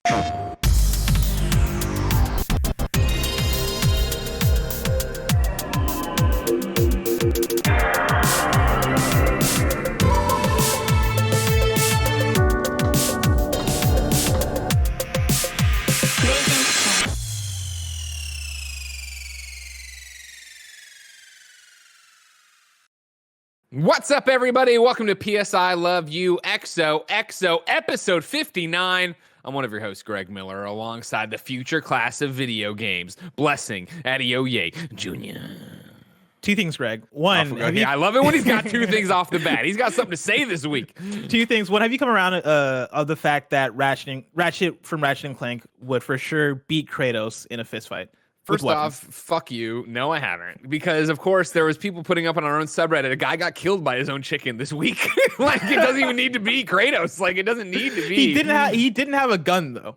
What's up, everybody? Welcome to PSILOVEPHOTOMODE XOXO episode 59. I'm one of your hosts, Greg Miller, alongside the future class of video games, Adeoye Jr. Two things, Greg. One, I love it when he's got two things off the bat. He's got something to say this week. Two things. One, have you come around of the fact that Ratchet from Ratchet & Clank would for sure beat Kratos in a fist fight? First off, fuck you. No, I haven't. Because, of course, there was people putting up on our own subreddit. A guy got killed by his own chicken this week. Like, it doesn't even need to be Kratos. Like, it doesn't need to be. He didn't have a gun, though.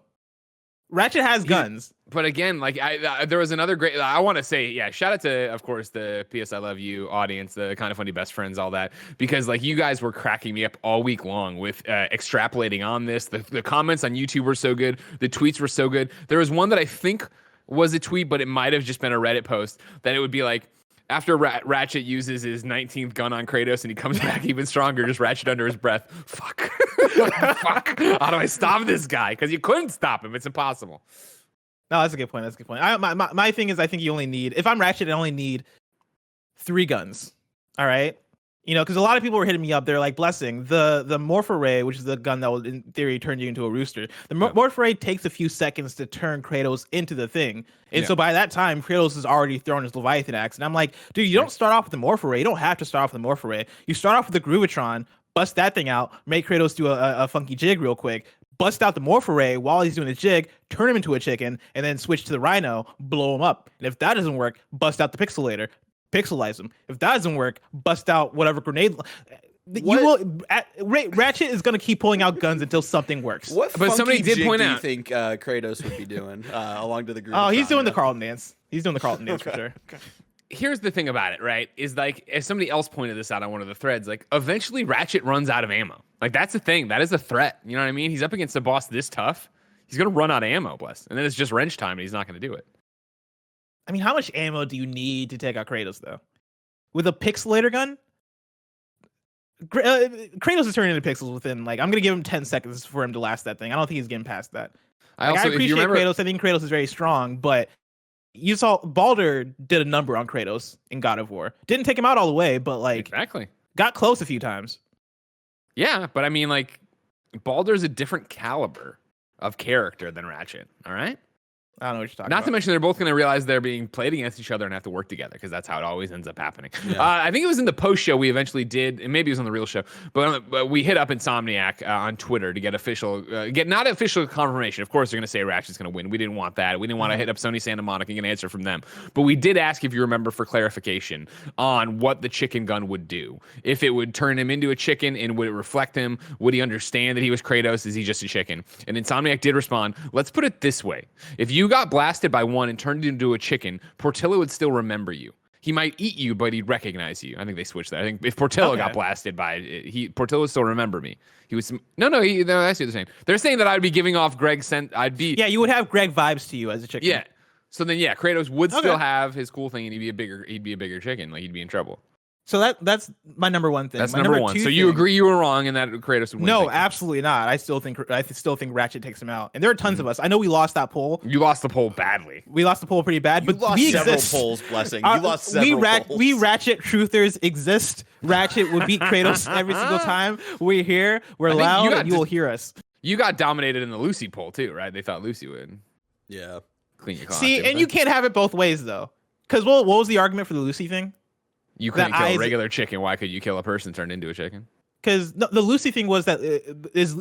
Ratchet has guns. But again, like, there was another great... I want to say, yeah, shout out to, of course, the PS I Love You audience, the Kind of Funny best friends, all that. Because, like, you guys were cracking me up all week long with extrapolating on this. The comments on YouTube were so good. The tweets were so good. There was one that I think was a tweet, but it might have just been a Reddit post, that it would be like, after Ratchet uses his 19th gun on Kratos and he comes back even stronger, just Ratchet under his breath. Fuck. Fuck. How do I stop this guy? Because you couldn't stop him. It's impossible. No, that's a good point. That's a good point. My thing is, I think you only need, if I'm Ratchet, I only need 3 guns. All right? You know, because a lot of people were hitting me up. They're like, Blessing, the Morph Ray, which is the gun that will, in theory, turn you into a rooster. The Morph Ray takes a few seconds to turn Kratos into the thing. And so by that time, Kratos has already thrown his Leviathan axe. And I'm like, dude, you don't start off with the Morph Ray. You don't have to start off with the Morph Ray. You start off with the Groovitron, bust that thing out, make Kratos do a funky jig real quick, bust out the Morph Ray while he's doing the jig, turn him into a chicken, and then switch to the Rhino, blow him up. And if that doesn't work, bust out the Pixelator. Pixelize them. If that doesn't work, bust out whatever grenade. Ratchet is gonna keep pulling out guns until something works. But somebody did point out. Do you think Kratos would be doing along to the group? Oh, he's doing the Carlton dance. He's doing the Carlton dance for sure. Okay. Here's the thing about it, right? Is like, as somebody else pointed this out on one of the threads, like, eventually Ratchet runs out of ammo. Like, that's the thing. That is a threat. You know what I mean? He's up against a boss this tough. He's gonna run out of ammo, bless. And then it's just wrench time, and he's not gonna do it. I mean, how much ammo do you need to take out Kratos, though? With a Pixelator gun? Kratos is turning into pixels within, like, I'm going to give him 10 seconds for him to last that thing. I don't think he's getting past that. I appreciate Kratos. I think Kratos is very strong, but you saw Baldur did a number on Kratos in God of War. Didn't take him out all the way, but, like, exactly, got close a few times. Yeah, but I mean, like, Baldur's a different caliber of character than Ratchet, all right? I don't know what you're talking about. Not to mention they're both going to realize they're being played against each other and have to work together, because that's how it always ends up happening. Yeah. I think it was in the post show we eventually did, and maybe it was on the real show, but we hit up Insomniac on Twitter to get not official confirmation. Of course, they're going to say Ratchet's going to win. We didn't want that. We didn't want to hit up Sony Santa Monica and get an answer from them. But we did ask, if you remember, for clarification on what the chicken gun would do. If it would turn him into a chicken, and would it reflect him? Would he understand that he was Kratos? Is he just a chicken? And Insomniac did respond, let's put it this way. If you got blasted by one and turned into a chicken, Portillo would still remember you. He might eat you, but he'd recognize you. I think they switched that. I think if Portillo got blasted by it, Portillo would still remember me. He was no, I see the same. They're saying that I'd be giving off Yeah, you would have Greg vibes to you as a chicken. Yeah. So then, yeah, Kratos would still have his cool thing, and he'd be a bigger chicken. Like, he'd be in trouble. So that's my number one thing. That's my number one. So you agree you were wrong and that Kratos would win? No, absolutely not. I still think Ratchet takes him out. And there are tons of us. I know we lost that poll. You lost the poll badly. We lost the poll pretty bad. But lost several polls, Blessing. You lost several polls. We Ratchet truthers exist. Ratchet would beat Kratos every single time. We're here. We're loud. And you will hear us. You got dominated in the Lucy poll too, right? They thought Lucy would. Yeah. Clean your See, and you can't have it both ways though. Because what was the argument for the Lucy thing? You couldn't kill a regular chicken. Why could you kill a person turned into a chicken? Because the Lucy thing was that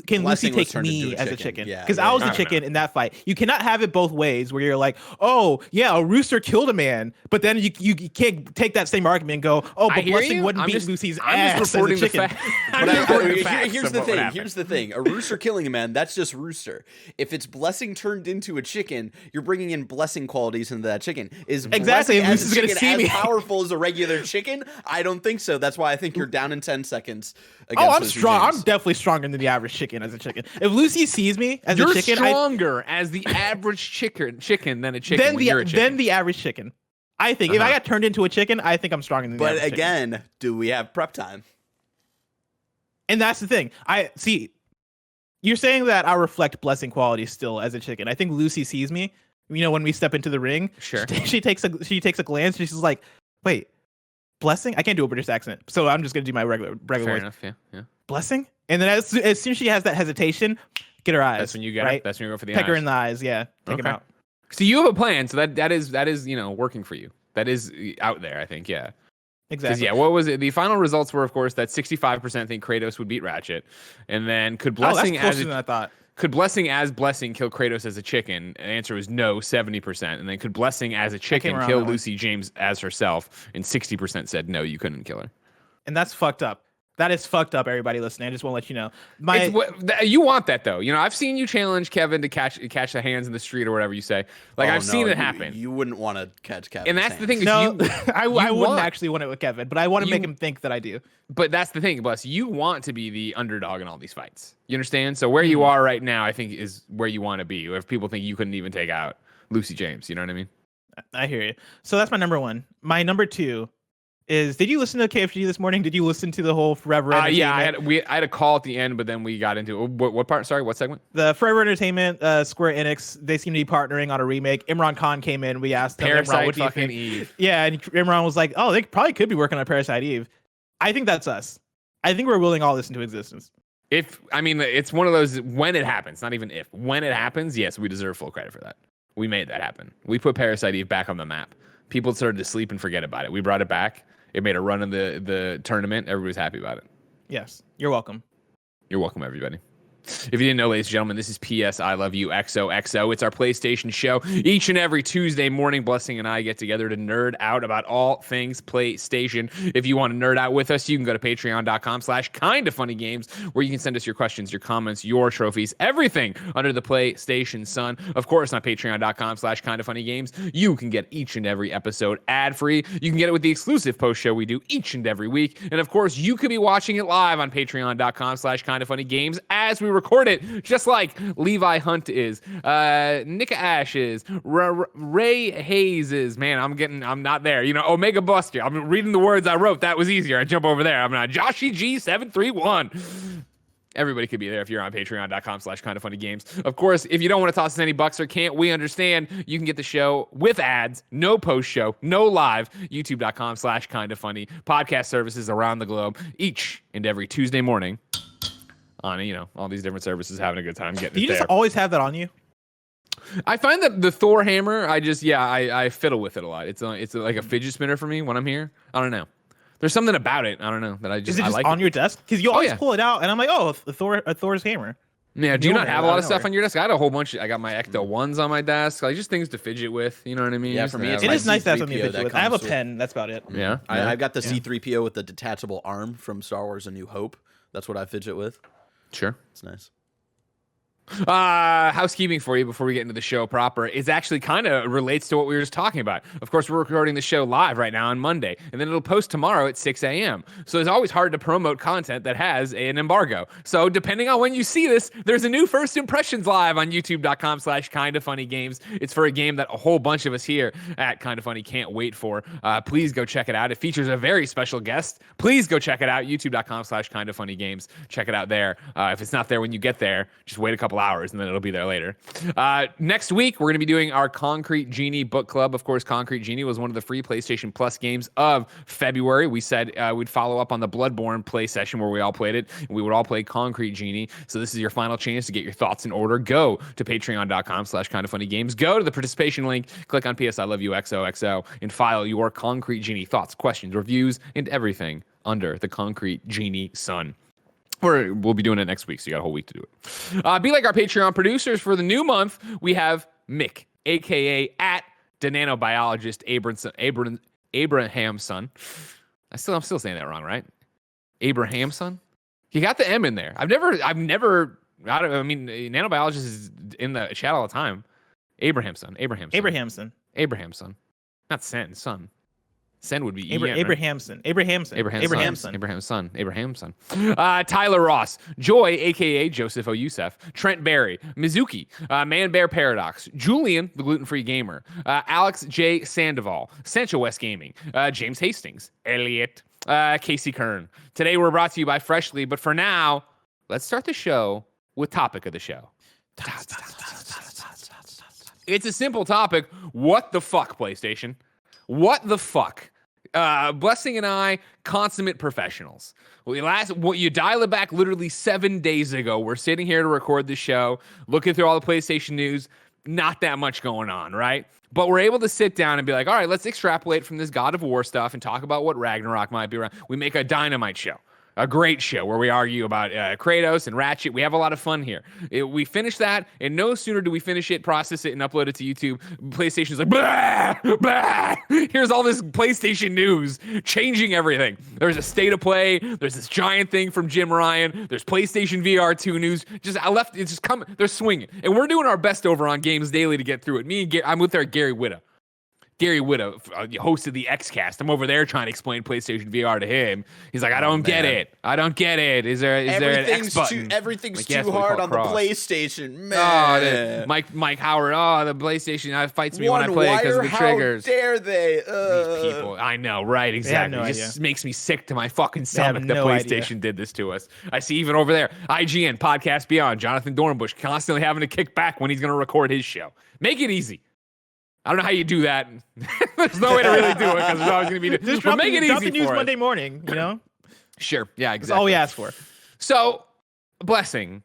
can Lucy take me as a chicken? Because I was the chicken in that fight. You cannot have it both ways, where you're like, oh yeah, a rooster killed a man, but then you can't take that same argument and go, oh, but Blessing wouldn't beat Lucy's ass as a chicken. Here's the thing. A rooster killing a man, that's just rooster. If it's Blessing turned into a chicken, you're bringing in Blessing qualities into that chicken. Is exactly Blessing as a chicken as powerful as a regular chicken? I don't think so. That's why I think you're down in 10 seconds against I'm Lucy strong. James. I'm definitely stronger than the average chicken as a chicken. If Lucy sees me as You're a chicken, stronger as the average chicken than a chicken. Then the average chicken. I think if I got turned into a chicken, I think I'm stronger than the average chicken. But again, do we have prep time? And that's the thing. I see. You're saying that I reflect blessing qualities still as a chicken. I think Lucy sees me. You know, when we step into the ring, sure. She takes a glance. And she's like, "Wait, blessing? I can't do a British accent, so I'm just gonna do my regular Fair voice. enough. Yeah. Blessing." And then as soon as she has that hesitation, get her eyes. That's when you get right? it. That's when you go for the Peck eyes. her in the eyes. Yeah, take him out. So you have a plan. So that is working for you. That is out there. I think. Yeah. Exactly. Yeah, what was it? The final results were, of course, that 65% think Kratos would beat Ratchet, and then could Blessing that's closer than I thought. Could Blessing as Blessing kill Kratos as a chicken? The answer was no, 70%. And then could Blessing as a chicken kill Lucy James as herself? And 60% said no, you couldn't kill her. And that's fucked up. That is fucked up, everybody listening. I just want to let you know. You want that, though. You know, I've seen you challenge Kevin to catch the hands in the street or whatever you say. Like, I've seen it happen. You wouldn't want to catch Kevin. And that's the thing. No, I wouldn't actually want it with Kevin, but I want to make him think that I do. But that's the thing, Bless. You want to be the underdog in all these fights. You understand? So where you are right now, I think, is where you want to be. If people think you couldn't even take out Lucy James, you know what I mean? I hear you. So that's my number one. My number two is, did you listen to KFG this morning? Did you listen to the whole Forever Entertainment? Yeah, I had a call at the end, but then we got into what part? Sorry, what segment? The Forever Entertainment, Square Enix, they seem to be partnering on a remake. Imran Khan came in. We asked him, Imran, what do you think? Eve. Yeah, and Imran was like, oh, they probably could be working on Parasite Eve. I think that's us. I think we're willing all this into existence. It's one of those, when it happens, not even if. When it happens, yes, we deserve full credit for that. We made that happen. We put Parasite Eve back on the map. People started to sleep and forget about it. We brought it back. It made a run in the tournament. Everybody's happy about it. Yes. You're welcome. You're welcome, everybody. If you didn't know, ladies and gentlemen, this is PS I Love You XOXO. It's our PlayStation show. Each and every Tuesday morning, Blessing and I get together to nerd out about all things PlayStation. If you want to nerd out with us, you can go to patreon.com/kindafunnygames, where you can send us your questions, your comments, your trophies, everything under the PlayStation sun. Of course, on patreon.com/kindafunnygames, you can get each and every episode ad-free. You can get it with the exclusive post show we do each and every week. And of course, you could be watching it live on patreon.com/kindafunnygames as we record it, just like Levi Hunt is, Nick Ash is, Ray Hayes is. Man, I'm not there. You know, Omega Buster. I'm reading the words I wrote. That was easier. I jump over there. I'm not Joshy G731. Everybody could be there if you're on patreon.com/kindafunnygames. Of course, if you don't want to toss us any bucks or can't, we understand. You can get the show with ads, no post show, no live, youtube.com/kindafunny, podcast services around the globe each and every Tuesday morning on, all these different services, having a good time getting it there. You just always have that on you? I find that the Thor hammer, I fiddle with it a lot. It's like a fidget spinner for me when I'm here. I don't know. There's something about it. I don't know that I just. Is it just like on your desk? Because you always pull it out, and I'm like, oh, Thor's hammer. Yeah. Do you not have a lot of stuff on your desk? I had a whole bunch. I got my Ecto ones on my desk, like just things to fidget with. You know what I mean? Yeah, for me, it is nice to have something to fidget with. I have a pen. That's about it. Yeah. I've got the C-3PO with the detachable arm from Star Wars: A New Hope. That's what I fidget with. Sure, it's nice. Housekeeping for you before we get into the show proper is actually kind of relates to what we were just talking about. Of course, we're recording the show live right now on Monday, and then it'll post tomorrow at 6 a.m. So it's always hard to promote content that has an embargo. So depending on when you see this, there's a new First Impressions live on youtube.com/kindafunnygames. It's for a game that a whole bunch of us here at Kinda Funny can't wait for. Please go check it out. It features a very special guest. Please go check it out, youtube.com/kindafunnygames. Check it out there. If it's not there when you get there, just wait a couple hours and then it'll be there later. Next week, we're going to be doing our Concrete Genie book club. Of course, Concrete Genie was one of the free PlayStation Plus games of February. We said we'd follow up on the Bloodborne play session where we all played it. And we would all play Concrete Genie. So this is your final chance to get your thoughts in order. Go to patreon.com/kindafunnygames. Go to the participation link, click on PS I Love You XOXO, and file your Concrete Genie thoughts, questions, reviews, and everything under the Concrete Genie sun. We'll be doing it next week, so you got a whole week to do it. Be like our Patreon producers for the new month. We have Mick, a.k.a. at the nanobiologist Abrahamson. I'm still saying that wrong, right? Abrahamson? He got the M in there. Nanobiologist is in the chat all the time. Abrahamson. Not son. Son. Sen would be Abrahamson. Abraham's son. Tyler Ross, Joy, aka Joseph O. Youssef, Trent Barry, Mizuki, Man Bear Paradox, Julian, the gluten-free gamer, Alex J. Sandoval, Sancho West Gaming, James Hastings, Elliot, Casey Kern. Today we're brought to you by Freshly, but for now, let's start the show with topic of the show. It's a simple topic. What the fuck, PlayStation? What the fuck? Blessing and I, consummate professionals. You dial it back literally 7 days ago. We're sitting here to record the show, looking through all the PlayStation news. Not that much going on, right? But we're able to sit down and be like, all right, let's extrapolate from this God of War stuff and talk about what Ragnarok might be around. We make a dynamite show. A great show where we argue about Kratos and Ratchet. We have a lot of fun here. We finish that, and no sooner do we finish it, process it, and upload it to YouTube, PlayStation's like, blah, blah. Here's all this PlayStation news, changing everything. There's a state of play. There's this giant thing from Jim Ryan. There's PlayStation VR 2 news. It's just coming. They're swinging. And we're doing our best over on Games Daily to get through it. Me and I'm with our Gary Whitta. Gary Whitta hosted the Xcast. I'm over there trying to explain PlayStation VR to him. He's like, I don't get it. Is there an X button? Everything's too hard on the PlayStation, man. Mike Howard. The PlayStation fights me when I play because of the triggers. How dare they? These people. I know, right? Exactly. It just makes me sick to my fucking stomach that PlayStation did this to us. I see even over there, IGN, Podcast Beyond, Jonathan Dornbush constantly having to kick back when he's going to record his show. Make it easy. I don't know how you do that. There's no way to really do it because there's always going to be. Just make it easy the news Monday morning, you know? Sure. Yeah, exactly. That's all we ask for. So, Blessing.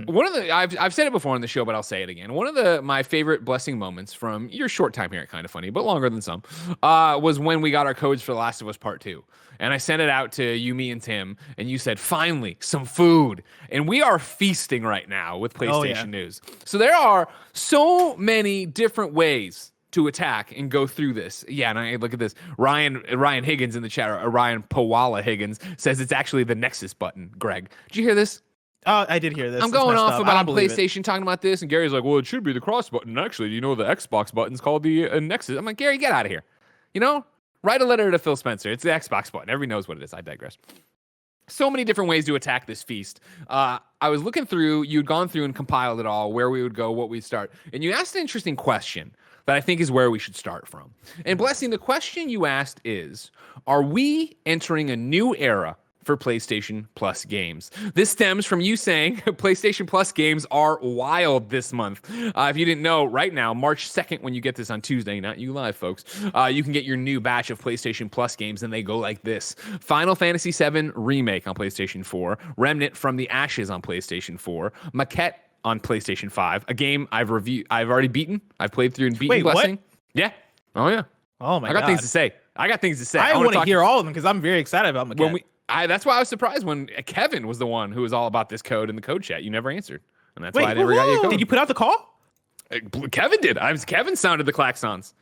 One of the I've said it before on the show, but I'll say it again. One of my favorite Blessing moments from your short time here at Kind of Funny, but longer than some, was when we got our codes for The Last of Us Part 2. And I sent it out to you, me, and Tim, and you said, finally, some food. And we are feasting right now with PlayStation news. So there are so many different ways to attack and go through this. Yeah, and I look at this. Ryan Higgins in the chat, or Ryan Powala Higgins, says it's actually the Nexus button, Greg. Did you hear this? Oh, I did hear this. I'm going off about PlayStation talking about this, and Gary's like, well, it should be the cross button. Actually, you know, the Xbox button's called the Nexus. I'm like, Gary, get out of here. You know? Write a letter to Phil Spencer. It's the Xbox button. Everybody knows what it is. I digress. So many different ways to attack this feast. I was looking through, you'd gone through and compiled it all, where we would go, what we'd start. And you asked an interesting question that I think is where we should start from. And Blessing, the question you asked is, are we entering a new era for PlayStation Plus games? This stems from you saying PlayStation Plus games are wild this month. If you didn't know, right now, March 2nd, when you get this on Tuesday, not you live, folks, you can get your new batch of PlayStation Plus games, and they go like this. Final Fantasy VII Remake on PlayStation 4, Remnant from the Ashes on PlayStation 4, Maquette on PlayStation 5, a game I've already beaten. I've played through and beaten. Wait, Blessing. what? Yeah. Oh, yeah. Oh, my God. I got things to say. I want to hear all of them because I'm very excited about Maquette. That's why I was surprised when Kevin was the one who was all about this code in the code chat. You never answered. And that's why I never got your code. Did you put out the call? Kevin did. Kevin sounded the klaxons.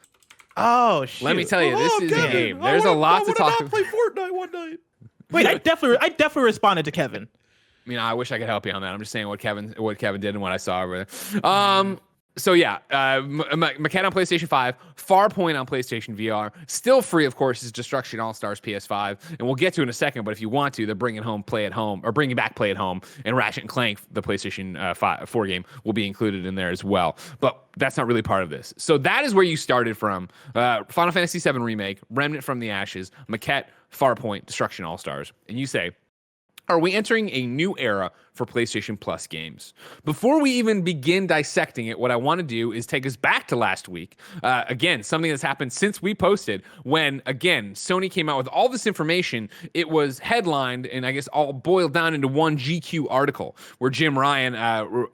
Oh, shit. Let me tell you, this is a game. There's a lot to talk about. I play Fortnite one night. Wait, I definitely responded to Kevin. I mean, I wish I could help you on that. I'm just saying what Kevin did and what I saw over there. So yeah, Maquette on PlayStation 5, Farpoint on PlayStation VR, still free, of course, is Destruction All-Stars PS5, and we'll get to it in a second, but if you want to, they're bringing back Play at Home, and Ratchet & Clank, the PlayStation 4 game, will be included in there as well, but that's not really part of this. So that is where you started from. Final Fantasy VII Remake, Remnant from the Ashes, Maquette, Farpoint, Destruction All-Stars, and you say, are we entering a new era for PlayStation Plus games? Before we even begin dissecting it, what I want to do is take us back to last week. Again, something that's happened since we posted when, again, Sony came out with all this information. It was headlined and I guess all boiled down into one GQ article where Jim Ryan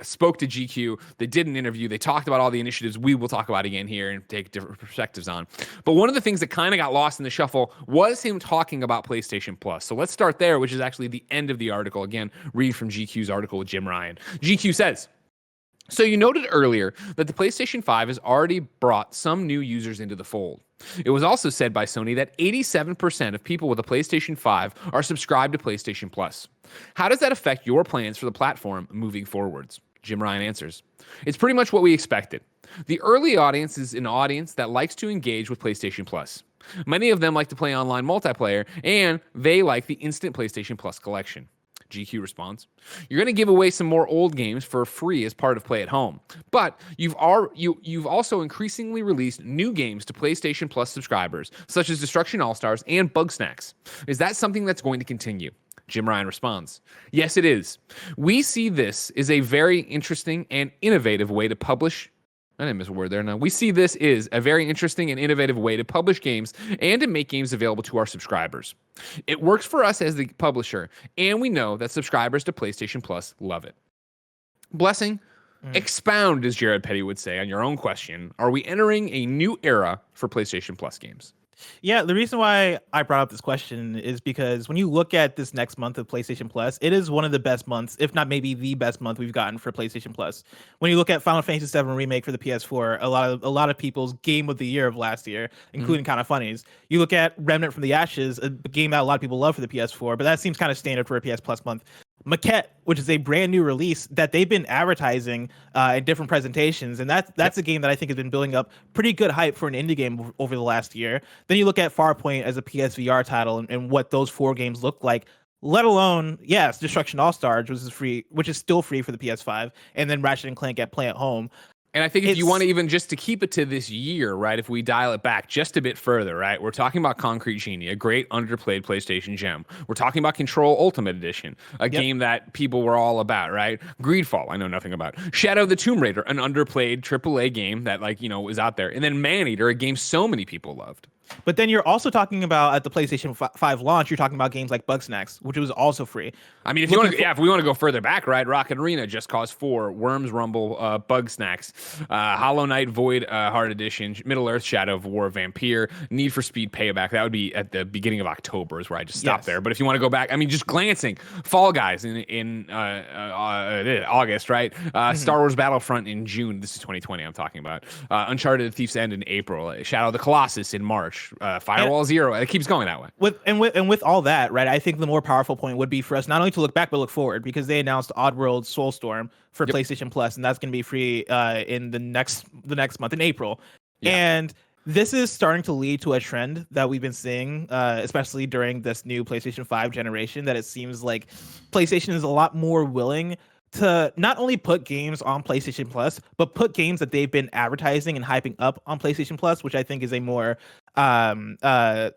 spoke to GQ. They did an interview. They talked about all the initiatives we will talk about again here and take different perspectives on. But one of the things that kind of got lost in the shuffle was him talking about PlayStation Plus. So let's start there, which is actually the end of the article. Again, read from GQ's article with Jim Ryan. GQ says, so you noted earlier that the PlayStation 5 has already brought some new users into the fold. It was also said by Sony that 87% of people with a PlayStation 5 are subscribed to PlayStation Plus. How does that affect your plans for the platform moving forwards? Jim Ryan answers, it's pretty much what we expected. The early audience is an audience that likes to engage with PlayStation Plus. Many of them like to play online multiplayer, and they like the instant PlayStation Plus collection. GQ responds, "You're going to give away some more old games for free as part of Play at Home, but you've also increasingly released new games to PlayStation Plus subscribers, such as Destruction All-Stars and Bugsnax. Is that something that's going to continue?" Jim Ryan responds, "Yes, it is. We see this as a very interesting and innovative way to publish." I didn't miss a word there. No, we see this is a very interesting and innovative way to publish games and to make games available to our subscribers. It works for us as the publisher, and we know that subscribers to PlayStation Plus love it. Blessing, expound, as Jared Petty would say, on your own question. Are we entering a new era for PlayStation Plus games? Yeah, the reason why I brought up this question is because when you look at this next month of PlayStation Plus, it is one of the best months, if not maybe the best month we've gotten for PlayStation Plus. When you look at Final Fantasy VII Remake for the PS4, a lot of people's game of the year of last year, including Kind of Funnies. You look at Remnant from the Ashes, a game that a lot of people love for the PS4, but that seems kind of standard for a PS Plus month. Maquette, which is a brand new release that they've been advertising in different presentations, and that's a game that I think has been building up pretty good hype for an indie game over the last year. Then you look at Farpoint as a PSVR title and what those 4 games look like. Let alone, yes, Destruction All Stars, which is still free for the PS5, and then Ratchet and Clank at Play at Home. And I think if you want to even just to keep it to this year, right, if we dial it back just a bit further, right, we're talking about Concrete Genie, a great underplayed PlayStation gem. We're talking about Control Ultimate Edition, a game that people were all about, right? Greedfall, I know nothing about. Shadow of the Tomb Raider, an underplayed AAA game that, like, you know, was out there. And then Maneater, a game so many people loved. But then you're also talking about at the PlayStation 5 launch, you're talking about games like Bugsnax, which was also free. I mean, if we want to go further back, right? Rocket Arena, Just Cause 4, Worms Rumble, Bugsnax, Hollow Knight Void Heart Edition, Middle Earth Shadow of War, Vampire, Need for Speed Payback. That would be at the beginning of October is where I just stopped there. But if you want to go back, I mean, just glancing, Fall Guys in August, right? Star Wars Battlefront in June. This is 2020 I'm talking about. Uncharted: Thief's End in April. Shadow of the Colossus in March. Firewall Zero. It keeps going that way. With all that, right? I think the more powerful point would be for us not only to look back but look forward, because they announced Oddworld Soulstorm for PlayStation Plus, and that's going to be free in the next month in April. Yeah. And this is starting to lead to a trend that we've been seeing, especially during this new PlayStation 5 generation, that it seems like PlayStation is a lot more willing to not only put games on PlayStation Plus, but put games that they've been advertising and hyping up on PlayStation Plus, which I think is a more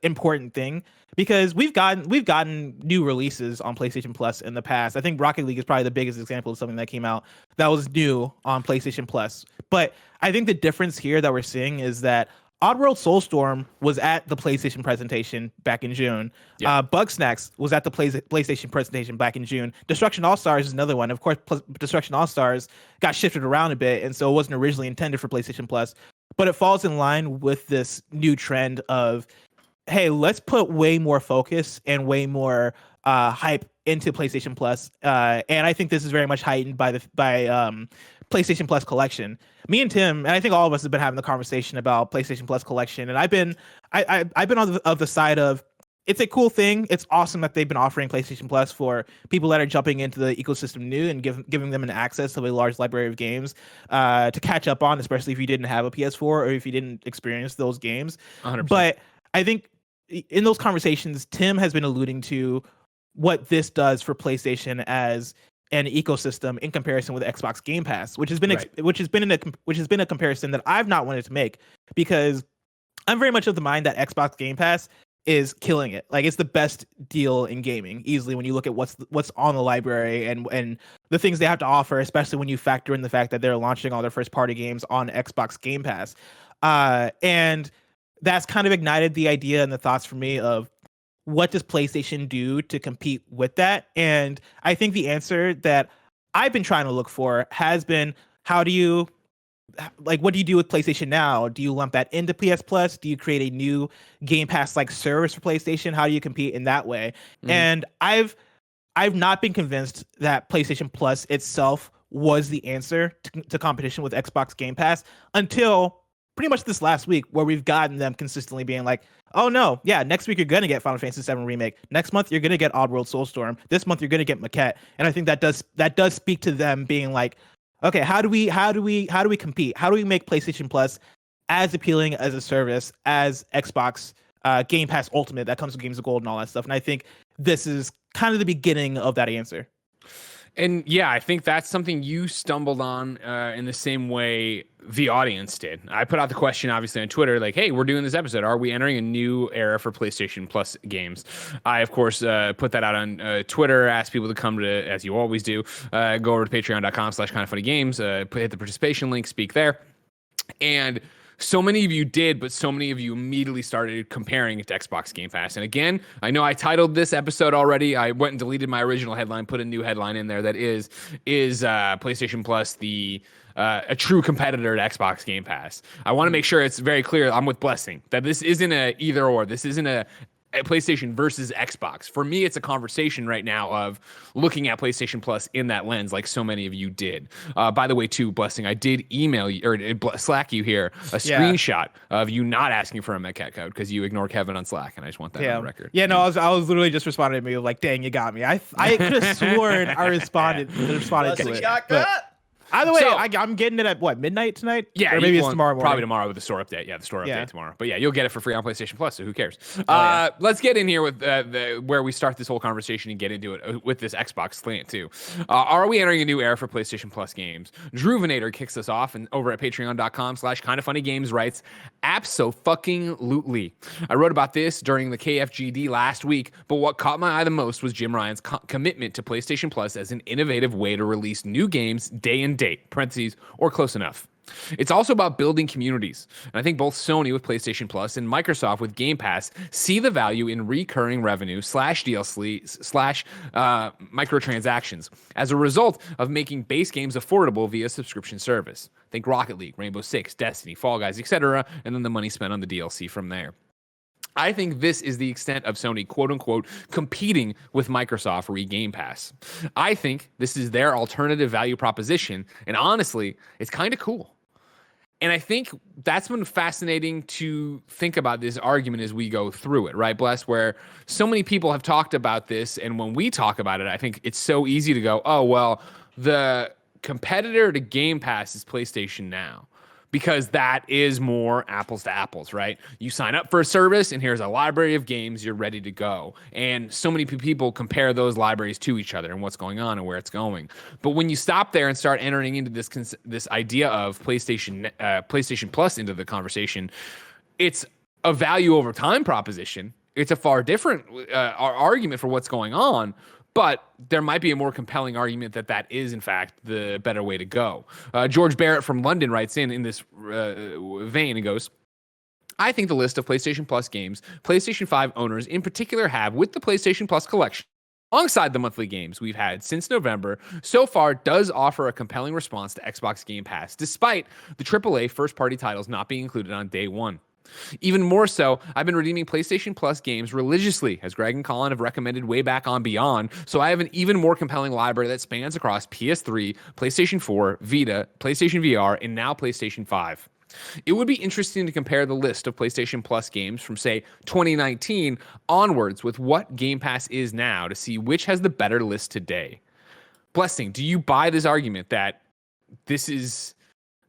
important thing, because we've gotten new releases on PlayStation Plus in the past. I think Rocket League is probably the biggest example of something that came out that was new on PlayStation Plus. But I think the difference here that we're seeing is that Oddworld Soulstorm was at the PlayStation presentation back in June. Bugsnax was at the PlayStation presentation back in June. Destruction All-Stars is another one. Of course, Destruction All-Stars got shifted around a bit, and so it wasn't originally intended for PlayStation Plus. But it falls in line with this new trend of, hey, let's put way more focus and way more hype into PlayStation Plus. And I think this is very much heightened by PlayStation Plus collection. Me and Tim, and I think all of us have been having the conversation about PlayStation Plus collection, and I've been on the side of, it's a cool thing. It's awesome that they've been offering PlayStation Plus for people that are jumping into the ecosystem new and giving them an access to a large library of games to catch up on, especially if you didn't have a PS4 or if you didn't experience those games. 100%. But I think in those conversations, Tim has been alluding to what this does for PlayStation as an ecosystem in comparison with Xbox Game Pass, which has been a comparison that I've not wanted to make, because I'm very much of the mind that Xbox Game Pass is killing it. Like, it's the best deal in gaming easily when you look at what's on the library and the things they have to offer, especially when you factor in the fact that they're launching all their first party games on Xbox Game Pass. And that's kind of ignited the idea and the thoughts for me of, what does PlayStation do to compete with that? And I think the answer that I've been trying to look for has been, what do you do with PlayStation Now? Do you lump that into PS Plus? Do you create a new Game Pass like service for PlayStation? How do you compete in that way? And I've not been convinced that PlayStation Plus itself was the answer to competition with Xbox Game Pass until pretty much this last week, where we've gotten them consistently being like, oh no, yeah, next week you're going to get Final Fantasy VII Remake. Next month you're going to get Oddworld Soulstorm. This month you're going to get Maquette. And I think that does speak to them being like, okay, how do we compete? How do we make PlayStation Plus as appealing as a service as Xbox Game Pass Ultimate that comes with Games of Gold and all that stuff. And I think this is kind of the beginning of that answer. And yeah, I think that's something you stumbled on in the same way the audience did. I put out the question, obviously, on Twitter, like, hey, we're doing this episode. Are we entering a new era for PlayStation Plus games? I, of course, put that out on Twitter, asked people to come to, as you always do, go over to patreon.com/kindoffunnygames, hit the participation link, speak there. And so many of you did, but so many of you immediately started comparing it to Xbox Game Pass. And again, I know I titled this episode already. I went and deleted my original headline, put a new headline in there that is PlayStation Plus a true competitor to Xbox Game Pass. I want to make sure it's very clear. I'm with Blessing that this isn't a either or. This isn't a PlayStation versus Xbox. For me, it's a conversation right now of looking at PlayStation Plus in that lens, like so many of you did. By the way, too, Blessing, I did email you or Slack you here a screenshot of you not asking for a Maquette code because you ignore Kevin on Slack, and I just want that on the record. Yeah, no, I was literally just responding to me like, "Dang, you got me." I could have sworn I responded to it. Either way, I'm getting it at what, midnight tonight? Yeah, or maybe it's tomorrow morning. Probably tomorrow with the store update. Yeah, the store update tomorrow. But yeah, you'll get it for free on PlayStation Plus. So who cares? Let's get in here with where we start this whole conversation and get into it with this Xbox slant too. Are we entering a new era for PlayStation Plus games? Druvenator kicks us off, and over at patreon.com/kindoffunnygames writes, "Abso-fucking-lutely. I wrote about this during the KFGD last week, but what caught my eye the most was Jim Ryan's commitment to PlayStation Plus as an innovative way to release new games day and date, parentheses, or close enough. It's also about building communities. And I think both Sony with PlayStation Plus and Microsoft with Game Pass see the value in recurring revenue /DLC / microtransactions as a result of making base games affordable via subscription service. Think Rocket League, Rainbow Six, Destiny, Fall Guys, etc., and then the money spent on the DLC from there. I think this is the extent of Sony, quote-unquote, competing with Microsoft re Game Pass. I think this is their alternative value proposition, and honestly, it's kind of cool. And I think that's been fascinating to think about this argument as we go through it, right, Bless? Where so many people have talked about this, and when we talk about it, I think it's so easy to go, oh, well, the competitor to Game Pass is PlayStation Now. Because that is more apples to apples, right? You sign up for a service, and here's a library of games. You're ready to go. And so many people compare those libraries to each other and what's going on and where it's going. But when you stop there and start entering into this idea of PlayStation Plus into the conversation, it's a value over time proposition. It's a far different argument for what's going on. But there might be a more compelling argument that is, in fact, the better way to go. George Barrett from London writes in this vein and goes, I think the list of PlayStation Plus games PlayStation 5 owners in particular have with the PlayStation Plus collection, alongside the monthly games we've had since November, so far does offer a compelling response to Xbox Game Pass, despite the AAA first-party titles not being included on day one. Even more so, I've been redeeming PlayStation Plus games religiously, as Greg and Colin have recommended way back on Beyond, so I have an even more compelling library that spans across PS3, PlayStation 4, Vita, PlayStation VR, and now PlayStation 5. It would be interesting to compare the list of PlayStation Plus games from, say, 2019 onwards with what Game Pass is now to see which has the better list today. Blessing, do you buy this argument that this is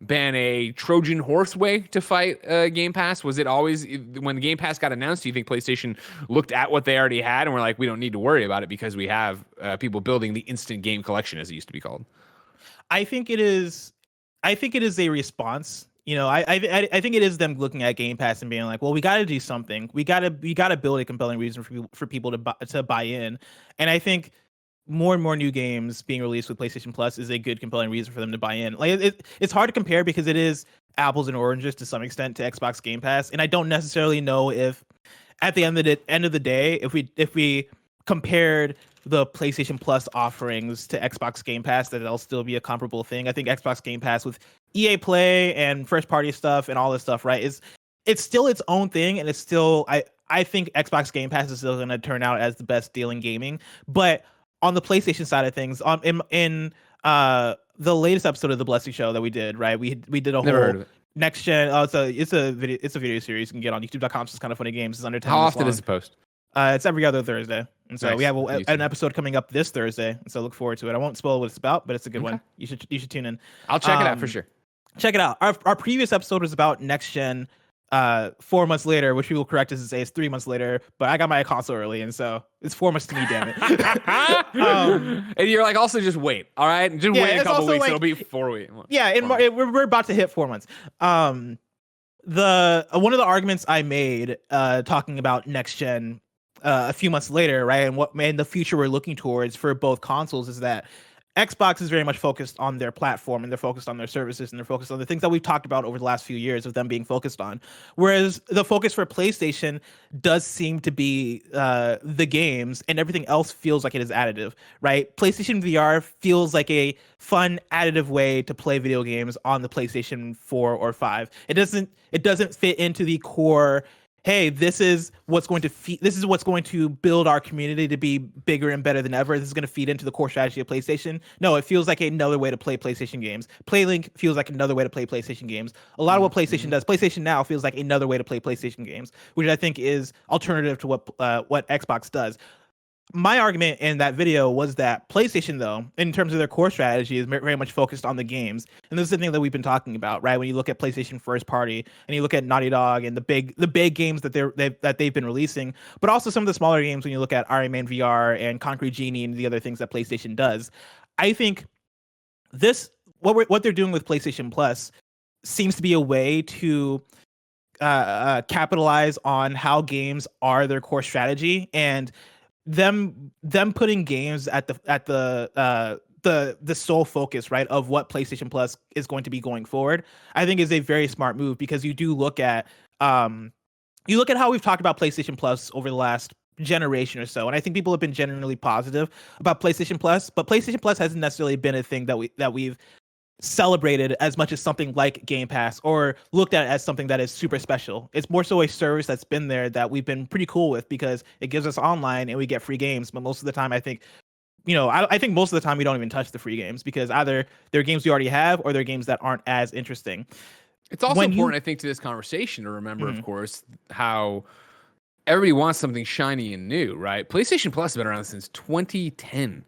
been a Trojan horse way to fight Game Pass? Was it always, when Game Pass got announced, do you think PlayStation looked at what they already had and were like, we don't need to worry about it because we have people building the instant game collection, as it used to be called? I think it is a response. You know, I think it is them looking at Game Pass and being like, well, we got to do something. We got to build a compelling reason for people to buy in. And I think more and more new games being released with PlayStation Plus is a good, compelling reason for them to buy in. Like it's hard to compare because it is apples and oranges to some extent to Xbox Game Pass, and I don't necessarily know if at the end of the day, if we compared the PlayStation Plus offerings to Xbox Game Pass, that it'll still be a comparable thing. I think Xbox Game Pass with EA Play and first party stuff and all this stuff, right, it's still its own thing, and it's still I think Xbox Game Pass is still going to turn out as the best deal in gaming, but on the PlayStation side of things, in the latest episode of the Blessing Show that we did, right? We did a whole next gen. It's a video series you can get on YouTube.com. So it's kind of funny games. It's under 10 How minutes often long. is it post? It's every other Thursday, and so Nice. we have an episode coming up this Thursday, and so look forward to it. I won't spoil what it's about, but it's a good one. You should tune in. I'll check it out for sure. Check it out. Our previous episode was about next gen 4 months later, which people correct us and say it's 3 months later, but I got my console early, and so it's 4 months to me, damn it. And you're like, also just wait, all right? Just wait a couple weeks, like, it'll be 4 weeks. Yeah, we're about to hit 4 months. The one of the arguments I made talking about next gen a few months later, right, and the future we're looking towards for both consoles is that Xbox is very much focused on their platform, and they're focused on their services, and they're focused on the things that we've talked about over the last few years of them being focused on. Whereas the focus for PlayStation does seem to be the games, and everything else feels like it is additive, right? PlayStation VR feels like a fun additive way to play video games on the PlayStation 4 or 5. It doesn't fit into the core, hey, this is what's going to build our community to be bigger and better than ever. This is going to feed into the core strategy of PlayStation. No, it feels like another way to play PlayStation games. PlayLink feels like another way to play PlayStation games. A lot of what PlayStation does, PlayStation Now feels like another way to play PlayStation games, which I think is alternative to what Xbox does. My argument in that video was that PlayStation, though, in terms of their core strategy, is very much focused on the games. And this is the thing that we've been talking about, right? When you look at PlayStation first party and you look at Naughty Dog and the big games that they've been releasing, but also some of the smaller games when you look at Iron Man VR and Concrete Genie and the other things that PlayStation does. I think what they're doing with PlayStation Plus seems to be a way to capitalize on how games are their core strategy, and them putting games at the sole focus, right, of what PlayStation Plus is going to be going forward, I think is a very smart move, because you do look at how we've talked about PlayStation Plus over the last generation or so, and I think people have been generally positive about PlayStation Plus, but PlayStation Plus hasn't necessarily been a thing that we've celebrated as much as something like Game Pass, or looked at as something that is super special. It's more so a service that's been there that we've been pretty cool with, because it gives us online and we get free games. But most of the time, I think most of the time we don't even touch the free games, because either they're games we already have or they're games that aren't as interesting. It's also important, I think, to this conversation to remember, of course, how everybody wants something shiny and new, right? PlayStation Plus has been around since 2010.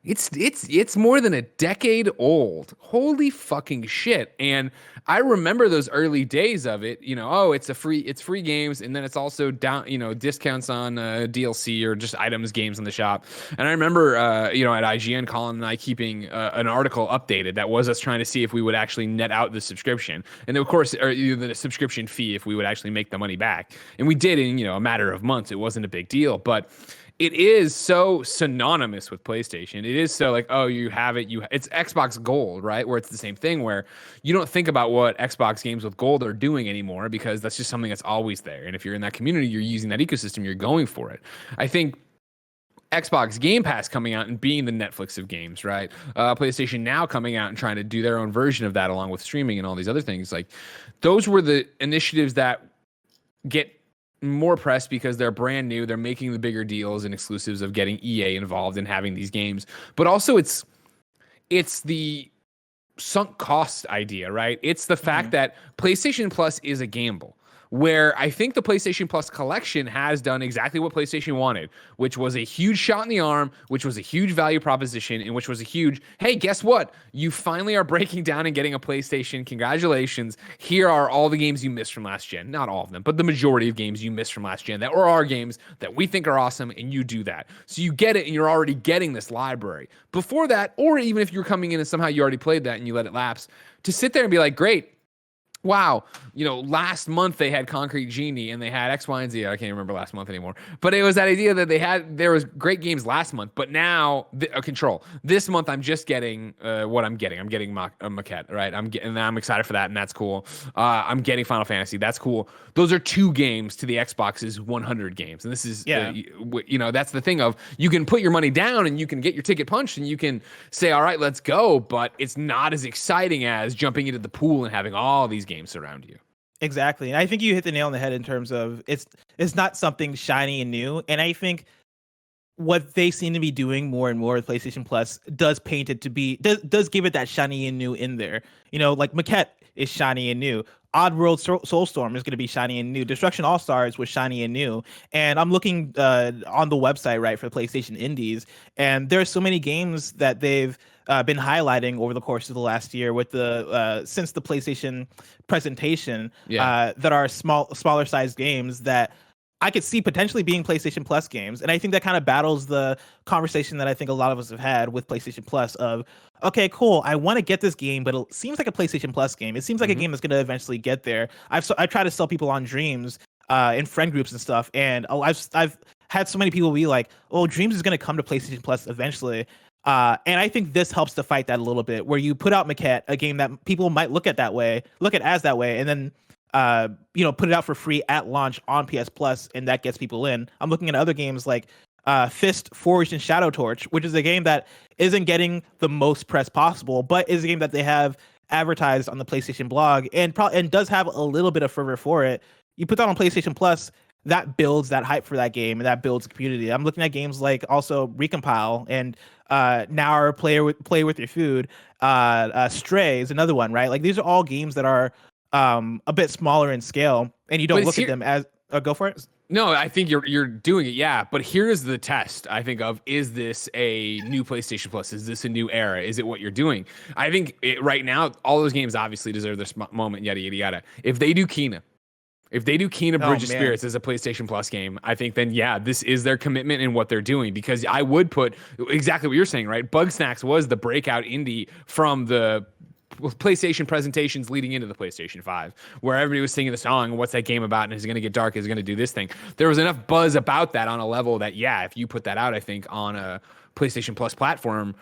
It's more than a decade old. Holy fucking shit. And I remember those early days of it, it's free games, and then it's also down, discounts on DLC or just items, games in the shop. And I remember at IGN, Colin and I keeping an article updated that was us trying to see if we would actually net out the subscription, and then, of course, or the subscription fee, if we would actually make the money back. And we did in a matter of months. It wasn't a big deal, but it is so synonymous with PlayStation. It is so like, oh, you have it. It's Xbox Gold, right? Where it's the same thing, where you don't think about what Xbox games with Gold are doing anymore, because that's just something that's always there. And if you're in that community, you're using that ecosystem, you're going for it. I think Xbox Game Pass coming out and being the Netflix of games, right? PlayStation Now coming out and trying to do their own version of that, along with streaming and all these other things. Like, those were the initiatives that get more press because they're brand new. They're making the bigger deals and exclusives of getting EA involved in having these games. But also it's the sunk cost idea, right? It's the fact that PlayStation Plus is a gamble, where I think the PlayStation Plus collection has done exactly what PlayStation wanted, which was a huge shot in the arm, which was a huge value proposition, and which was a huge, hey, guess what? You finally are breaking down and getting a PlayStation. Congratulations. Here are all the games you missed from last gen. Not all of them, but the majority of games you missed from last gen that were our games that we think are awesome, and you do that. So you get it, and you're already getting this library. Before that, or even if you're coming in and somehow you already played that and you let it lapse, to sit there and be like, great, wow, last month they had Concrete Genie and they had X, Y, and Z. I can't remember last month anymore. But it was that idea that there was great games last month, but now Control. This month I'm just getting what I'm getting. I'm getting Maquette, right? And I'm excited for that, and that's cool. I'm getting Final Fantasy. That's cool. Those are 2 games to the Xbox's 100 games, and this is that's the thing of, you can put your money down and you can get your ticket punched and you can say, all right, let's go, but it's not as exciting as jumping into the pool and having all these games surround you. Exactly. And I think you hit the nail on the head in terms of it's not something shiny and new. And I think what they seem to be doing more and more with PlayStation Plus does paint it to be, does give it that shiny and new in there. Like Maquette is shiny and new. Oddworld Soulstorm is going to be shiny and new. Destruction All Stars was shiny and new. And I'm looking on the website, right, for PlayStation Indies, and there are so many games that they've been highlighting over the course of the last year with the since the PlayStation presentation, that are smaller sized games that I could see potentially being PlayStation Plus games. And I think that kind of battles the conversation that I think a lot of us have had with PlayStation Plus of, okay, cool, I want to get this game, but it seems like a PlayStation Plus game. It seems like a game that's going to eventually get there. I try to sell people on Dreams in friend groups and stuff, and I've had so many people be like, oh, Dreams is going to come to PlayStation Plus eventually. And I think this helps to fight that a little bit, where you put out Maquette, a game that people might look at as that way, and then put it out for free at launch on PS Plus, and that gets people in. I'm looking at other games like Fist, Forged, and Shadow Torch, which is a game that isn't getting the most press possible, but is a game that they have advertised on the PlayStation blog and does have a little bit of fervor for it. You put that on PlayStation Plus, that builds that hype for that game, and that builds community. I'm looking at games like also Recompile and now Play With Your Food. Stray is another one, right? Like these are all games that are a bit smaller in scale, and you don't look at them as go for it. No, I think you're doing it, yeah. But here's the test, I think, of is this a new PlayStation Plus? Is this a new era? Is it what you're doing? I think right now, all those games obviously deserve this moment, yada, yada, yada. If they do Kena Bridge of Spirits as a PlayStation Plus game, I think then, yeah, this is their commitment in what they're doing. Because I would put exactly what you're saying, right? Bugsnax was the breakout indie from the PlayStation presentations leading into the PlayStation 5, where everybody was singing the song, what's that game about, and is it going to get dark, is it going to do this thing. There was enough buzz about that on a level that, yeah, if you put that out, I think, on a PlayStation Plus platform,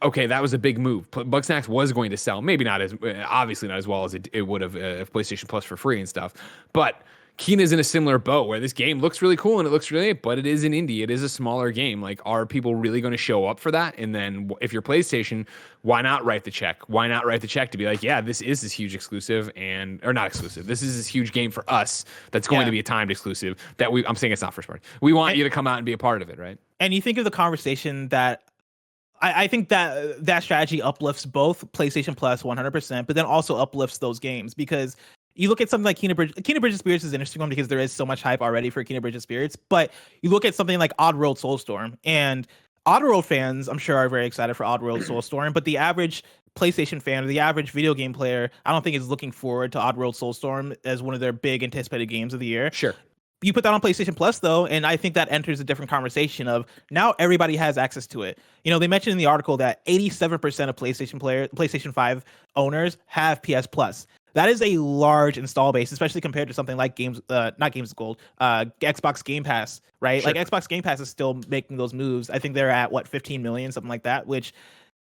okay, that was a big move. Bugsnax was going to sell, maybe not as, obviously not as well as it would have if PlayStation Plus for free and stuff, but Kena's in a similar boat where this game looks really cool and it looks really, but it is an indie. It is a smaller game. Like, are people really going to show up for that? And then if you're PlayStation, why not write the check? Why not write the check to be like, yeah, this is this huge exclusive or not exclusive. This is this huge game for us that's going to be a timed exclusive that I'm saying it's not first party. We want you to come out and be a part of it, right? And you think of the conversation that I think that strategy uplifts both PlayStation Plus 100%, but then also uplifts those games, because you look at something like Kena Bridge of Spirits is an interesting one because there is so much hype already for Kena Bridge of Spirits. But you look at something like Oddworld Soulstorm, and Oddworld fans, I'm sure, are very excited for Oddworld Soulstorm. But the average PlayStation fan or the average video game player, I don't think is looking forward to Oddworld Soulstorm as one of their big anticipated games of the year. Sure. You put that on PlayStation Plus, though, and I think that enters a different conversation of now everybody has access to it. You know, they mentioned in the article that 87% of PlayStation 5 owners have PS Plus. That is a large install base, especially compared to something like Xbox Game Pass, right? Sure. Like Xbox Game Pass is still making those moves. I think they're at 15 million, something like that, which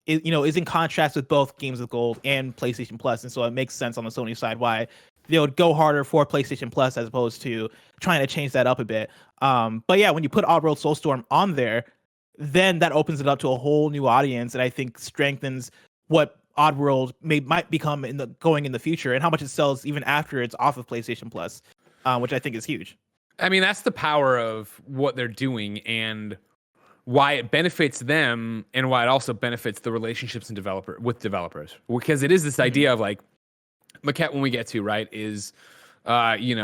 is, is in contrast with both Games with Gold and PlayStation Plus. And so it makes sense on the Sony side why they would go harder for PlayStation Plus as opposed to trying to change that up a bit. But yeah, when you put Oddworld Soulstorm on there, then that opens it up to a whole new audience, and I think strengthens what Oddworld might become going in the future, and how much it sells even after it's off of PlayStation Plus, which I think is huge. I mean, that's the power of what they're doing and why it benefits them, and why it also benefits the relationships with developers, because it is this idea of like Maquette, when we get to, right, is recursive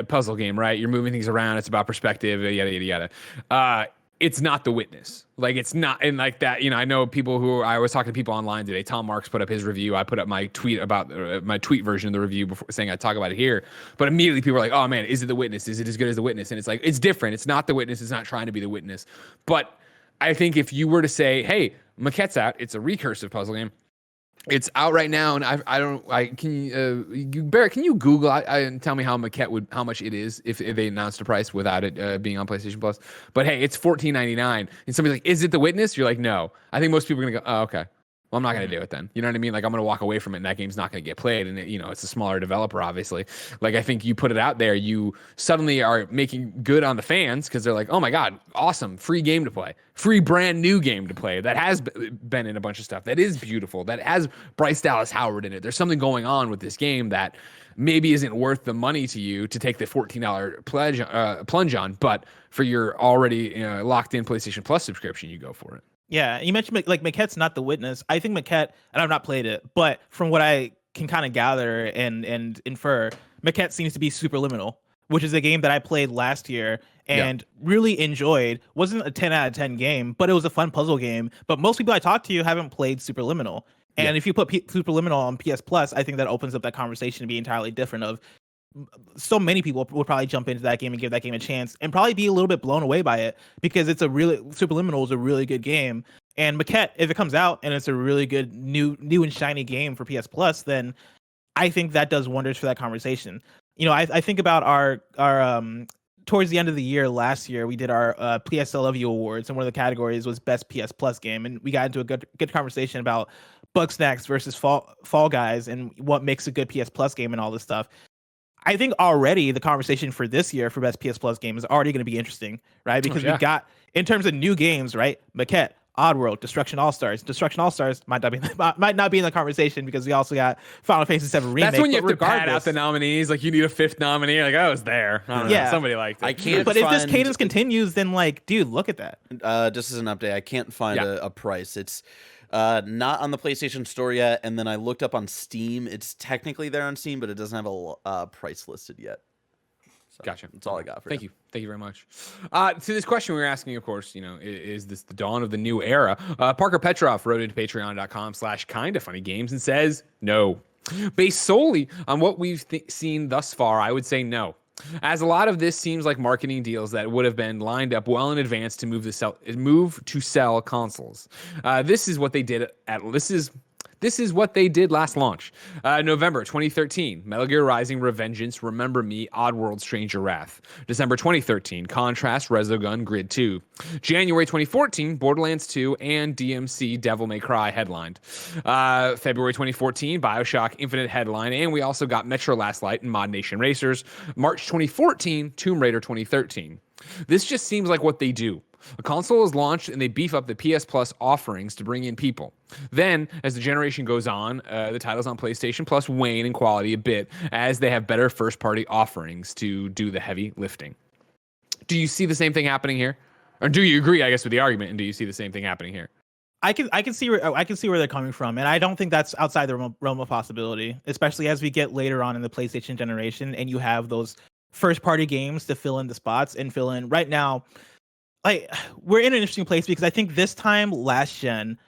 puzzle game, right? You're moving things around, it's about perspective, yada yada yada. It's not The Witness. Like, it's not, and like that, I know people I was talking to people online today. Tom Marks put up his review. I put up my tweet about my tweet version of the review before saying I'd talk about it here. But immediately people were like, oh man, is it The Witness? Is it as good as The Witness? And it's like, it's different. It's not The Witness. It's not trying to be The Witness. But I think if you were to say, hey, Maquette's out, it's a recursive puzzle game. It's out right now, and Barrett, can you Google and tell me how much it is if they announced a price without it being on PlayStation Plus? But hey, it's $14.99, and somebody's like, "Is it The Witness?" You're like, "No." I think most people are gonna go, "Oh, okay. Well, I'm not going to do it then." You know what I mean? Like, I'm going to walk away from it, and that game's not going to get played. And, it's a smaller developer, obviously. Like, I think you put it out there, you suddenly are making good on the fans because they're like, oh, my God, awesome, free game to play. Free brand new game to play that has been in a bunch of stuff, that is beautiful, that has Bryce Dallas Howard in it. There's something going on with this game that maybe isn't worth the money to you to take the $14 plunge on. But for your already locked-in PlayStation Plus subscription, you go for it. Yeah, you mentioned like Maquette's not The Witness. I think Maquette, and I've not played it, but from what I can kind of gather and infer, Maquette seems to be super liminal. which is a game that I played last year and really enjoyed. Wasn't a 10 out of 10 game, but it was a fun puzzle game. But most people I talk to haven't played Superliminal. And if you put Superliminal on PS Plus, I think that opens up that conversation to be entirely different. Of so many people would probably jump into that game and give that game a chance and probably be a little bit blown away by it, because it's a really Superliminal is a really good game. And Maquette, if it comes out and it's a really good new and shiny game for PS Plus, then I think that does wonders for that conversation. You know, I think about our towards the end of the year last year, we did our PSILOVEPHOTOMODE awards, and one of the categories was best PS Plus game, and we got into a good conversation about Bugsnax versus Fall Guys and what makes a good PS Plus game and all this stuff. I think already the conversation for this year for best PS Plus game is already going to be interesting, right? Because we got, in terms of new games, right? Maquette, Oddworld, Destruction All-Stars. Destruction All-Stars might not be in the conversation because we also got Final Fantasy VII Remake. That's when you have to pad out the nominees. Like, you need a fifth nominee. Like, I was there. I don't know. Somebody liked it. I can't. But if this cadence continues, then like, dude, look at that. Just as an update, I can't find a price. It's not on the PlayStation Store yet, and then I looked up on Steam. It's technically there on Steam, but it doesn't have a price listed yet. So gotcha. That's all I got for you. Thank you very much. To this question we were asking, of course, you know, is this the dawn of the new era? Parker Petrov wrote into patreon.com/kindafunnygames and says no. Based solely on what we've seen thus far, I would say no. As a lot of this seems like marketing deals that would have been lined up well in advance to move to sell consoles. This is what they did This is what they did last launch. November 2013, Metal Gear Rising: Revengeance, Remember Me, Oddworld: Stranger Wrath. December 2013, Contrast, Resogun, Grid 2. January 2014, Borderlands 2 and DMC Devil May Cry headlined. February 2014, BioShock Infinite headline, and we also got Metro Last Light and Mod Nation Racers. March 2014, Tomb Raider 2013. This just seems like what they do. A console is launched and they beef up the PS Plus offerings to bring in people. Then, as the generation goes on, the titles on PlayStation Plus wane in quality a bit as they have better first-party offerings to do the heavy lifting. Do you see the same thing happening here? Or do you agree, I guess, with the argument, and do you see the same thing happening here? I can see where they're coming from, and I don't think that's outside the realm of possibility, especially as we get later on in the PlayStation generation and you have those first-party games to fill in the spots and fill in. Right now, like, we're in an interesting place because I think this time last gen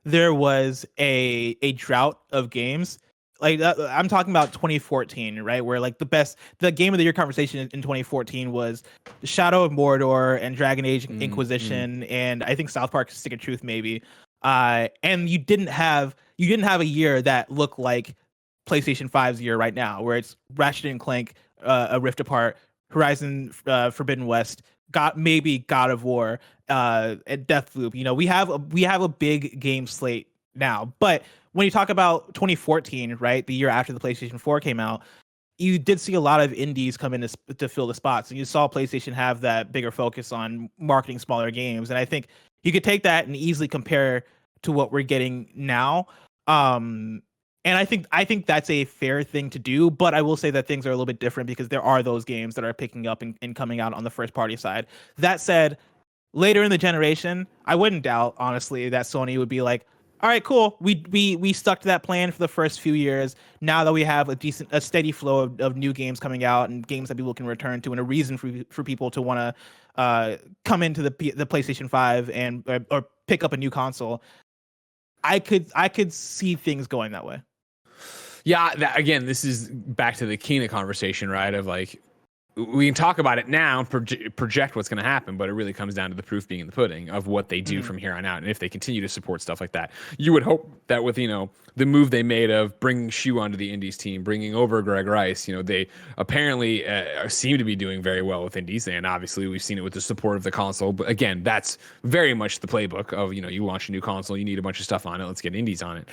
there was a drought of games. Like, I'm talking about 2014, right? Where like the game of the year conversation in 2014 was Shadow of Mordor and Dragon Age Inquisition, and I think South Park Stick of Truth maybe. And you didn't have a year that looked like PlayStation 5's year right now, where it's Ratchet and Clank, A Rift Apart, Horizon Forbidden West, maybe God of War, and Deathloop. You know, we have a big game slate now. But when you talk about 2014, right, the year after the PlayStation 4 came out, you did see a lot of indies come in to fill the spots, and you saw PlayStation have that bigger focus on marketing smaller games. And I think you could take that and easily compare to what we're getting now. And I think that's a fair thing to do, but I will say that things are a little bit different because there are those games that are picking up and coming out on the first party side. That said, later in the generation, I wouldn't doubt, honestly, that Sony would be like, all right, cool. We stuck to that plan for the first few years. Now that we have a steady flow of new games coming out and games that people can return to, and a reason for people to want to come into the PlayStation 5 and or pick up a new console, I could see things going that way. Yeah, again, this is back to the Kina conversation, right? Of like, we can talk about it now, project what's going to happen, but it really comes down to the proof being in the pudding of what they do from here on out. And if they continue to support stuff like that, you would hope that with, you know, the move they made of bringing Shu onto the Indies team, bringing over Greg Rice, you know, they apparently seem to be doing very well with Indies. And obviously we've seen it with the support of the console. But again, that's very much the playbook of, you know, you launch a new console, you need a bunch of stuff on it. Let's get Indies on it.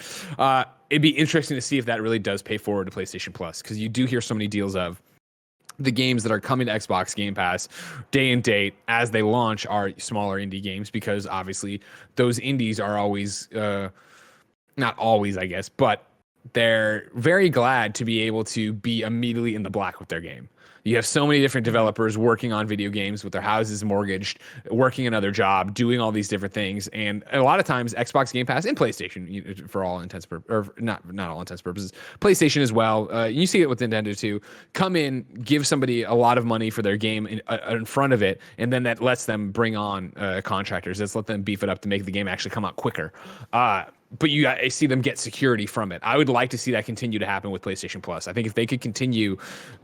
It'd be interesting to see if that really does pay forward to PlayStation Plus, because you do hear so many deals of the games that are coming to Xbox Game Pass day and date as they launch are smaller indie games, because obviously those indies are always, not always, I guess, but they're very glad to be able to be immediately in the black with their game. You have so many different developers working on video games with their houses mortgaged, working another job, doing all these different things, and a lot of times Xbox Game Pass and PlayStation, for all intents or not all intents purposes, PlayStation as well. You see it with Nintendo too. Come in, give somebody a lot of money for their game in front of it, and then that lets them bring on contractors. Let's let them beef it up to make the game actually come out quicker. But I see them get security from it. I would like to see that continue to happen with PlayStation Plus. I think if they could continue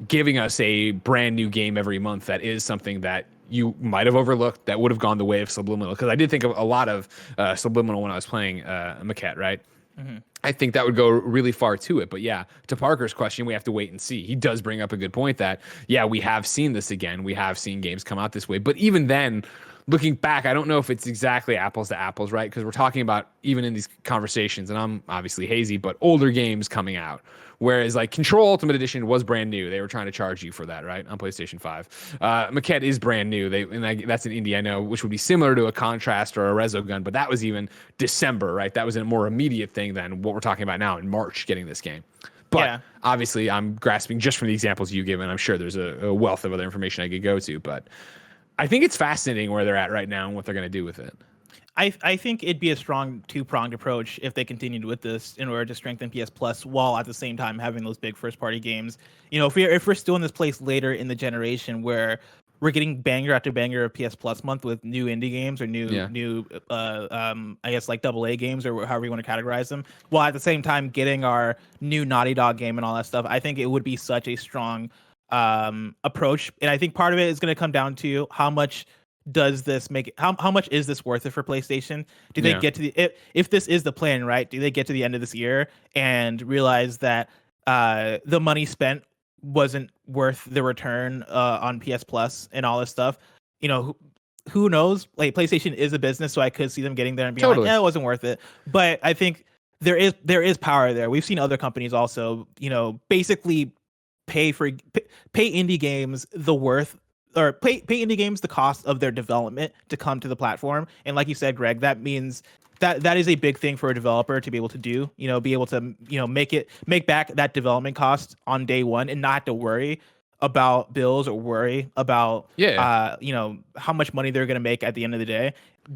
giving us a brand new game every month, that is something that you might have overlooked that would have gone the way of Subliminal. Because I did think of a lot of Subliminal when I was playing Maquette, right? Mm-hmm. I think that would go really far to it. But yeah, to Parker's question, we have to wait and see. He does bring up a good point that, yeah, we have seen this again. We have seen games come out this way. But even then, looking back, I don't know if it's exactly apples to apples, right? Because we're talking about, even in these conversations, and I'm obviously hazy, but older games coming out. Whereas like Control Ultimate Edition was brand new. They were trying to charge you for that, right? On PlayStation 5. Maquette is brand new. That's an indie, I know, which would be similar to a Contrast or a Resogun, but that was even December, right? That was a more immediate thing than what we're talking about now in March, getting this game. But obviously, I'm grasping just from the examples you give, and I'm sure there's a wealth of other information I could go to, but I think it's fascinating where they're at right now and what they're going to do with it. I think it'd be a strong two-pronged approach if they continued with this in order to strengthen PS Plus while at the same time having those big first-party games. You know, if we're still in this place later in the generation where we're getting banger after banger of PS Plus month with new indie games or new I guess like AA games or however you want to categorize them, while at the same time getting our new Naughty Dog game and all that stuff, I think it would be such a strong approach. And I think part of it is going to come down to how much does this make it, how much is this worth it for PlayStation? Do they get to the, if this is the plan, right? Do they get to the end of this year and realize that the money spent wasn't worth the return on PS Plus and all this stuff? You know, who knows? Like, PlayStation is a business, so I could see them getting there and being like, yeah, it wasn't worth it. But I think there is power there. We've seen other companies also, you know, basically pay indie games the worth, or pay indie games the cost of their development to come to the platform. And like you said, Greg, that means that is a big thing for a developer to be able to do, you know, be able to, you know, make back that development cost on day one and not have to worry about bills or worry about, you know, how much money they're going to make at the end of the day.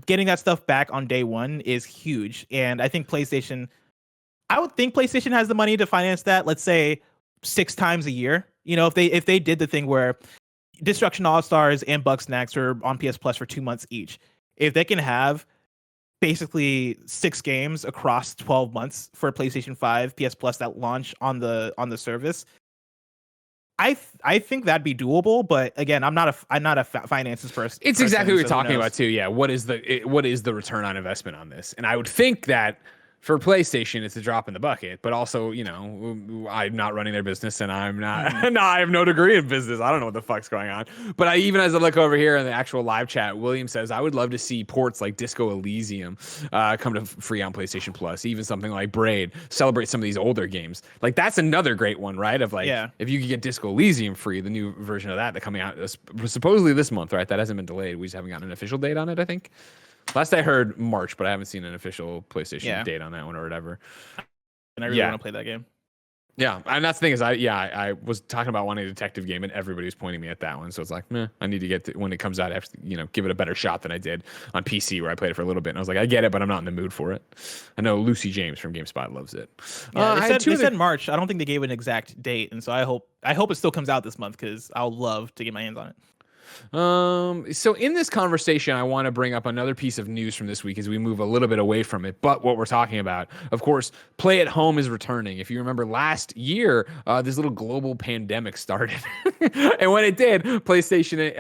Getting that stuff back on day one is huge. And I think I would think PlayStation has the money to finance that, let's say 6 times a year. You know, if they did the thing where Destruction All-Stars and Bugsnax are on PS Plus for 2 months each, if they can have basically 6 games across 12 months for PlayStation 5 PS Plus that launch on the service, I think that'd be doable. But again, I'm not a finances person. It's exactly what you're talking about too. Yeah, what is the return on investment on this? And I would think that for PlayStation, it's a drop in the bucket, but also, you know, I'm not running their business, and I'm not. No, I have no degree in business. I don't know what the fuck's going on. But as I look over here in the actual live chat, William says, I would love to see ports like Disco Elysium come to free on PlayStation Plus. Even something like Braid, celebrate some of these older games. Like, that's another great one, right? Of like, if you could get Disco Elysium free, the new version of that coming out supposedly this month, right? That hasn't been delayed. We just haven't gotten an official date on it, I think. Last I heard, March, but I haven't seen an official PlayStation date on that one or whatever. And I really want to play that game. Yeah, and that's the thing is, I was talking about wanting a detective game, and everybody was pointing me at that one. So it's like, meh, I need to get to, when it comes out, I have to, you know, give it a better shot than I did on PC, where I played it for a little bit. And I was like, I get it, but I'm not in the mood for it. I know Lucy James from GameSpot loves it. Yeah, they said March. I don't think they gave an exact date, and so I hope it still comes out this month, because I'll love to get my hands on it. So in this conversation, I want to bring up another piece of news from this week as we move a little bit away from it. But what we're talking about, of course, Play at Home is returning. If you remember last year, this little global pandemic started. And when it did, PlayStation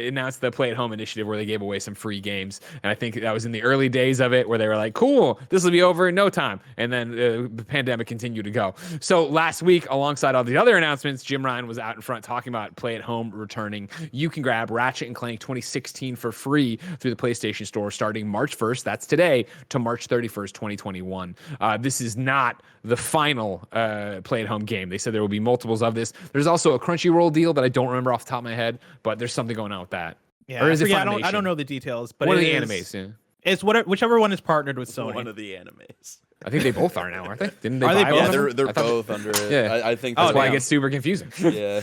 announced the Play at Home initiative, where they gave away some free games. And I think that was in the early days of it, where they were like, cool, this will be over in no time. And then the pandemic continued to go. So last week, alongside all the other announcements, Jim Ryan was out in front talking about Play at Home returning. You can grab Ratchet & Clank 2016 for free through the PlayStation Store starting March 1st, that's today, to March 31st, 2021. This is not the final Play at Home game. They said there will be multiples of this. There's also a Crunchyroll deal that I don't remember off the top of my head, but there's something going on with that. Yeah, or is it I don't know the details, but one of the animes. Yeah. It's whichever one is partnered with Sony. One of the animes. I think they both are now, aren't they? Didn't they? Are they buy both? one Yeah, of them? they're I thought both under it. Yeah. I think That's that's why it damn. gets super confusing. yeah.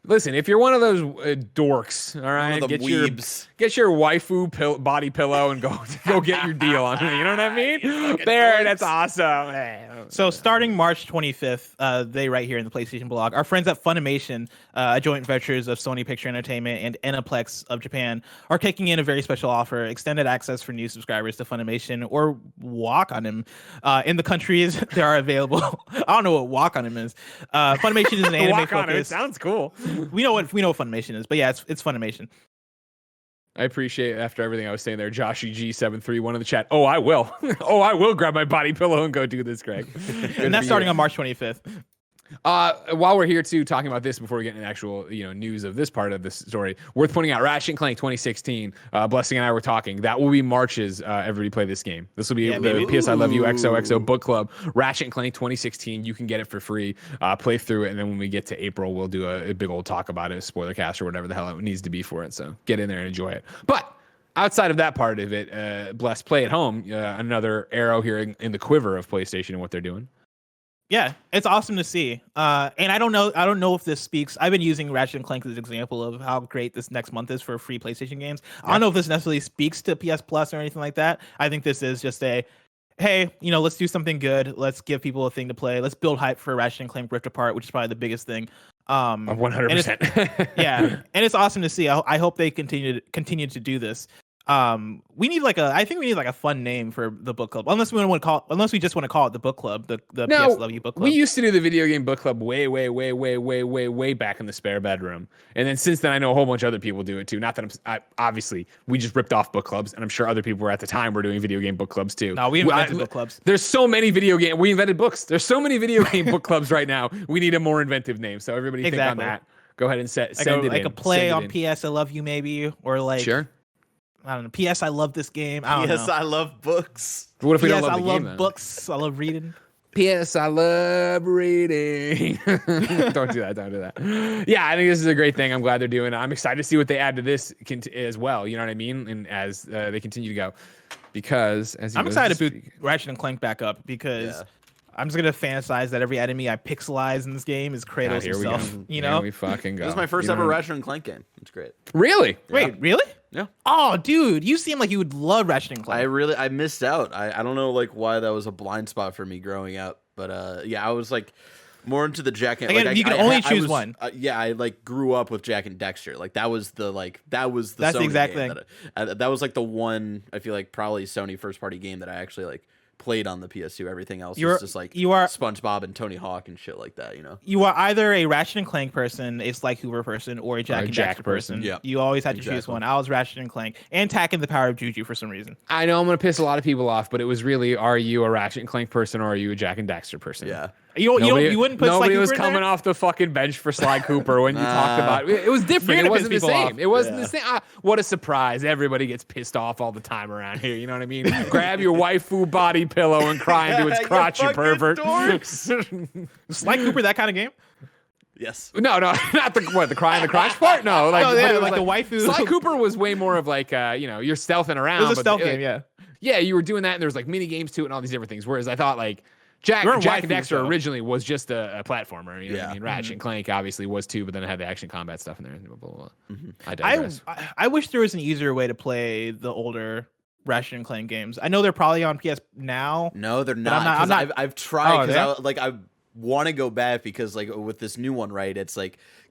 Listen, if you're one of those dorks, all One right, of the get weebs. your waifu body pillow and go get your deal on it. You know what I mean? There, that's awesome. So starting March 25th, they write here in the PlayStation blog, our friends at Funimation, joint ventures of Sony Picture Entertainment and Aniplex of Japan, are kicking in a very special offer: extended access for new subscribers to Funimation or Walk on Him. In the countries they are available. I don't know what Walk on Him is. Funimation is an anime Walk on it. It focused. sounds cool. We know what Funimation is, but yeah, it's Funimation. I appreciate after everything I was saying there, Joshy G731 in the chat. Oh, I will. Oh, I will grab my body pillow and go do this, Greg. And that's starting on March 25th. While we're here too, talking about this before we get into actual news of this part of this story, worth pointing out Ratchet & Clank 2016. Blessing and I were talking. That will be March's Everybody Play This Game. This will be the PS I Love You XOXO book club. Ratchet & Clank 2016. You can get it for free. Play through it, and then when we get to April, we'll do a big old talk about it, spoiler cast or whatever the hell it needs to be for it. So get in there and enjoy it. But outside of that part of it, Bless Play at Home. Another arrow here in the quiver of PlayStation and what they're doing. Yeah, it's awesome to see. And I don't know if this speaks. I've been using Ratchet & Clank as an example of how great this next month is for free PlayStation games. I don't know if this necessarily speaks to PS Plus or anything like that. I think this is just a, hey, let's do something good. Let's give people a thing to play. Let's build hype for Ratchet & Clank Rift Apart, which is probably the biggest thing. 100%. Yeah, and it's awesome to see. I hope they continue to do this. We need I think we need a fun name for the book club. Unless we just want to call it the book club, the PS Love You book club. We used to do the video game book club way back in the spare bedroom, and then since then I know a whole bunch of other people do it too. Not that obviously we just ripped off book clubs, and I'm sure other people were at the time were doing video game book clubs too. No, we invented book clubs. There's so many we invented books. There's so many video game book clubs right now. We need a more inventive name. So everybody think on that. Go ahead and send a play on PS I Love You maybe, or sure. I don't know. P.S. I love this game. I don't know. Yes, I love books. What if we P.S. don't love I the love game, books. I love reading. P.S. I love reading. Don't do that. Yeah, I think this is a great thing. I'm glad they're doing it. I'm excited to see what they add to this as well. You know what I mean? And as they continue to go, because I'm excited to boot Ratchet & Clank back up because I'm just gonna fantasize that every enemy I pixelize in this game is Kratos himself. Here we fucking go. This is my first ever Ratchet & Clank game. It's great. Really? Wait, really? Yeah. Oh, dude, you seem like you would love Ratchet & Clank. I missed out. I don't know why that was a blind spot for me growing up, but I was more into the Jack and you can only choose one. I grew up with Jack and Dexter. That was the That's Sony the exact game thing. that was the one I feel probably Sony first party game that I actually played on the PS2. Everything else was just SpongeBob and Tony Hawk and shit like that. You are either a Ratchet & Clank person, a Sly Cooper person, or a Jack and Dexter person. Yeah, you always had to choose one. I was Ratchet & Clank and Tack and the Power of Juju for some reason. I know I'm gonna piss a lot of people off, but it was really: are you a Ratchet & Clank person or are you a Jack and Dexter person? Yeah. You wouldn't put Sly nobody Cooper was in coming there? off the fucking bench for Sly Cooper when you talked about it. It was different. It wasn't the same. It wasn't the same. What a surprise! Everybody gets pissed off all the time around here. You know what I mean? Grab your waifu body pillow and cry into its crotch, you pervert. Sly Cooper, that kind of game? Yes. No, not the cry in the crotch part. No, the waifu. Sly Cooper was way more of you're stealthing around. It was a stealth game, yeah. Yeah, you were doing that, and there was mini games to it and all these different things. Whereas I thought Jack and Dexter originally was just a platformer. You know what I mean? Ratchet and Clank obviously was too, but then it had the action combat stuff in there. Blah, blah, blah. I digress. I wish there was an easier way to play the older Ratchet and Clank games. I know they're probably on PS now. No, they're not. I've tried because I want to go back because with this new one, right? It's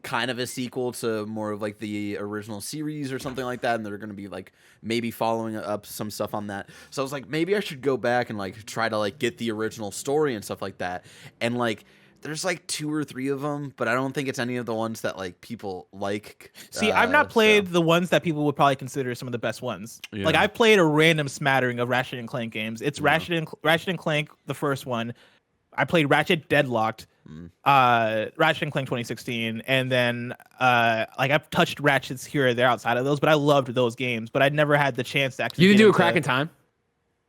kind of a sequel to more of the original series or something like that, and they're going to be maybe following up some stuff on that. So I was maybe I should go back and try to get the original story and stuff like that. And there's 2 or 3 of them, but I don't think it's any of the ones that people like. See, I've not played the ones that people would probably consider some of the best ones. Yeah. I've played a random smattering of Ratchet and Clank games. It's Ratchet and Clank, the first one. I played Ratchet Deadlocked, Ratchet and Clank 2016, and then I've touched Ratchets here or there outside of those, but I loved those games. But I never had the chance to actually. You didn't do a Crack in Time?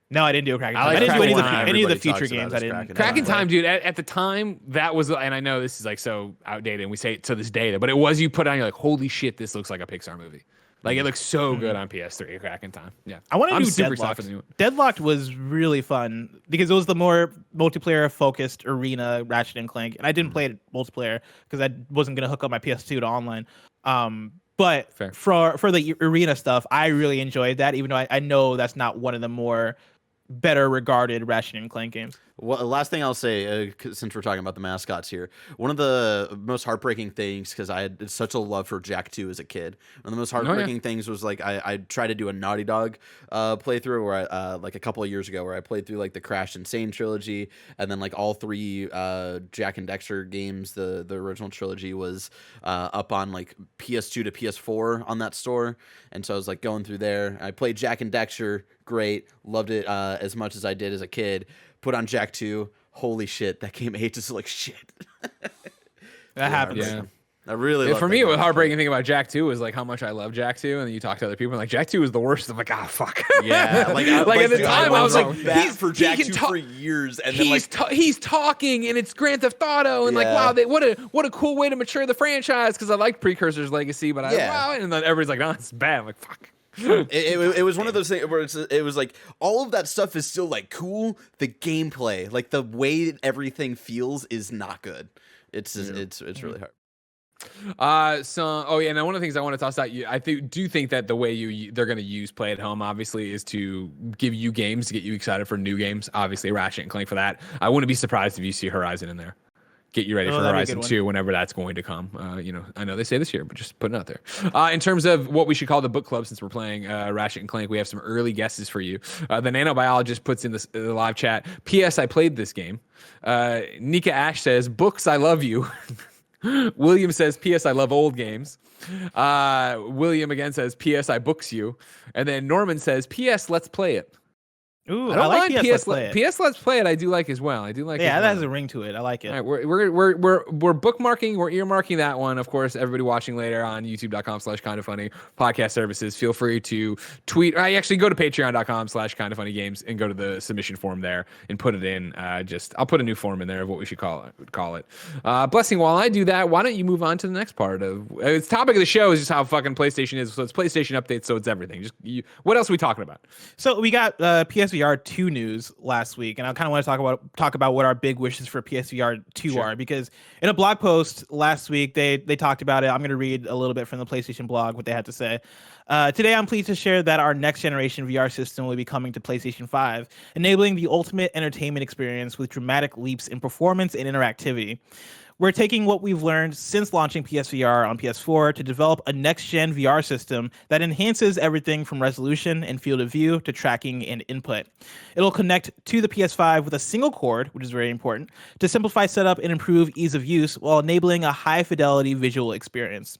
No, I didn't do a Crack in Time. I didn't do any of the Everybody future games. I didn't. Crack in Time, dude. At the time, that was, and I know this is so outdated, and we say it to this day, but it was you put on, you're holy shit, this looks like a Pixar movie. Like it looks so good on PS3 cracking time. Yeah, I want to I'm do super excited Deadlocked. for the new one. Deadlocked was really fun because it was the more multiplayer focused arena Ratchet and Clank, and I didn't play it multiplayer because I wasn't gonna hook up my PS2 to online. But Fair. for the arena stuff, I really enjoyed that, even though I know that's not one of the more better regarded Ratchet and Clank games. Well, last thing I'll say, since we're talking about the mascots here, one of the most heartbreaking things, because I had such a love for Jack 2 as a kid, one of the most heartbreaking things was like I tried to do a Naughty Dog playthrough where I like a couple of years ago where I played through like the Crash Insane trilogy, and then like all three Jack and Dexter games, the original trilogy was up on like PS2 to PS4 on that store, and so I was like going through there. I played Jack and Dexter, great, loved it as much as I did as a kid. Put on Jack 2. Holy shit, that game ages like shit. That happens. Yeah. I really For me, the heartbreaking thing about Jack 2 was like how much I love Jack 2, and then you talk to other people and like Jack 2 is the worst. I'm like, ah, fuck. Yeah, like at the time I was like, he's for Jack 2 for years, and then he's talking, and it's Grand Theft Auto, and like, wow, what a cool way to mature the franchise, because I liked Precursor's Legacy, but wow, and then everybody's like, no, it's bad. I'm like, fuck. It was one of those things where it was like all of that stuff is still like cool. The gameplay, like the way everything feels, is not good. It's really hard. And one of the things I want to toss out, I do think that the way they're going to use Play at Home obviously is to give you games to get you excited for new games. Obviously, Ratchet and Clank for that. I wouldn't be surprised if you see Horizon in there. Get you ready for Horizon 2 whenever that's going to come. I know they say this year, but just putting it out there. In terms of what we should call the book club, since we're playing Ratchet and Clank, we have some early guesses for you. The nanobiologist puts in the live chat, P.S. I played this game. Nika Ash says, books, I love you. William says, P.S. I love old games. William again says, P.S. I books you. And then Norman says, P.S. let's play it. Ooh, I don't like mind PS Let's Play It. PS Let's Play It. I do like as well. I do like. Yeah, that has a ring to it. I like it. All right, we're bookmarking. We're earmarking that one. Of course, everybody watching later on YouTube.com/kindoffunny podcast services. Feel free to tweet. I actually go to Patreon.com/kindoffunnygames and go to the submission form there and put it in. I'll put a new form in there of what we should call it. Blessing. While I do that, why don't you move on to the next part of it's topic of the show is just how fucking PlayStation is. So it's PlayStation updates. So it's everything. What else are we talking about? So we got PSVR 2 news last week, and I kind of want to talk about what our big wishes for PSVR 2 are, because in a blog post last week they talked about it. I'm going to read a little bit from the PlayStation blog what they had to say. Today I'm pleased to share that our next generation VR system will be coming to PlayStation 5, enabling the ultimate entertainment experience with dramatic leaps in performance and interactivity. We're taking what we've learned since launching PSVR on PS4 to develop a next-gen VR system that enhances everything from resolution and field of view to tracking and input. It'll connect to the PS5 with a single cord, which is very important, to simplify setup and improve ease of use while enabling a high-fidelity visual experience.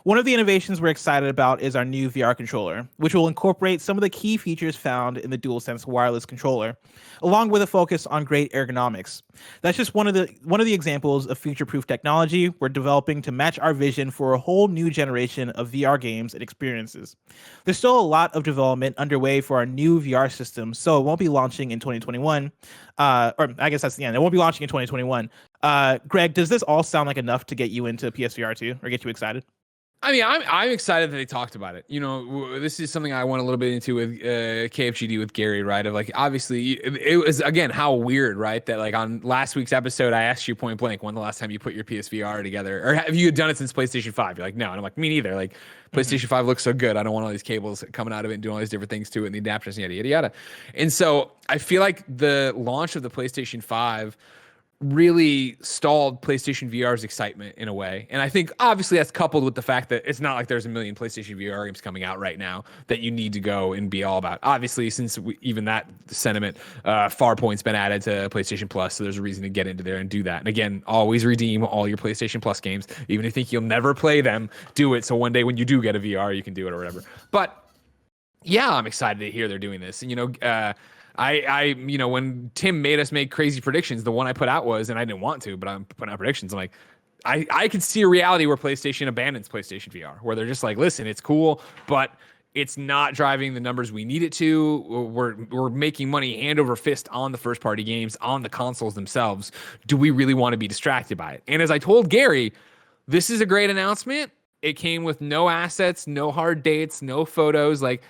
One of the innovations we're excited about is our new VR controller, which will incorporate some of the key features found in the DualSense wireless controller, along with a focus on great ergonomics. That's just one of the examples of future-proof technology we're developing to match our vision for a whole new generation of VR games and experiences. There's still a lot of development underway for our new VR system, so it won't be launching in 2021. Or I guess that's the end. It won't be launching in 2021. Greg, does this all sound like enough to get you into PSVR 2 or get you excited? I mean, I'm excited that they talked about it. This is something I went a little bit into with KFGD with Gary, right? Of like, obviously, it was, again, how weird, right? That like on last week's episode, I asked you point blank, when the last time you put your PSVR together? Or have you done it since PlayStation 5? You're like, no. And I'm like, me neither. Like, PlayStation 5 looks so good. I don't want all these cables coming out of it and doing all these different things to it and the adapters, yada, yada, yada. And so I feel like the launch of the PlayStation 5 really stalled PlayStation VR's excitement in a way. And I think obviously that's coupled with the fact that it's not like there's a million PlayStation VR games coming out right now that you need to go and be all about. Obviously, since even that sentiment, Farpoint's been added to PlayStation Plus, so there's a reason to get into there and do that. And again, always redeem all your PlayStation Plus games. Even if you think you'll never play them, do it. So one day when you do get a VR, you can do it or whatever. But yeah, I'm excited to hear they're doing this. And, I when Tim made us make crazy predictions, the one I put out was, and I didn't want to, but I'm putting out predictions. I'm like, I could see a reality where PlayStation abandons PlayStation VR, where they're just like, listen, it's cool, but it's not driving the numbers we need it to. We're making money hand over fist on the first party games, on the consoles themselves. Do we really want to be distracted by it? And as I told Gary, this is a great announcement. It came with no assets, no hard dates, no photos. Like,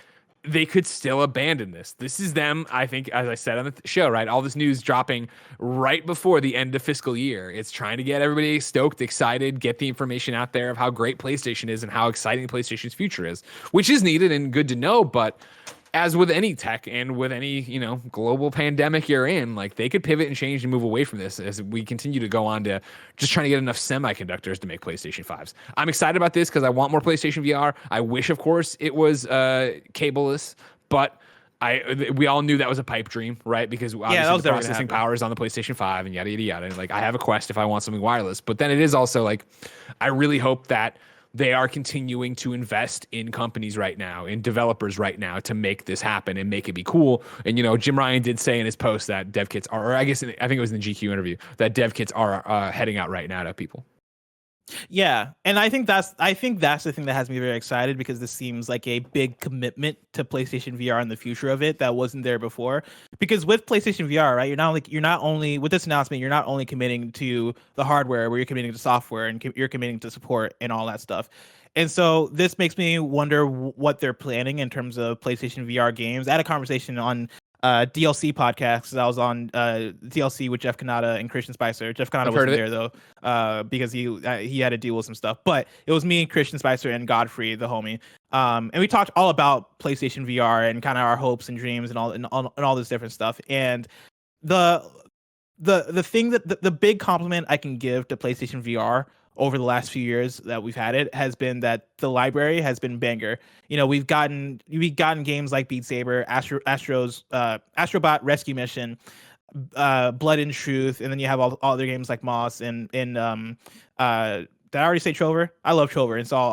they could still abandon this. This is them, I think, as I said on the show, right? All this news dropping right before the end of fiscal year. It's trying to get everybody stoked, excited, get the information out there of how great PlayStation is and how exciting PlayStation's future is, which is needed and good to know. But as with any tech and with any, global pandemic you're in, like, they could pivot and change and move away from this as we continue to go on to just trying to get enough semiconductors to make PlayStation 5s. I'm excited about this because I want more PlayStation VR. I wish, of course, it was cableless, but we all knew that was a pipe dream, right? Because obviously the processing power is on the PlayStation 5 and yada, yada, yada. Like, I have a Quest if I want something wireless, but then it is also like, I really hope that they are continuing to invest in companies right now, in developers right now, to make this happen and make it be cool. And, Jim Ryan did say in his post that dev kits are, or I think it was in the GQ interview, that dev kits are heading out right now to people. Yeah, and I think that's the thing that has me very excited, because this seems like a big commitment to PlayStation VR and the future of it that wasn't there before. Because with PlayStation VR, right, you're not only with this announcement, you're not only committing to the hardware, where you're committing to software and you're committing to support and all that stuff. And so this makes me wonder what they're planning in terms of PlayStation VR games. I had a conversation on DLC podcast. I was on DLC with Jeff Kanata and Christian Spicer. Jeff Kanata wasn't there though, because he had to deal with some stuff. But it was me, Christian Spicer, and Godfrey, the homie. And we talked all about PlayStation VR and kind of our hopes and dreams and all this different stuff. And the thing that the big compliment I can give to PlayStation VR over the last few years that we've had it has been that the library has been banger. We've gotten games like Beat Saber, Astrobot Rescue Mission, Blood and Truth, and then you have all other games like Moss and did I already say Trover? I love Trover, and so I'll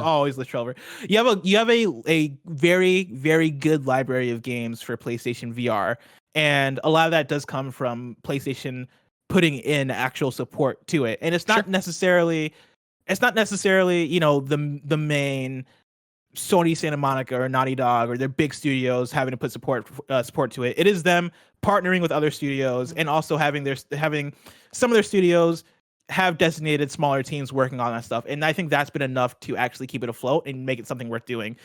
always list Trover. You have a very, very good library of games for PlayStation VR, and a lot of that does come from PlayStation putting in actual support to it. And it's not necessarily the main Sony Santa Monica or Naughty Dog or their big studios having to put support to it. It is them partnering with other studios, and also having some of their studios have designated smaller teams working on that stuff. And I think that's been enough to actually keep it afloat and make it something worth doing.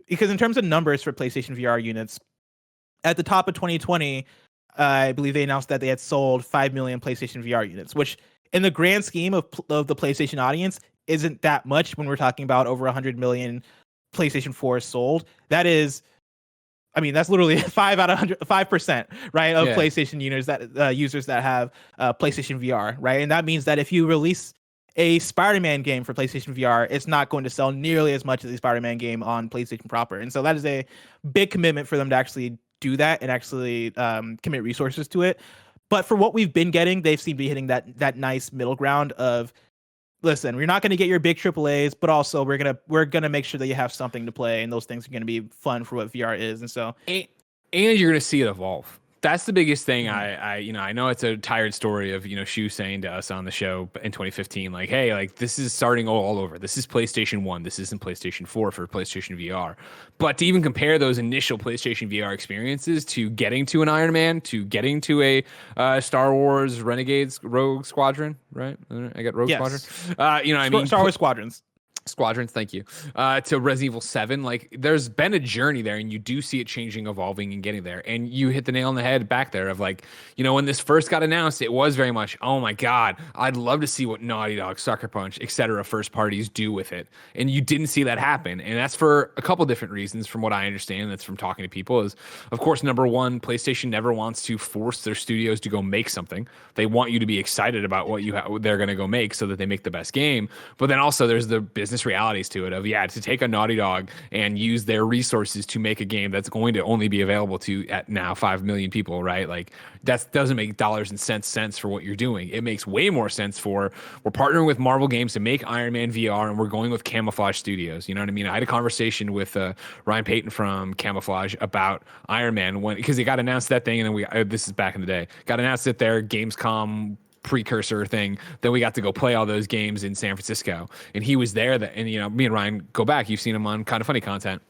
Because in terms of numbers for PlayStation VR units, at the top of 2020, I believe they announced that they had sold 5 million PlayStation VR units, which in the grand scheme of the PlayStation audience isn't that much when we're talking about over 100 million PlayStation 4s sold. That's literally 5%, right, of PlayStation users that have PlayStation VR, right? And that means that if you release a Spider-Man game for PlayStation VR, it's not going to sell nearly as much as a Spider-Man game on PlayStation proper. And so that is a big commitment for them to actually do that and actually commit resources to it. But for what we've been getting, they've seemed to be hitting that nice middle ground of, listen, we're not going to get your big AAAs, but also we're gonna make sure that you have something to play, and those things are going to be fun for what VR is. And so, and you're going to see it evolve. That's the biggest thing. I know it's a tired story of, Shu saying to us on the show in 2015, like, hey, like, this is starting all over. This is PlayStation 1. This isn't PlayStation 4 for PlayStation VR. But to even compare those initial PlayStation VR experiences to getting to an Iron Man, to getting to a Star Wars Renegades Rogue Squadron, right? I got Rogue Squadron. Star Wars Squadrons, thank you. To Resident Evil 7, like, there's been a journey there, and you do see it changing, evolving, and getting there. And you hit the nail on the head back there of, like, when this first got announced, it was very much, oh my God, I'd love to see what Naughty Dog, Sucker Punch, etc. first parties do with it. And you didn't see that happen. And that's for a couple different reasons, from what I understand. That's from talking to people. Is, of course, number one, PlayStation never wants to force their studios to go make something. They want you to be excited about what they're going to go make, so that they make the best game. But then also there's the business realities to it of, to take a Naughty Dog and use their resources to make a game that's going to only be available to at now 5 million people, right? Like, that doesn't make dollars and cents sense for what you're doing. It makes way more sense for, we're partnering with Marvel Games to make Iron Man VR, and we're going with Camouflage Studios. You know what I mean? I had a conversation with Ryan Payton from Camouflage about Iron Man because it got announced, that thing, and then this is back in the day, got announced at their Gamescom precursor thing. Then we got to go play all those games in San Francisco, and he was there. And me and Ryan go back. You've seen him on Kind of Funny content.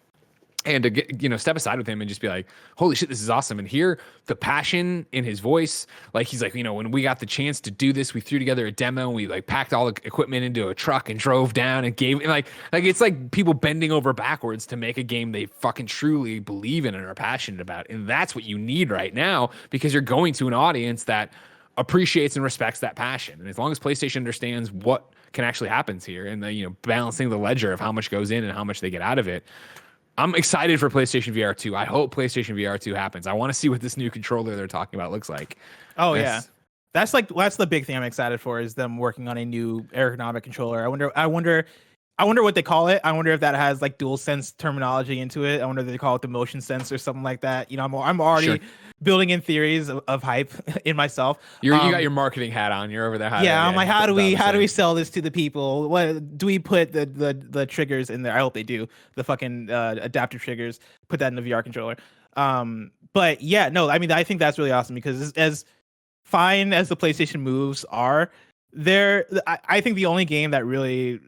and to get, step aside with him and just be like, holy shit, this is awesome. And hear the passion in his voice. Like, he's like, when we got the chance to do this, we threw together a demo and we like packed all the equipment into a truck and drove down and gave, and like it's like people bending over backwards to make a game they fucking truly believe in and are passionate about. And that's what you need right now, because you're going to an audience that appreciates and respects that passion. And as long as PlayStation understands what can actually happen here, and balancing the ledger of how much goes in and how much they get out of it, I'm excited for PlayStation VR 2. I hope PlayStation VR 2 happens. I want to see what this new controller they're talking about looks like. Oh, yeah. That's the big thing I'm excited for, is them working on a new ergonomic controller. I wonder what they call it. I wonder if that has like dual sense terminology into it. I wonder if they call it the motion sense or something like that. I'm already building in theories of hype in myself. You got your marketing hat on. You're over there. I'm like, how do we sell this to the people? What do we put the triggers in there? I hope they do, the fucking adaptive triggers. Put that in the VR controller. But yeah, no, I mean, I think that's really awesome, because as fine as the PlayStation moves are, I think the only game that really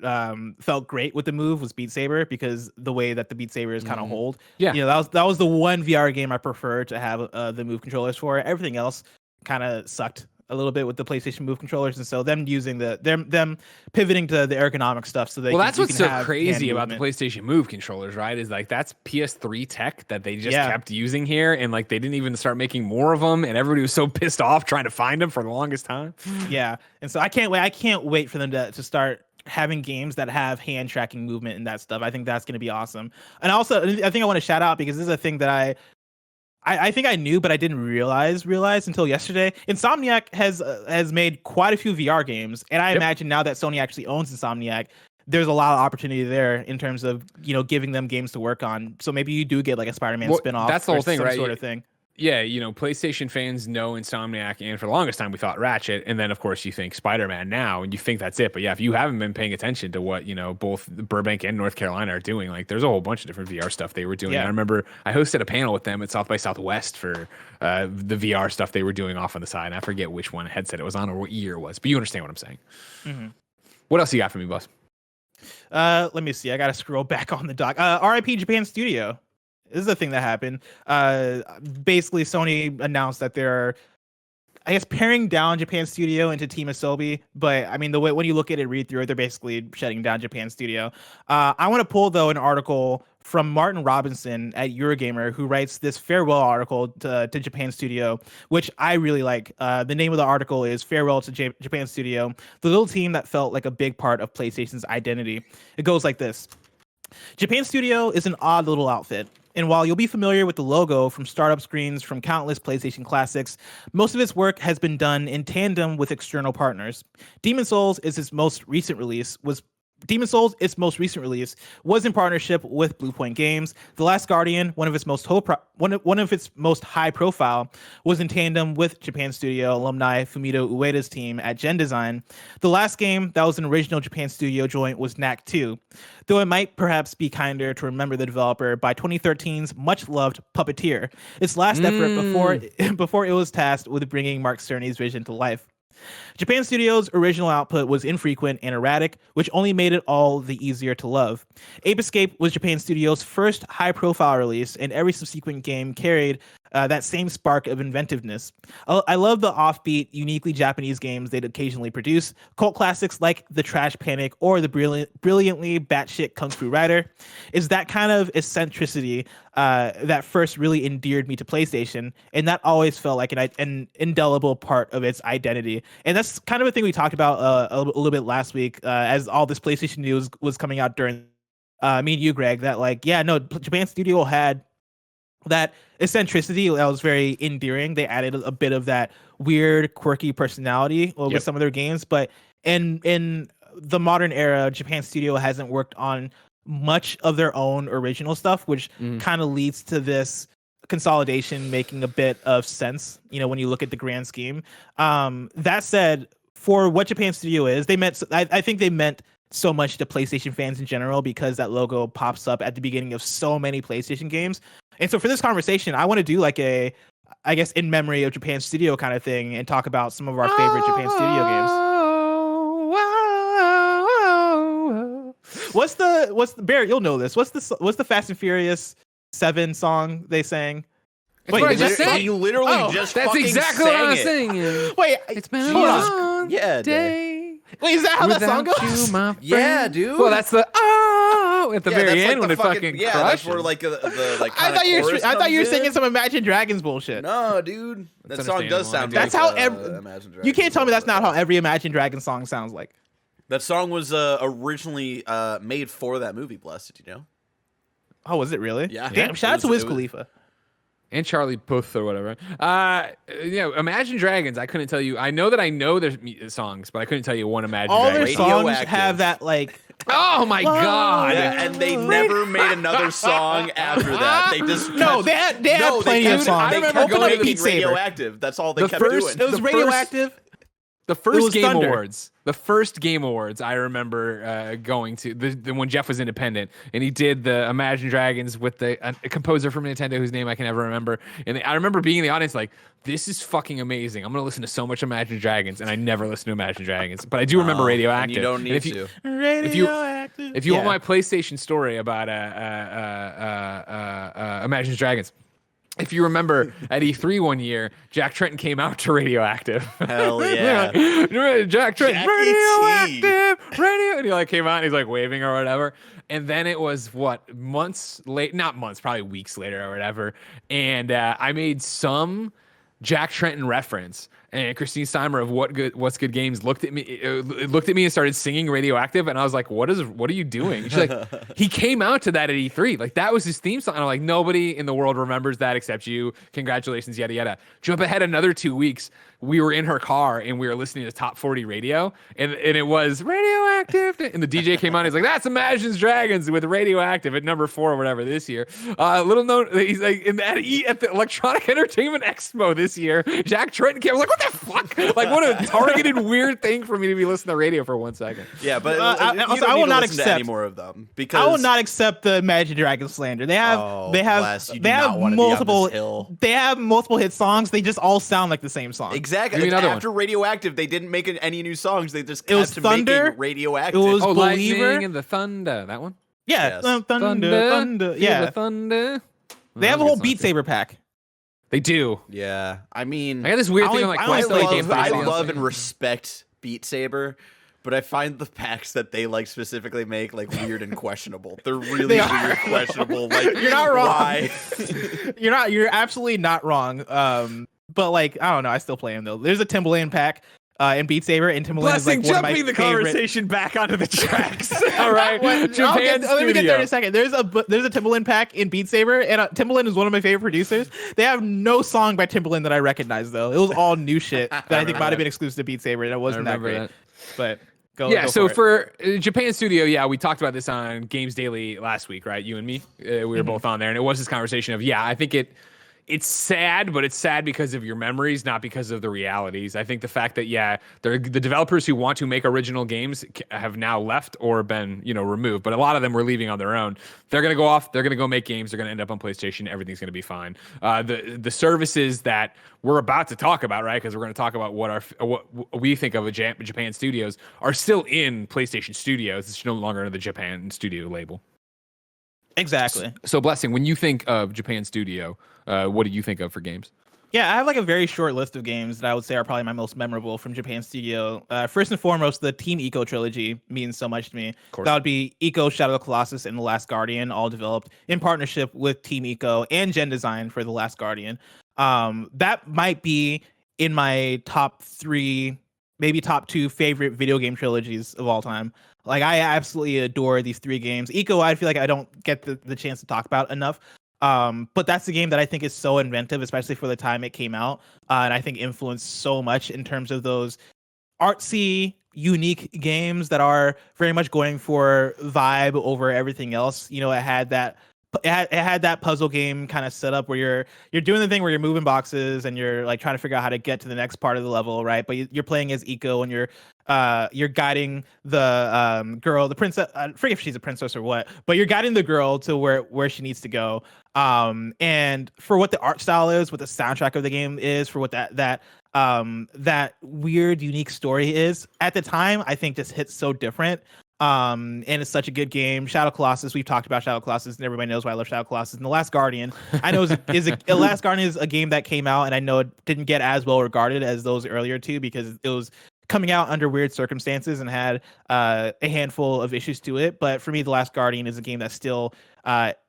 felt great with the move was Beat Saber, because the way that the Beat Saber is kind of hold. Yeah. That was the one VR game I prefer to have the move controllers for. Everything else kind of sucked a little bit with the PlayStation Move controllers, and so them using them pivoting to the ergonomic stuff, so that's what's so crazy about the PlayStation Move controllers, right? Is like that's PS3 tech that they just kept using here, and like they didn't even start making more of them, and everybody was so pissed off trying to find them for the longest time. Yeah, and so I can't wait for them to start having games that have hand tracking movement and that stuff. I think that's going to be awesome. And also, I think I want to shout out, because this is a thing that I think I knew, but I didn't realize until yesterday. Insomniac has made quite a few VR games, and I imagine now that Sony actually owns Insomniac, there's a lot of opportunity there in terms of giving them games to work on. So maybe you do get like a Spider-Man spinoff. That's the whole thing, right? Sort of thing. Yeah, PlayStation fans know Insomniac, and for the longest time we thought Ratchet, and then of course you think Spider-Man now, and you think that's it. But yeah, if you haven't been paying attention to what both Burbank and North Carolina are doing, like there's a whole bunch of different VR stuff they were doing. Yeah. I remember I hosted a panel with them at South by Southwest for the VR stuff they were doing off on the side. And I forget which one headset it was on or what year it was, but you understand what I'm saying. Mm-hmm. What else you got for me, boss? Let me see. I got to scroll back on the doc. RIP Japan Studio. This is a thing that happened. Basically, Sony announced that they're, I guess, paring down Japan Studio into Team Asobi. But I mean, the way when you look at it, read through it, they're basically shutting down Japan Studio. I want to pull though an article from Martin Robinson at Eurogamer, who writes this farewell article to Japan Studio, which I really like. The name of the article is "Farewell to Japan Studio, the little team that felt like a big part of PlayStation's identity." It goes like this: Japan Studio is an odd little outfit. And while you'll be familiar with the logo from startup screens from countless PlayStation classics, most of its work has been done in tandem with external partners. Demon's Souls, its most recent release, was in partnership with Bluepoint Games. The Last Guardian, one of its most high profile, was in tandem with Japan Studio alumni Fumito Ueda's team at Gen Design. The last game that was an original Japan Studio joint was Knack 2, though it might perhaps be kinder to remember the developer by 2013's much-loved Puppeteer, its last effort before it was tasked with bringing Mark Cerny's vision to life. Japan Studio's original output was infrequent and erratic, which only made it all the easier to love. Ape Escape was Japan Studio's first high-profile release, and every subsequent game carried that same spark of inventiveness. I love the offbeat, uniquely Japanese games they'd occasionally produce, cult classics like The Trash Panic or the brilliantly batshit Kung Fu Rider. It's that kind of eccentricity that first really endeared me to PlayStation, and that always felt like an indelible part of its identity. And that's kind of a thing we talked about a little bit last week, as all this PlayStation news was coming out during me and you, Greg, that Japan Studio had that eccentricity that was very endearing. They added a bit of that weird, quirky personality with some of their games, but in the modern era, Japan Studio hasn't worked on much of their own original stuff, which kind of leads to this consolidation making a bit of sense, when you look at the grand scheme. That said, for what Japan Studio is, I think they meant so much to PlayStation fans in general, because that logo pops up at the beginning of so many PlayStation games. And so for this conversation, I want to do like a, I guess, in memory of Japan Studio kind of thing, and talk about some of our favorite Japan Studio games. What's the Bear? You'll know this. What's the Fast and Furious 7 song they sang? It's what I just said. He literally just That's fucking exactly what I was sang it. saying. Wait, It's been a hold on. long Yeah, day. Wait, is that how that song without goes? you, my Yeah, friend. dude. Well, that's the at the Yeah, very that's end like when the it fucking yeah, crushes. that's where like the like. I thought you were singing in. some Imagine Dragons bullshit. No, dude, that That's song does understandable. sound. That's like, how Imagine Dragons you can't tell me that's not how all the time. every Imagine Dragons song sounds like. That song was originally made for that movie. Blessed, did you know? Oh, was it really? Yeah. Damn, Yeah. shout out to It Wiz was- Khalifa. And Charlie Puth or whatever. Imagine Dragons. I couldn't tell you. I know that I know there's songs, but I couldn't tell you one Imagine All their Dragons. songs Radioactive. have that like. Oh my god! Yeah, and they never made another song after that. They just No, they had plenty of kept- songs. They I kept remember making Beat Saber. Radioactive. That's all they The kept first- doing. It was The first- Radioactive. The first was Game Thunder. Awards. The first Game Awards I remember going to the when Jeff was independent and he did the Imagine Dragons with a composer from Nintendo whose name I can never remember. And I remember being in the audience like, this is fucking amazing. I'm gonna listen to so much Imagine Dragons, and I never listened to Imagine Dragons, but I do remember And Radioactive. you don't And need if you, to. Radioactive. If you want my PlayStation story about Imagine Dragons, if you remember at E3 one year, Jack Tretton came out to Radioactive. Hell yeah. Jack Tretton, Jackie Radioactive, Radio, and he like came out and he's like waving or whatever. And then it was what, months late, not months, probably weeks later or whatever. And I made some Jack Tretton reference. And Christine Steimer of What's Good Games looked at me and started singing Radioactive, and I was like, "What are you doing?" She's like, "He came out to that at E3, like that was his theme song." And I'm like, "Nobody in the world remembers that except you. Congratulations, yada yada." Jump ahead another 2 weeks. We were in her car and we were listening to Top 40 Radio, and it was Radioactive, and the DJ came on. He's like, "That's Imagine Dragons with Radioactive at number 4 or whatever this year." Little known, he's like at the Electronic Entertainment Expo this year. Jack Tretton came. I was like, "What the fuck?" Like, what a targeted weird thing for me to be listening to radio for 1 second. Yeah, but I will not accept any more of them because I will not accept the Imagine Dragons slander. They have Bless, you do not wanna be on this hill. they have multiple hit songs. They just all sound like the same song. Exactly. Give me another After Radioactive, they didn't make any new songs. They just It was kept Thunder. making Radioactive. It was Oh, Believer. Lightning and the Thunder. That one. Yeah, Yes. Thunder. Feel Yeah, the thunder. they have a whole Beat Saber pack. They do. Yeah, I mean, I got this weird I thing only- on like I only Quest love- Game I songs. love and respect Beat Saber, but I find the packs that they like specifically make like weird and questionable. They're really They weird, are. questionable. Like You're not wrong. Why? You're absolutely not wrong. But like I don't know, I still play him though. There's a Timbaland pack in Beat Saber, and Timbaland is like one of my jumping the favorite. conversation back onto the tracks. All right, Let me get there in a second. There's a Timbaland pack in Beat Saber, and Timbaland is one of my favorite producers. They have no song by Timbaland that I recognize though. It was all new shit that I think might have been exclusive to Beat Saber, and it wasn't that great. But go. Yeah, go so for for Japan Studio, yeah, we talked about this on Games Daily last week, right? You and me, we were both on there, and it was this conversation of, yeah, I think it's sad, but it's sad because of your memories, not because of the realities. I think the fact that, yeah, the developers who want to make original games have now left or been, removed, but a lot of them were leaving on their own. They're going to go off. They're going to go make games. They're going to end up on PlayStation. Everything's going to be fine. The services that we're about to talk about, right? Because we're going to talk about what we think of Japan Studios are still in PlayStation Studios. It's no longer under the Japan Studio label. exactly. So, Blessing, when you think of Japan Studio, what do you think of for games? Yeah, I have like a very short list of games that I would say are probably my most memorable from Japan Studio. First and foremost, the Team Eco trilogy means so much to me. That would be Eco, Shadow of the Colossus, and The Last Guardian, all developed in partnership with Team Eco and Gen Design for The Last Guardian. That might be in my top 3, maybe top 2 favorite video game trilogies of all time. Like, I absolutely adore these 3 games. Eco, I feel like I don't get the chance to talk about enough. But that's a game that I think is so inventive, especially for the time it came out. And I think influenced so much in terms of those artsy, unique games that are very much going for vibe over everything else. It had that puzzle game kind of setup where you're doing the thing where you're moving boxes and you're like trying to figure out how to get to the next part of the level, right? But you're playing as Eco and you're guiding the girl, the princess. I forget if she's a princess or what, but you're guiding the girl to where she needs to go. And for what the art style is, what the soundtrack of the game is, for what that weird, unique story is, at the time, I think just hits so different. And it's such a good game. Shadow Colossus, we've talked about Shadow Colossus, and everybody knows why I love Shadow Colossus. And The Last Guardian, I know Last Guardian is a game that came out, and I know it didn't get as well regarded as those earlier two because it was coming out under weird circumstances and had a handful of issues to it. But for me, The Last Guardian is a game that still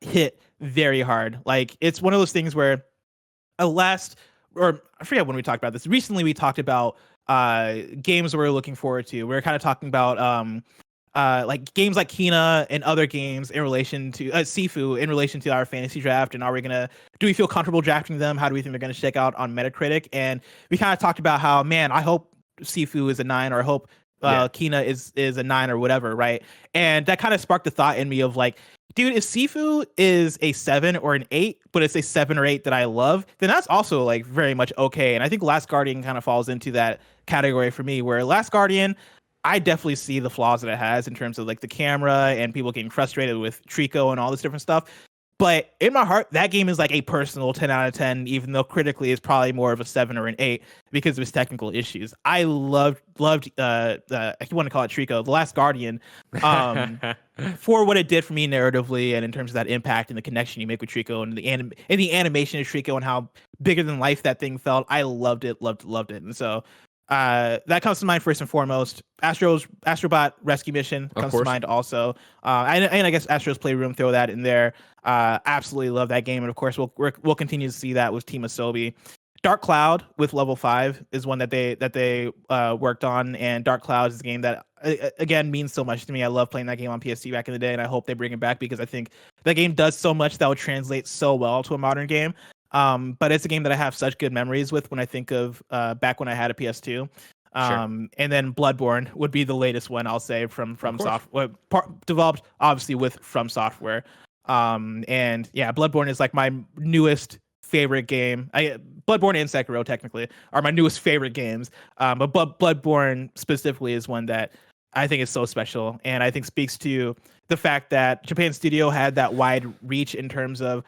hit very hard. Like, it's one of those things where or I forget when we talked about this. Recently, we talked about games we're looking forward to. We were kind of talking about like games like Kina and other games in relation to Sifu in relation to our fantasy draft, and do we feel comfortable drafting them? How do we think they're gonna shake out on Metacritic? And we kind of talked about how, man, I hope Sifu is a 9, or I hope Kina is a 9 or whatever, right? And that kind of sparked the thought in me of like, dude, if Sifu is a 7 or an 8, but it's a 7 or 8 that I love, then that's also like very much okay. And I think Last Guardian kind of falls into that category for me, where Last Guardian, I definitely see the flaws that it has in terms of like the camera and people getting frustrated with Trico and all this different stuff. But in my heart, that game is like a personal 10 out of 10, even though critically it's probably more of a 7 or an 8 because of its technical issues. I loved I want to call it Trico, The Last Guardian, for what it did for me narratively and in terms of that impact and the connection you make with Trico and the animation of Trico and how bigger than life that thing felt. I loved it. And so that comes to mind first and foremost. Astrobot Rescue Mission comes to mind also. And I guess Astro's Playroom, throw that in there. Absolutely love that game, and of course we'll continue to see that with Team Asobi. Dark Cloud with Level 5 is one that they worked on, and Dark Cloud is a game that again means so much to me. I love playing that game on PS2 back in the day, and I hope they bring it back because I think that game does so much that would translate so well to a modern game. But it's a game that I have such good memories with when I think of back when I had a PS2. Sure. And then Bloodborne would be the latest one, I'll say, from Software, developed obviously with From Software. And yeah, Bloodborne is like my newest favorite game. Bloodborne and Sekiro technically are my newest favorite games. But Bloodborne specifically is one that I think is so special, and I think speaks to the fact that Japan Studio had that wide reach in terms of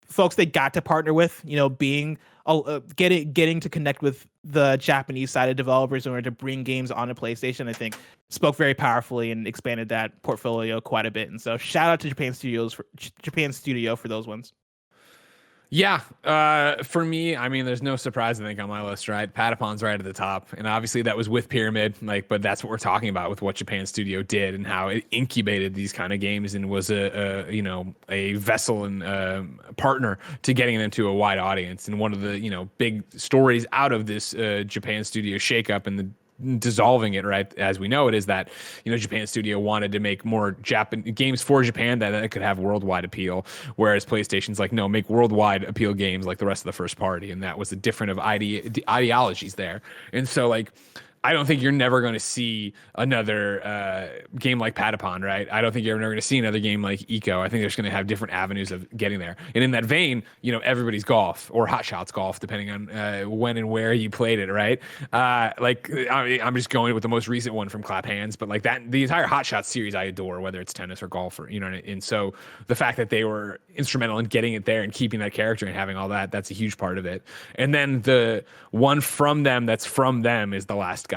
folks they got to partner with, being getting to connect with the Japanese side of developers in order to bring games onto PlayStation. I think spoke very powerfully and expanded that portfolio quite a bit. And so shout out to Japan Studio for those ones. Yeah, for me, I mean, there's no surprise, I think, on my list, right? Patapon's right at the top, and obviously that was with Pyramid, but that's what we're talking about with what Japan Studio did and how it incubated these kind of games and was a vessel and partner to getting them to a wide audience. And one of the big stories out of this Japan Studio shakeup and the dissolving it, right, as we know it, is that Japan Studio wanted to make more games for Japan that could have worldwide appeal, whereas PlayStation's like, no, make worldwide appeal games like the rest of the first party, and that was a different of ideologies there. And so like, I don't think you're never going to see another game like Patapon, right? I don't think you're never going to see another game like Eco. I think there's going to have different avenues of getting there. And in that vein, everybody's golf or Hot Shots golf, depending on when and where you played it, right? I'm just going with the most recent one from Clap Hands, but like that, the entire Hot Shots series I adore, whether it's tennis or golf or, and so the fact that they were instrumental in getting it there and keeping that character and having all that, that's a huge part of it. And then the one from them that's from them is The Last Guy.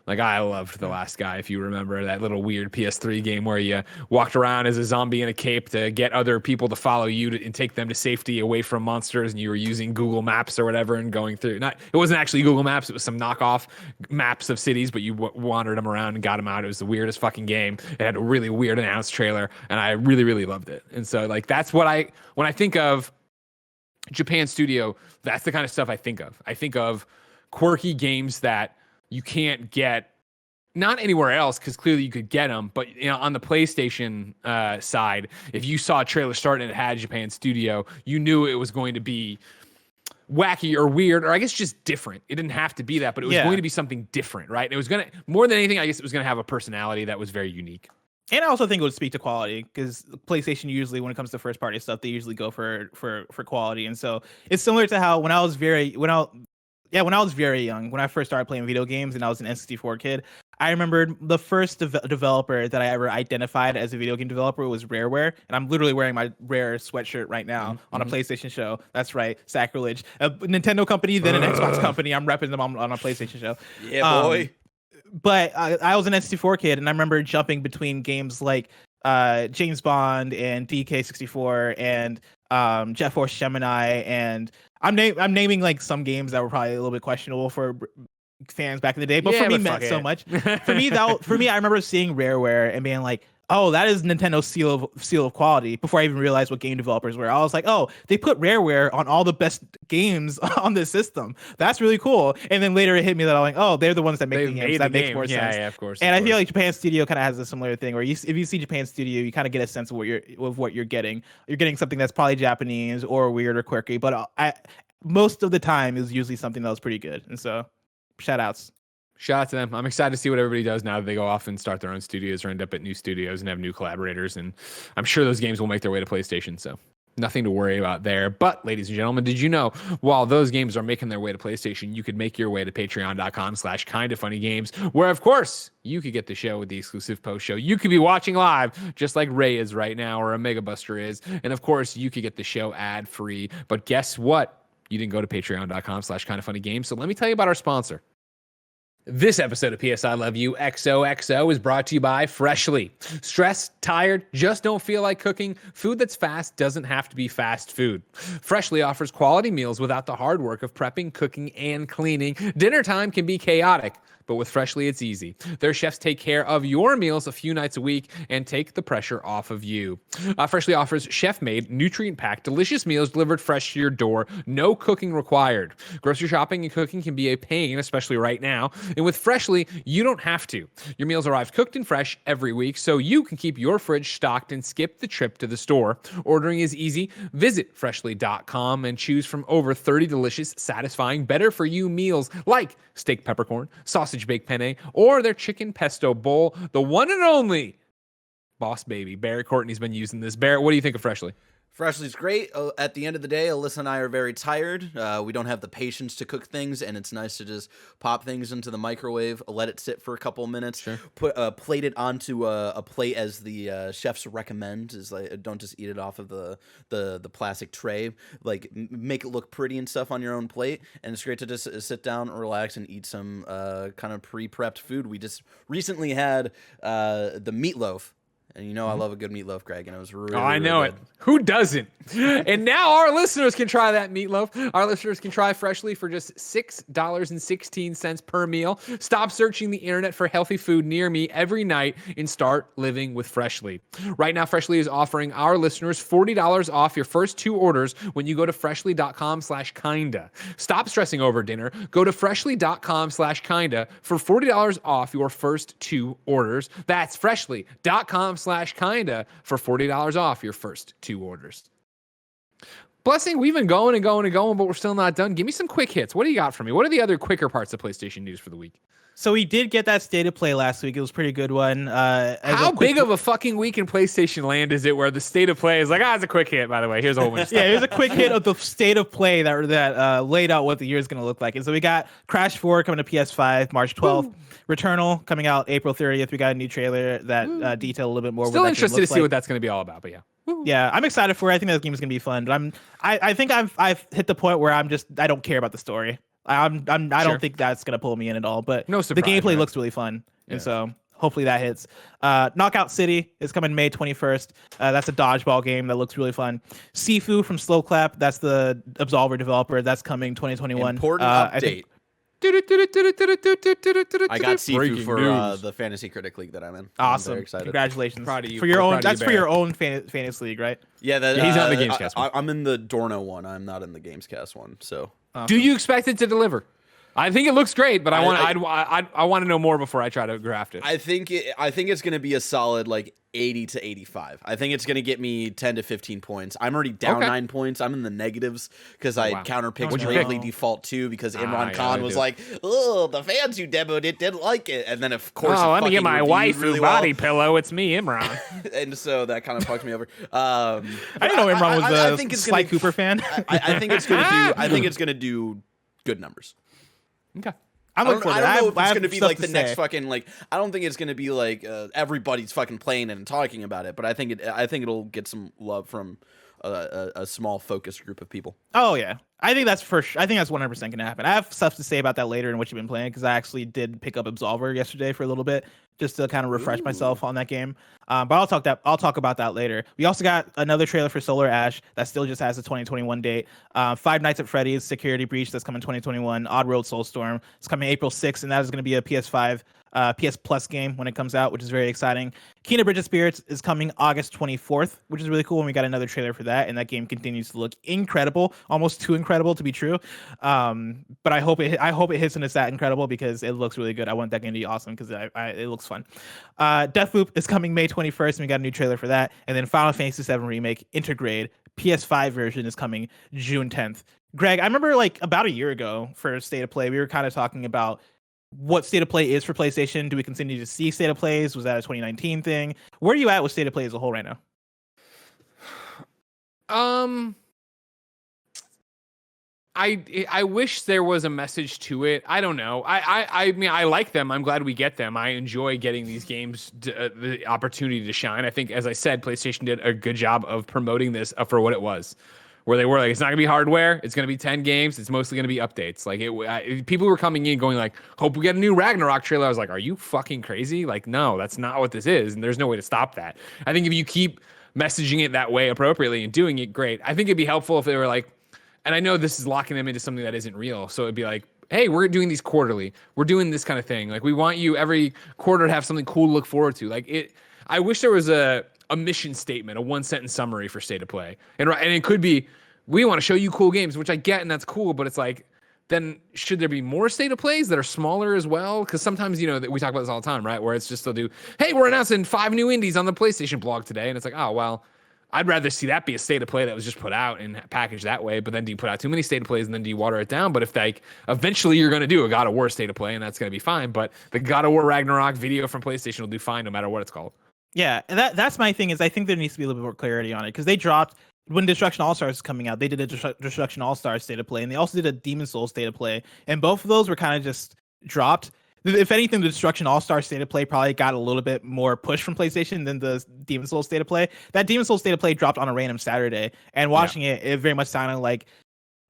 Like, I loved The Last Guy, if you remember that little weird PS3 game where you walked around as a zombie in a cape to get other people to follow you and take them to safety away from monsters, and you were using Google Maps or whatever and going through. It wasn't actually Google Maps, it was some knockoff maps of cities, but you wandered them around and got them out. It was the weirdest fucking game. It had a really weird announced trailer, and I really, really loved it. And so, like, that's what when I think of Japan Studio, that's the kind of stuff I think of. I think of quirky games that you can't get not anywhere else, because clearly you could get them, but on the PlayStation side, if you saw a trailer start and it had Japan Studio, you knew it was going to be wacky or weird, or I guess just different. It didn't have to be that, but it was going to be something different, right? And it was going to, more than anything, I guess it was going to have a personality that was very unique. And I also think it would speak to quality, because PlayStation usually, when it comes to first party stuff, they usually go for quality. And so it's similar to how when I was very young, when I first started playing video games and I was an N64 kid, I remembered the first developer that I ever identified as a video game developer was Rareware. And I'm literally wearing my Rare sweatshirt right now on a PlayStation show. That's right, sacrilege. A Nintendo company, then an Xbox company. I'm repping them on a PlayStation show. Yeah, boy. but I was an N64 kid, and I remember jumping between games like James Bond and DK64 and Jet Force Gemini, and I'm naming like some games that were probably a little bit questionable for fans back in the day, but for me meant so much. For me, I remember seeing Rareware and being like, oh, that is Nintendo's seal of quality, before I even realized what game developers were. I was like, oh, they put Rareware on all the best games on this system. That's really cool. And then later it hit me that I'm like, oh, they're the ones that make the games. That makes more sense. Yeah, of course. And I feel like Japan Studio kind of has a similar thing where if you see Japan Studio, you kind of get a sense of what you're getting. You're getting something that's probably Japanese or weird or quirky, but most of the time is usually something that was pretty good. And so shout outs. Shout out to them. I'm excited to see what everybody does now that they go off and start their own studios or end up at new studios and have new collaborators. And I'm sure those games will make their way to PlayStation. So nothing to worry about there. But ladies and gentlemen, did you know while those games are making their way to PlayStation, you could make your way to patreon.com/kindafunnygames, where of course you could get the show with the exclusive post show. You could be watching live just like Ray is right now, or a Mega Buster is. And of course you could get the show ad free. But guess what? You didn't go to patreon.com/kindafunnygames. So let me tell you about our sponsor. This episode of PS I Love You XOXO is brought to you by Freshly. Stressed, tired, just don't feel like cooking? Food that's fast doesn't have to be fast food. Freshly offers quality meals without the hard work of prepping, cooking, and cleaning. Dinner time can be chaotic, but with Freshly, it's easy. Their chefs take care of your meals a few nights a week and take the pressure off of you. Freshly offers chef-made, nutrient-packed, delicious meals delivered fresh to your door. No cooking required. Grocery shopping and cooking can be a pain, especially right now. And with Freshly, you don't have to. Your meals arrive cooked and fresh every week, so you can keep your fridge stocked and skip the trip to the store. Ordering is easy. Visit freshly.com and choose from over 30 delicious, satisfying, better-for-you meals like steak peppercorn, sausage baked penne, or their chicken pesto bowl. The one and only boss baby, Barrett Courtney's been using this. Barrett, what do you think of Freshly? Freshly's great. At the end of the day, Alyssa and I are very tired. We don't have the patience to cook things, and it's nice to just pop things into the microwave, let it sit for a couple of minutes, Sure. Plate it onto a plate as the chefs recommend. Is like, don't just eat it off of the plastic tray. Like, make it look pretty and stuff on your own plate. And it's great to just sit down, relax, and eat some kind of pre-prepped food. We just recently had the meatloaf. And you know I love a good meatloaf, Greg, and it was really, I know really it. Who doesn't? And now our listeners can try that meatloaf. Our listeners can try Freshly for just $6.16 per meal. Stop searching the internet for healthy food near me every night and start living with Freshly. Right now, Freshly is offering our listeners $40 off your first 2 orders when you go to freshly.com/kinda. Stop stressing over dinner. Go to freshly.com/kinda for $40 off your first 2 orders. That's freshly.com/kinda for $40 off your first 2 orders. Blessing, we've been going and going and going, but we're still not done. Give me some quick hits. What do you got for me? What are the other quicker parts of PlayStation news for the week? So we did get that State of Play last week. It was a pretty good one. How big of a fucking week in PlayStation land is it where the State of Play is like, it's a quick hit, by the way. Here's a whole bunch of stuff. Yeah, here's a quick hit of the State of Play that laid out what the year is going to look like. And so we got Crash 4 coming to PS5 March 12th. Woo. Returnal coming out April 30th. We got a new trailer that detail a little bit more. Still interested to see what that's going to be all about, but yeah. Yeah, I'm excited for it. I think that game is going to be fun. But I think I've hit the point where I don't care about the story. I don't think that's gonna pull me in at all. But no surprise, the gameplay looks really fun, and so hopefully that hits. Knockout City is coming May 21st. That's a dodgeball game that looks really fun. Sifu from Slow Clap, that's the Absolver developer. That's coming 2021. Important update. I got Sifu for the Fantasy Critic League that I'm in. Awesome! I'm very excited. Congratulations. Proud of you. For your own. That's for your own fantasy league, right? Yeah, he's not in the Gamescast one. I'm in the Dorno one. I'm not in the Gamescast one. So, awesome. Do you expect it to deliver? I think it looks great, but I want to know more before I try to graft it. I think it's going to be a solid like 80 to 85. I think it's going to get me 10 to 15 points. I'm already down 9 points. I'm in the negatives because I counterpicked Bravely Default 2 because Imran Khan was like, "Oh, the fans who demoed it didn't like it," and then of course, let me get my wife really body pillow. It's me, Imran. And so that kind of fucked me over. I didn't know Imran was a Sly Cooper fan. I think it's going to do. I think it's going to do good numbers. Okay. I don't know if it's going to be like the next fucking like. I don't think it's going to be like everybody's fucking playing it and talking about it. But I think it'll get some love from a small focused group of people. Oh yeah, I think that's for sure. I think that's 100% going to happen. I have stuff to say about that later in what you've been playing because I actually did pick up Absolver yesterday for a little bit just to kind of refresh myself on that game. But I'll talk about that later. We also got another trailer for Solar Ash that still just has a 2021 date. Five Nights at Freddy's Security Breach that's coming 2021. Oddworld Soulstorm is coming April 6th, and that is going to be a PS5. PS Plus game when it comes out, which is very exciting. Kena Bridge of Spirits is coming August 24th, which is really cool. And we got another trailer for that, and that game continues to look incredible, almost too incredible to be true. But I hope it hits and it's that incredible because it looks really good. I want that game to be awesome because it looks fun. Deathloop is coming May 21st, and we got a new trailer for that. And then Final Fantasy VII Remake Intergrade PS5 version is coming June 10th. Greg, I remember like about a year ago for State of Play, we were kind of talking about what State of Play is for PlayStation. Do we continue to see State of Plays? Was that a 2019 thing? Where are you at with State of Play as a whole right now? I wish there was a message to it. I don't know. I mean, I like them. I'm glad we get them. I enjoy getting these games the opportunity to shine. I think, as I said, PlayStation did a good job of promoting this for what it was. Where they were like, it's not gonna be hardware. It's gonna be 10 games. It's mostly gonna be updates. Like people were coming in going like, hope we get a new Ragnarok trailer. I was like, are you fucking crazy? Like, no, that's not what this is, and there's no way to stop that. I think if you keep messaging it that way appropriately and doing it great, I think it'd be helpful if they were like, and I know this is locking them into something that isn't real. So it'd be like, hey, we're doing these quarterly. We're doing this kind of thing. Like we want you every quarter to have something cool to look forward to. Like it. I wish there was a mission statement, a 1-sentence summary for State of Play, and it could be, we want to show you cool games, which I get, and that's cool, but it's like, then should there be more State of Plays that are smaller as well? Because sometimes, we talk about this all the time, right? Where it's just they'll do, hey, we're announcing 5 new indies on the PlayStation blog today. And it's like, oh, well, I'd rather see that be a State of Play that was just put out and packaged that way. But then do you put out too many State of Plays and then do you water it down? But if like eventually you're going to do a God of War State of Play, and that's going to be fine. But the God of War Ragnarok video from PlayStation will do fine no matter what it's called. Yeah, and that's my thing is I think there needs to be a little bit more clarity on it because they dropped, when Destruction All-Stars is coming out, they did a Destruction All-Stars State of Play, and they also did a Demon Souls State of Play, and both of those were kind of just dropped. If anything, the Destruction All-Stars State of Play probably got a little bit more push from PlayStation than the Demon Souls State of Play. That Demon Souls State of Play dropped on a random Saturday, and watching it very much sounded like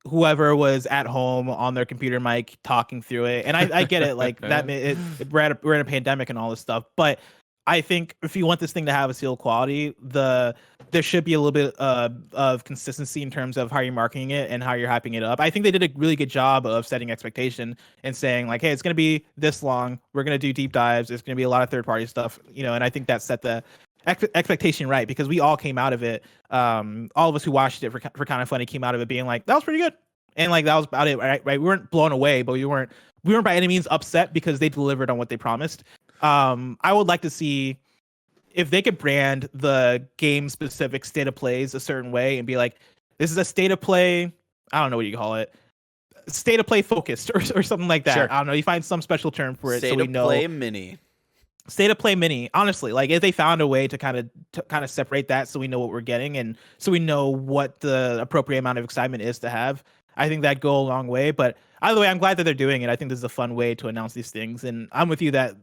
whoever was at home on their computer mic talking through it. And I get it, like we're in a pandemic and all this stuff, but I think if you want this thing to have a seal quality, there should be a little bit of consistency in terms of how you're marketing it and how you're hyping it up. I think they did a really good job of setting expectation and saying like, hey, it's going to be this long. We're going to do deep dives. There's going to be a lot of third-party stuff, and I think that set the expectation right because we all came out of it. All of us who watched it for Kind of Funny came out of it being like, that was pretty good. And like, that was about it, right? We weren't blown away, but we weren't by any means upset because they delivered on what they promised. I would like to see if they could brand the game specific State of Plays a certain way and be like, this is a State of Play. I don't know what you call it. State of Play focused or something like that. Sure. I don't know. You find some special term for it. State so we know. Play Mini. State of Play Mini. Honestly, like if they found a way to kind of separate that so we know what we're getting and so we know what the appropriate amount of excitement is to have, I think that'd go a long way. But either way, I'm glad that they're doing it. I think this is a fun way to announce these things. And I'm with you that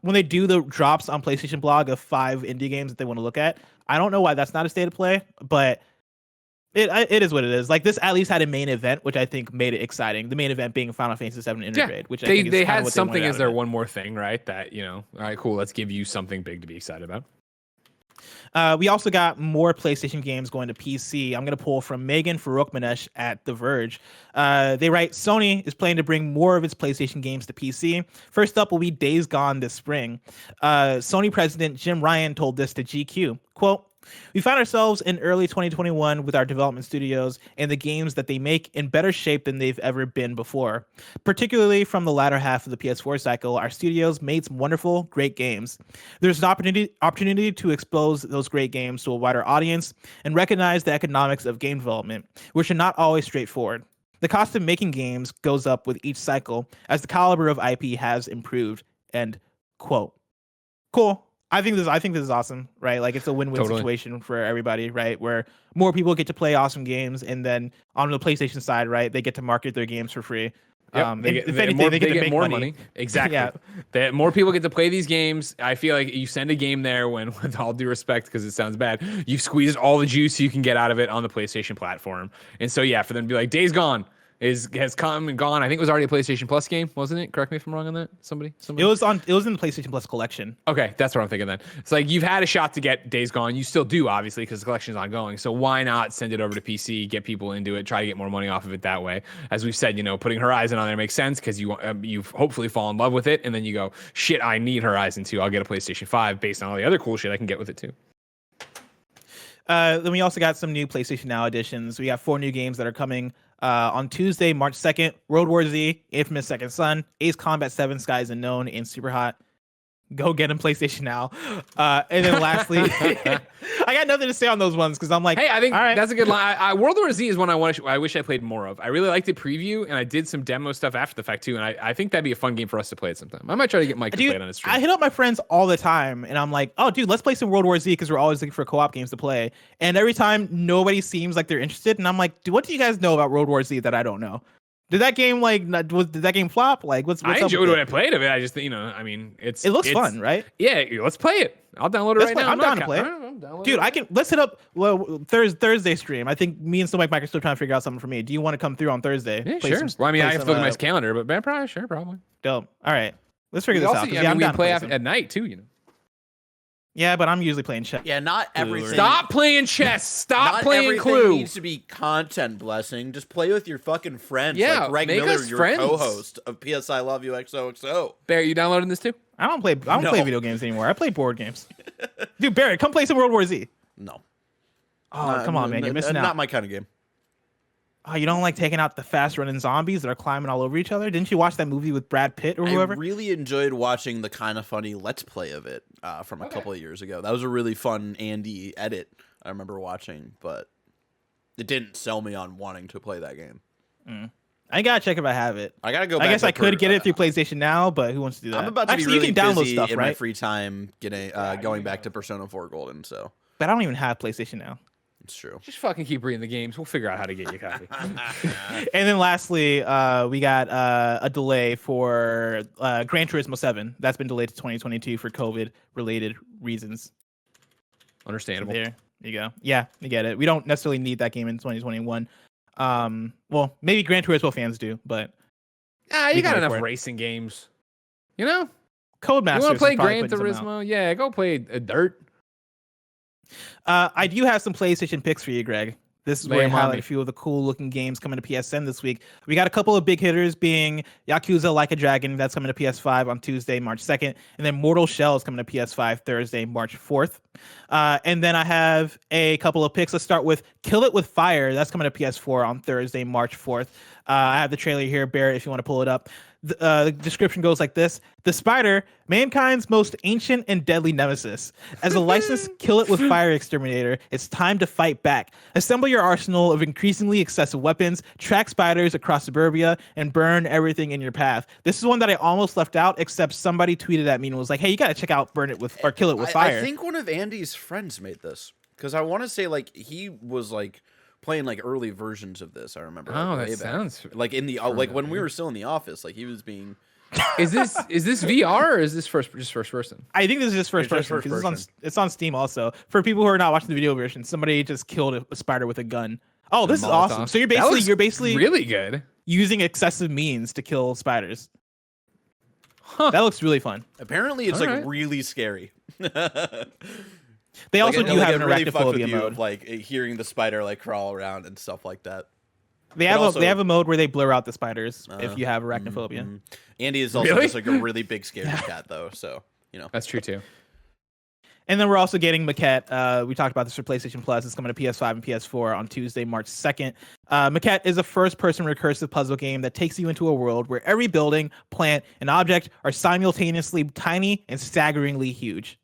when they do the drops on PlayStation Blog of 5 indie games that they want to look at, I don't know why that's not a State of Play, but it is what it is. Like this at least had a main event, which I think made it exciting. The main event being Final Fantasy VII Intergrade, which I think they had something as their one more thing, right? That, all right, cool. Let's give you something big to be excited about. We also got more PlayStation games going to PC. I'm going to pull from Megan Faroukmanesh at The Verge. They write, Sony is planning to bring more of its PlayStation games to PC. First up will be Days Gone this spring. Sony president Jim Ryan told this to GQ, quote, we found ourselves in early 2021 with our development studios and the games that they make in better shape than they've ever been before. Particularly from the latter half of the PS4 cycle, our studios made some wonderful, great games. There's an opportunity to expose those great games to a wider audience and recognize the economics of game development, which are not always straightforward. The cost of making games goes up with each cycle as the caliber of IP has improved. End quote. Cool. I think this is awesome, right? Like it's a win-win situation for everybody, right? Where more people get to play awesome games, and then on the PlayStation side, right, they get to market their games for free. Yep. If anything, they get to make more money. Exactly. Yeah. More people get to play these games. I feel like you send a game there when, with all due respect, because it sounds bad, you've squeezed all the juice you can get out of it on the PlayStation platform. And so, yeah, for them to be like, Days Gone has come and gone. I think it was already a PlayStation Plus game, wasn't it? Correct me if I'm wrong on that. Somebody. It was in the PlayStation Plus collection. Okay, that's what I'm thinking then. It's like you've had a shot to get Days Gone. You still do, obviously, because the collection is ongoing. So why not send it over to PC, get people into it, try to get more money off of it that way? As we've said, putting Horizon on there makes sense because you've hopefully fallen in love with it, and then you go, shit, I need Horizon 2. I'll get a PlayStation 5 based on all the other cool shit I can get with it too. Then we also got some new PlayStation Now editions. We got 4 new games that are coming on Tuesday, March 2nd. World War Z, Infamous Second Son, Ace Combat 7, Skies Unknown, and Super Hot. Go get them PlayStation Now. And then lastly, I got nothing to say on those ones because I'm like, hey, I think that's a good line. World War Z is one I wish I played more of. I really liked the preview, and I did some demo stuff after the fact too. And I think that'd be a fun game for us to play at some time. I might try to get Mike to play it on his stream. I hit up my friends all the time, and I'm like, oh, dude, let's play some World War Z because we're always looking for co-op games to play. And every time, nobody seems like they're interested, and I'm like, what do you guys know about World War Z that I don't know? Did that game did that game flop? Like, what's I up enjoyed with what it? I played of it. I just, I mean, it looks fun, right? Yeah, let's play it. I'll download it right now. I'm down to play it. Dude, let's hit up Thursday stream. I think me and Mike are still trying to figure out something for me. Do you want to come through on Thursday? Yeah, sure. Well, I mean, I have to look at my calendar, but probably. Dope. All right. Let's figure this out. Yeah, we play at night too, Yeah, but I'm usually playing chess. Yeah, not everything. Stop playing chess. Stop playing Clue. Not everything needs to be content, Blessing. Just play with your fucking friends. Yeah, like Greg make Miller, us your friends. co-host of PSI Love You XOXO. Barrett, you downloading this too? I don't play video games anymore. I play board games. Dude, Barrett, come play some World War Z. No. Oh, come on, man. You're missing out. Not my kind of game. Oh, you don't like taking out the fast-running zombies that are climbing all over each other? Didn't you watch that movie with Brad Pitt or whoever? I really enjoyed watching the kind of funny Let's Play of it from a couple of years ago. That was a really fun Andy edit I remember watching, but it didn't sell me on wanting to play that game. I gotta check if I have it. I gotta go back. I guess I could get it through PlayStation Now, but who wants to do that? I'm about to Actually, be really you can download busy stuff, in right? my free time going back to Persona 4 Golden, so. But I don't even have PlayStation Now. It's true. Just fucking keep reading the games. We'll figure out how to get you a copy. And then lastly, we got a delay for Gran Turismo 7. That's been delayed to 2022 for COVID-related reasons. Understandable. There you go. Yeah, you get it. We don't necessarily need that game in 2021. Well, maybe Gran Turismo fans do, but you got enough racing games. Codemasters. You want to play Gran Turismo? Yeah, go play Dirt. I do have some PlayStation picks for you, Greg. This is where I highlight a few of the cool-looking games coming to PSN this week. We got a couple of big hitters being Yakuza Like a Dragon. That's coming to PS5 on Tuesday, March 2nd. And then Mortal Shell is coming to PS5 Thursday, March 4th. And then I have a couple of picks. Let's start with Kill It With Fire. That's coming to PS4 on Thursday, March 4th. I have the trailer here, Barrett, if you want to pull it up. The description goes like this. The spider, mankind's most ancient and deadly nemesis. As a licensed Kill It With Fire exterminator, it's time to fight back. Assemble your arsenal of increasingly excessive weapons, track spiders across suburbia, and burn everything in your path. This is one that I almost left out, except somebody tweeted at me and was like, hey, you got to check out Kill It With Fire. I think one of Andy's friends made this. Because I want to say, he was, playing early versions of this. I remember. Oh, that sounds in the when we were still in the office. He was being. Is this VR or is this just first person? I think this is just first person. It's on Steam also. For people who are not watching the video version, somebody just killed a spider with a gun. Oh, this is awesome. So you're basically really good using excessive means to kill spiders. Huh. That looks really fun. Apparently, it's really scary. They also do have an arachnophobia mode of hearing the spider crawl around and stuff like that. They have a mode where they blur out the spiders if you have arachnophobia. Andy is also just a really big scary cat though, so that's true too. And then we're also getting Maquette. We talked about this for PlayStation Plus. It's coming to PS5 and PS4 on Tuesday, March 2nd. Maquette is a first-person recursive puzzle game that takes you into a world where every building, plant, and object are simultaneously tiny and staggeringly huge.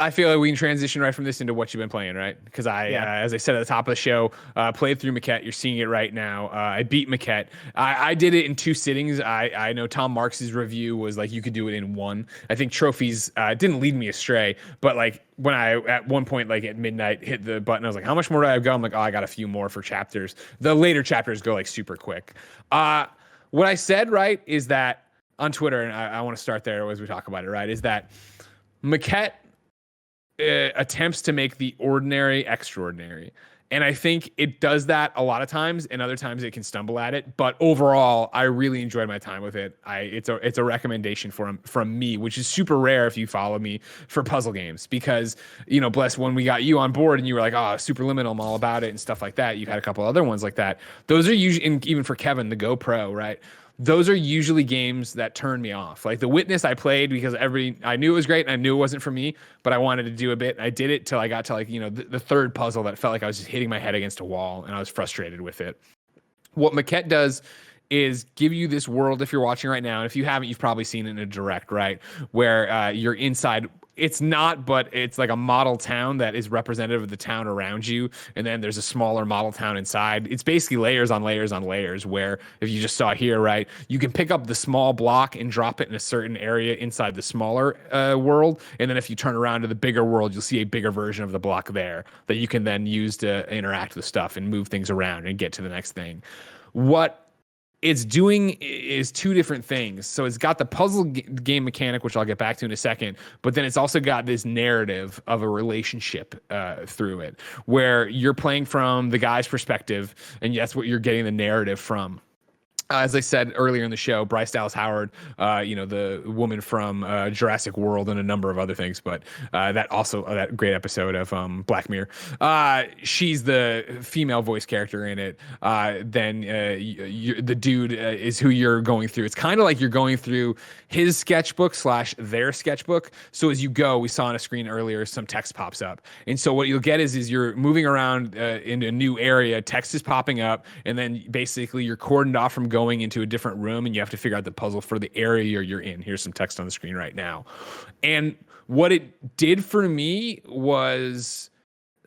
I feel like we can transition right from this into what you've been playing, right? Because as I said at the top of the show, played through Maquette. You're seeing it right now. I beat Maquette. I did it in 2 sittings. I know Tom Marks's review was like you could do it in 1. I think trophies didn't lead me astray, but like when I at one point like at midnight hit the button, I was like, how much more do I go? I'm like, oh, I got a few more for chapters. The later chapters go like super quick. What I said, right, is that on Twitter, and I want to start there as we talk about it, right, is that Maquette attempts to make the ordinary extraordinary. And I think it does that a lot of times, and other times it can stumble at it. But overall, I really enjoyed my time with it. It's a recommendation from me, which is super rare if you follow me for puzzle games, because Bless, when we got you on board and you were like, oh, Superliminal, I'm all about it and stuff like that. You've had a couple other ones like that. Those are usually, and even for Kevin, the GoPro, right? Those are usually games that turn me off. Like The Witness I played because I knew it was great and I knew it wasn't for me, but I wanted to do a bit. And I did it till I got to the third puzzle that felt like I was just hitting my head against a wall and I was frustrated with it. What Maquette does is give you this world, if you're watching right now, and if you haven't, you've probably seen it in a direct, right? Where you're inside. It's not, but it's like a model town that is representative of the town around you. And then there's a smaller model town inside. It's basically layers on layers on layers, where if you just saw here, right, you can pick up the small block and drop it in a certain area inside the smaller world. And then if you turn around to the bigger world, you'll see a bigger version of the block there that you can then use to interact with stuff and move things around and get to the next thing. What it's doing is 2 different things. So it's got the puzzle game mechanic, which I'll get back to in a second, but then it's also got this narrative of a relationship through it, where you're playing from the guy's perspective, and that's what you're getting the narrative from. As I said earlier in the show, Bryce Dallas Howard, the woman from Jurassic World and a number of other things, but that great episode of Black Mirror. She's the female voice character in it. Then the dude is who you're going through. It's kind of like you're going through his sketchbook / their sketchbook. So as you go, we saw on a screen earlier, some text pops up. And so what you'll get is you're moving around in a new area, text is popping up, and then basically you're cordoned off from going into a different room, and you have to figure out the puzzle for the area you're in. Here's some text on the screen right now. And what it did for me was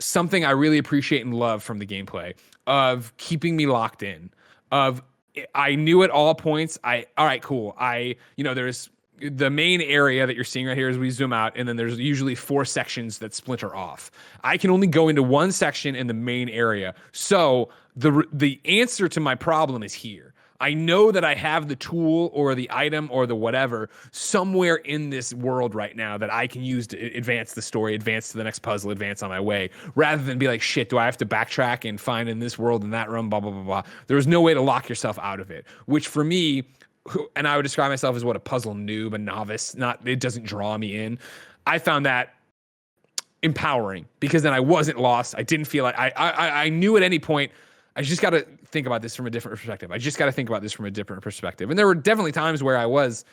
something I really appreciate and love from the gameplay, of keeping me locked in, of I knew at all points, all right, cool. There's the main area that you're seeing right here as we zoom out, and then there's usually 4 sections that splinter off. I can only go into one section in the main area. So the answer to my problem is here. I know that I have the tool or the item or the whatever somewhere in this world right now that I can use to advance the story, advance to the next puzzle, advance on my way, rather than be like, shit, do I have to backtrack and find in this world, in that room, blah, blah, blah, blah. There's no way to lock yourself out of it, which for me, and I would describe myself as a puzzle noob, a novice, it doesn't draw me in. I found that empowering, because then I wasn't lost. I didn't feel like I knew at any point, I just got to think about this from a different perspective. And there were definitely times where I was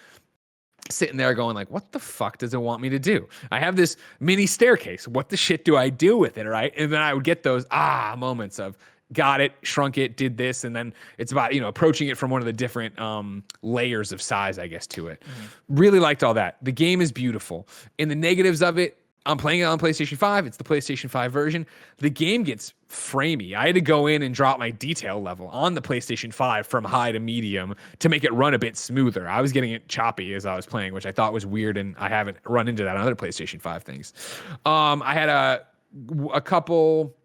sitting there going like, what the fuck does it want me to do? I have this mini staircase. What the shit do I do with it, right? And then I would get those moments of, got it, shrunk it, did this, and then it's about approaching it from one of the different layers of size, I guess, to it. Mm-hmm. Really liked all that. The game is beautiful. And the negatives of it, I'm playing it on PlayStation 5. It's the PlayStation 5 version. The game gets framey. I had to go in and drop my detail level on the PlayStation 5 from high to medium to make it run a bit smoother. I was getting it choppy as I was playing, which I thought was weird, and I haven't run into that on other PlayStation 5 things. I had a couple...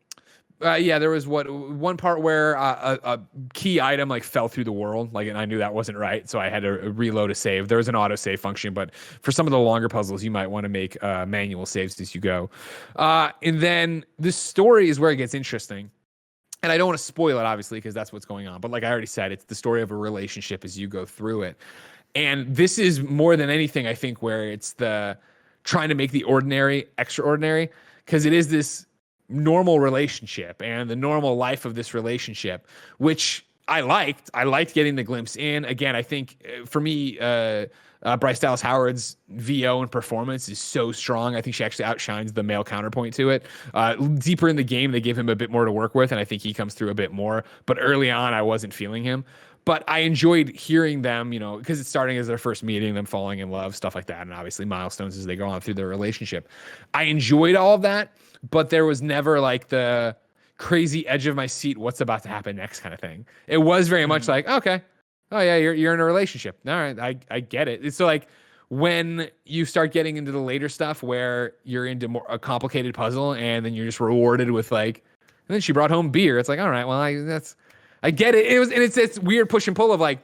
there was one part where a key item fell through the world, and I knew that wasn't right, so I had to reload a save. There was an auto save function, but for some of the longer puzzles, you might want to make manual saves as you go. And then the story is where it gets interesting. And I don't want to spoil it, obviously, because that's what's going on. But like I already said, it's the story of a relationship as you go through it. And this is more than anything, I think, where it's the trying to make the ordinary extraordinary, because it is this normal relationship and the normal life of this relationship, which I liked. I liked getting the glimpse in. Again, I think for me, Bryce Dallas Howard's VO and performance is so strong. I think she actually outshines the male counterpoint to it. Deeper in the game, they give him a bit more to work with, and I think he comes through a bit more. But early on, I wasn't feeling him. But I enjoyed hearing them, you know, because it's starting as their first meeting, them falling in love, stuff like that, and obviously milestones as they go on through their relationship. I enjoyed all of that, but there was never like the crazy edge of my seat, what's about to happen next kind of thing. It was very much like, okay, oh yeah, you're in a relationship. All right, I get it. So like when you start getting into the later stuff where you're into more a complicated puzzle and then you're just rewarded with like, and then she brought home beer. It's like, all right, well, I get it. It was, and it's weird push and pull of like,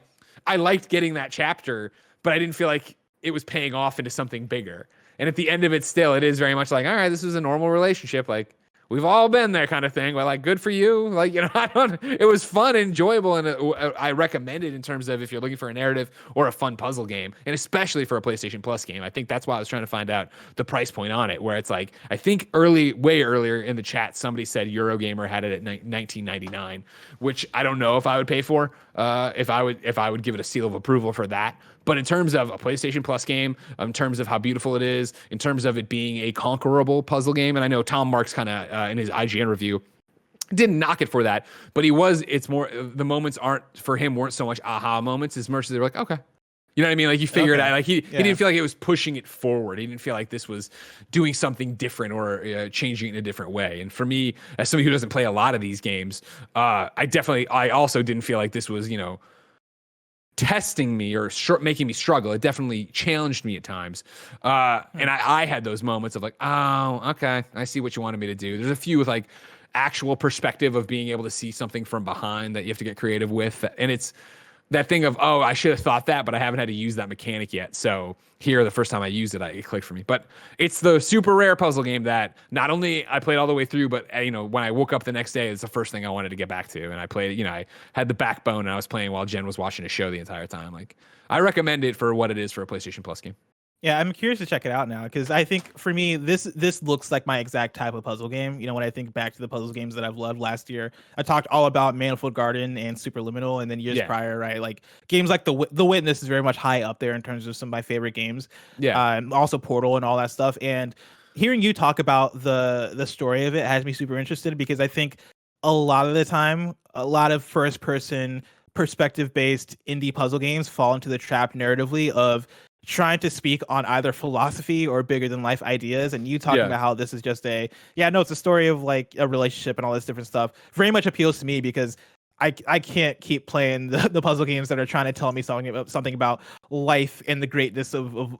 I liked getting that chapter, but I didn't feel like it was paying off into something bigger. And at the end of it, still, it is very much like, all right, this is a normal relationship. Like, we've all been there kind of thing. Well, like, good for you. Like, you know, it was fun and enjoyable. And I recommend it in terms of if you're looking for a narrative or a fun puzzle game, and especially for a PlayStation Plus game. I think that's why I was trying to find out the price point on it, where it's like, I think way earlier in the chat, somebody said Eurogamer had it at $19.99, which I don't know if I would pay for, if I would give it a seal of approval for that. But in terms of a PlayStation Plus game, in terms of how beautiful it is, in terms of it being a conquerable puzzle game, and I know Tom Marks kind of in his IGN review didn't knock it for that, but it's more, the moments weren't so much aha moments as much as they were like, okay. You know what I mean? Like you figure it out. Like he didn't feel like it was pushing it forward. He didn't feel like this was doing something different or changing it in a different way. And for me, as somebody who doesn't play a lot of these games, I also didn't feel like this was, you know, testing me or making me struggle. It definitely challenged me at times. And I had those moments of like, oh, okay, I see what you wanted me to do. There's a few with like actual perspective of being able to see something from behind that you have to get creative with. And it's that thing of, oh, I should have thought that, but I haven't had to use that mechanic yet. So here, the first time I used it, it clicked for me. But it's the super rare puzzle game that not only I played all the way through, but you know, when I woke up the next day, it's the first thing I wanted to get back to. And I played, you know, I had the backbone and I was playing while Jen was watching a show the entire time. Like, I recommend it for what it is for a PlayStation Plus game. Yeah, I'm curious to check it out now because I think for me this looks like my exact type of puzzle game. You know, when I think back to the puzzle games that I've loved last year, I talked all about Manifold Garden and Superliminal, and then years prior, right? Like games like The Witness is very much high up there in terms of some of my favorite games. Yeah, also Portal and all that stuff. And hearing you talk about the story of it has me super interested because I think a lot of the time, a lot of first person perspective based indie puzzle games fall into the trap narratively of trying to speak on either philosophy or bigger than life ideas, and you talking about how this is just it's a story of like a relationship and all this different stuff very much appeals to me because I can't keep playing the puzzle games that are trying to tell me something about life and the greatness of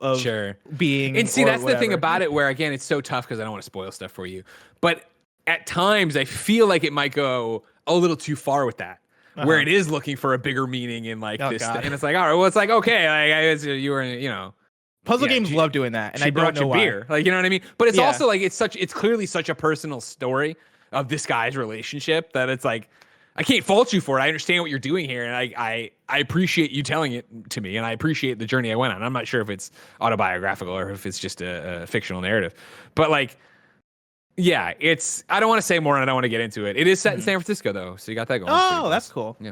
being. And see, that's the thing about it where again it's so tough because I don't want to spoil stuff for you, but at times I feel like it might go a little too far with that. Where it is looking for a bigger meaning in like this, and it's like, all right, well, it's like, okay, like you were, you know, puzzle games love doing that, and I don't know why. Beer, like, you know what I mean? But it's also like it's clearly such a personal story of this guy's relationship that it's like, I can't fault you for it. I understand what you're doing here, and I appreciate you telling it to me, and I appreciate the journey I went on. I'm not sure if it's autobiographical or if it's just a fictional narrative, but like. Yeah, I don't want to say more and I don't want to get into it. It is set in San Francisco though, so you got that going. Oh, that's cool. Yeah.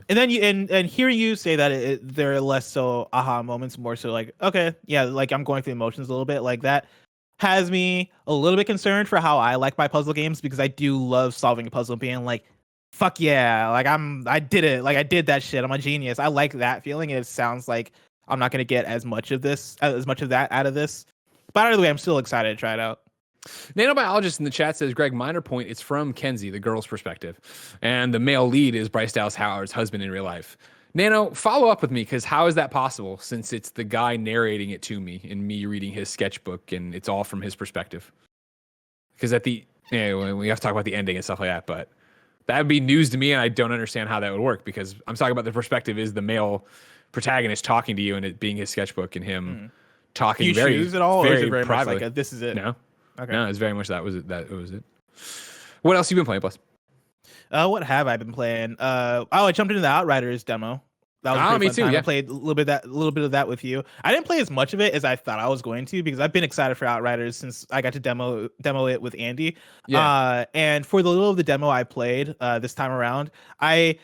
And then and hearing you say that there are less so aha moments, more so like, okay, yeah, like I'm going through emotions a little bit, like that has me a little bit concerned for how I like my puzzle games because I do love solving a puzzle and being like, fuck yeah, like I did it, like I did that shit, I'm a genius. I like that feeling, and it sounds like I'm not gonna get as much of that out of this. But either way, I'm still excited to try it out. Nanobiologist in the chat says, Greg, minor point, it's from Kenzie, the girl's perspective. And the male lead is Bryce Dallas Howard's husband in real life. Nano, follow up with me, because how is that possible since it's the guy narrating it to me and me reading his sketchbook and it's all from his perspective? Because we have to talk about the ending and stuff like that, but that would be news to me and I don't understand how that would work because I'm talking about the perspective is the male protagonist talking to you and it being his sketchbook and him talking you very, choose it all, very or is it very privately. much like this is it? No. Okay. No, it's very much that was it. What else have you been playing, Plus? What have I been playing? I jumped into the Outriders demo. That was me too. Time. Yeah, I played a little bit of that with you. I didn't play as much of it as I thought I was going to because I've been excited for Outriders since I got to demo it with Andy. Yeah. And for the little of the demo I played this time around, I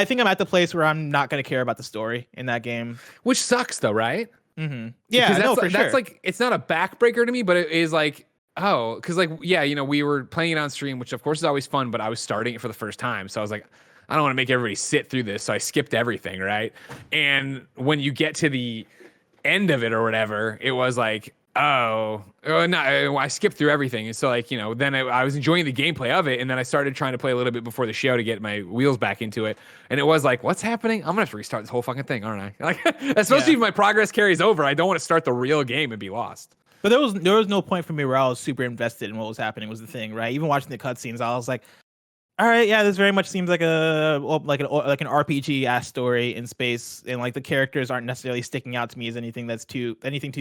think I'm at the place where I'm not going to care about the story in that game, which sucks though, right? Mm-hmm. Yeah, that's like it's not a backbreaker to me, but it is like. Oh, because like, yeah, we were playing it on stream, which of course is always fun, but I was starting it for the first time. So I was like, I don't want to make everybody sit through this, so I skipped everything, right? And when you get to the end of it or whatever, it was like, oh no, I skipped through everything. And so like, you know, then I was enjoying the gameplay of it, and then I started trying to play a little bit before the show to get my wheels back into it, and it was like, what's happening? I'm gonna have to restart this whole fucking thing, aren't I? Like, especially if my progress carries over, I don't want to start the real game and be lost. But there was no point for me where I was super invested in what was happening, was the thing, right? Even watching the cutscenes, I was like, all right, yeah, this very much seems like an RPG ass story in space, and like the characters aren't necessarily sticking out to me as anything too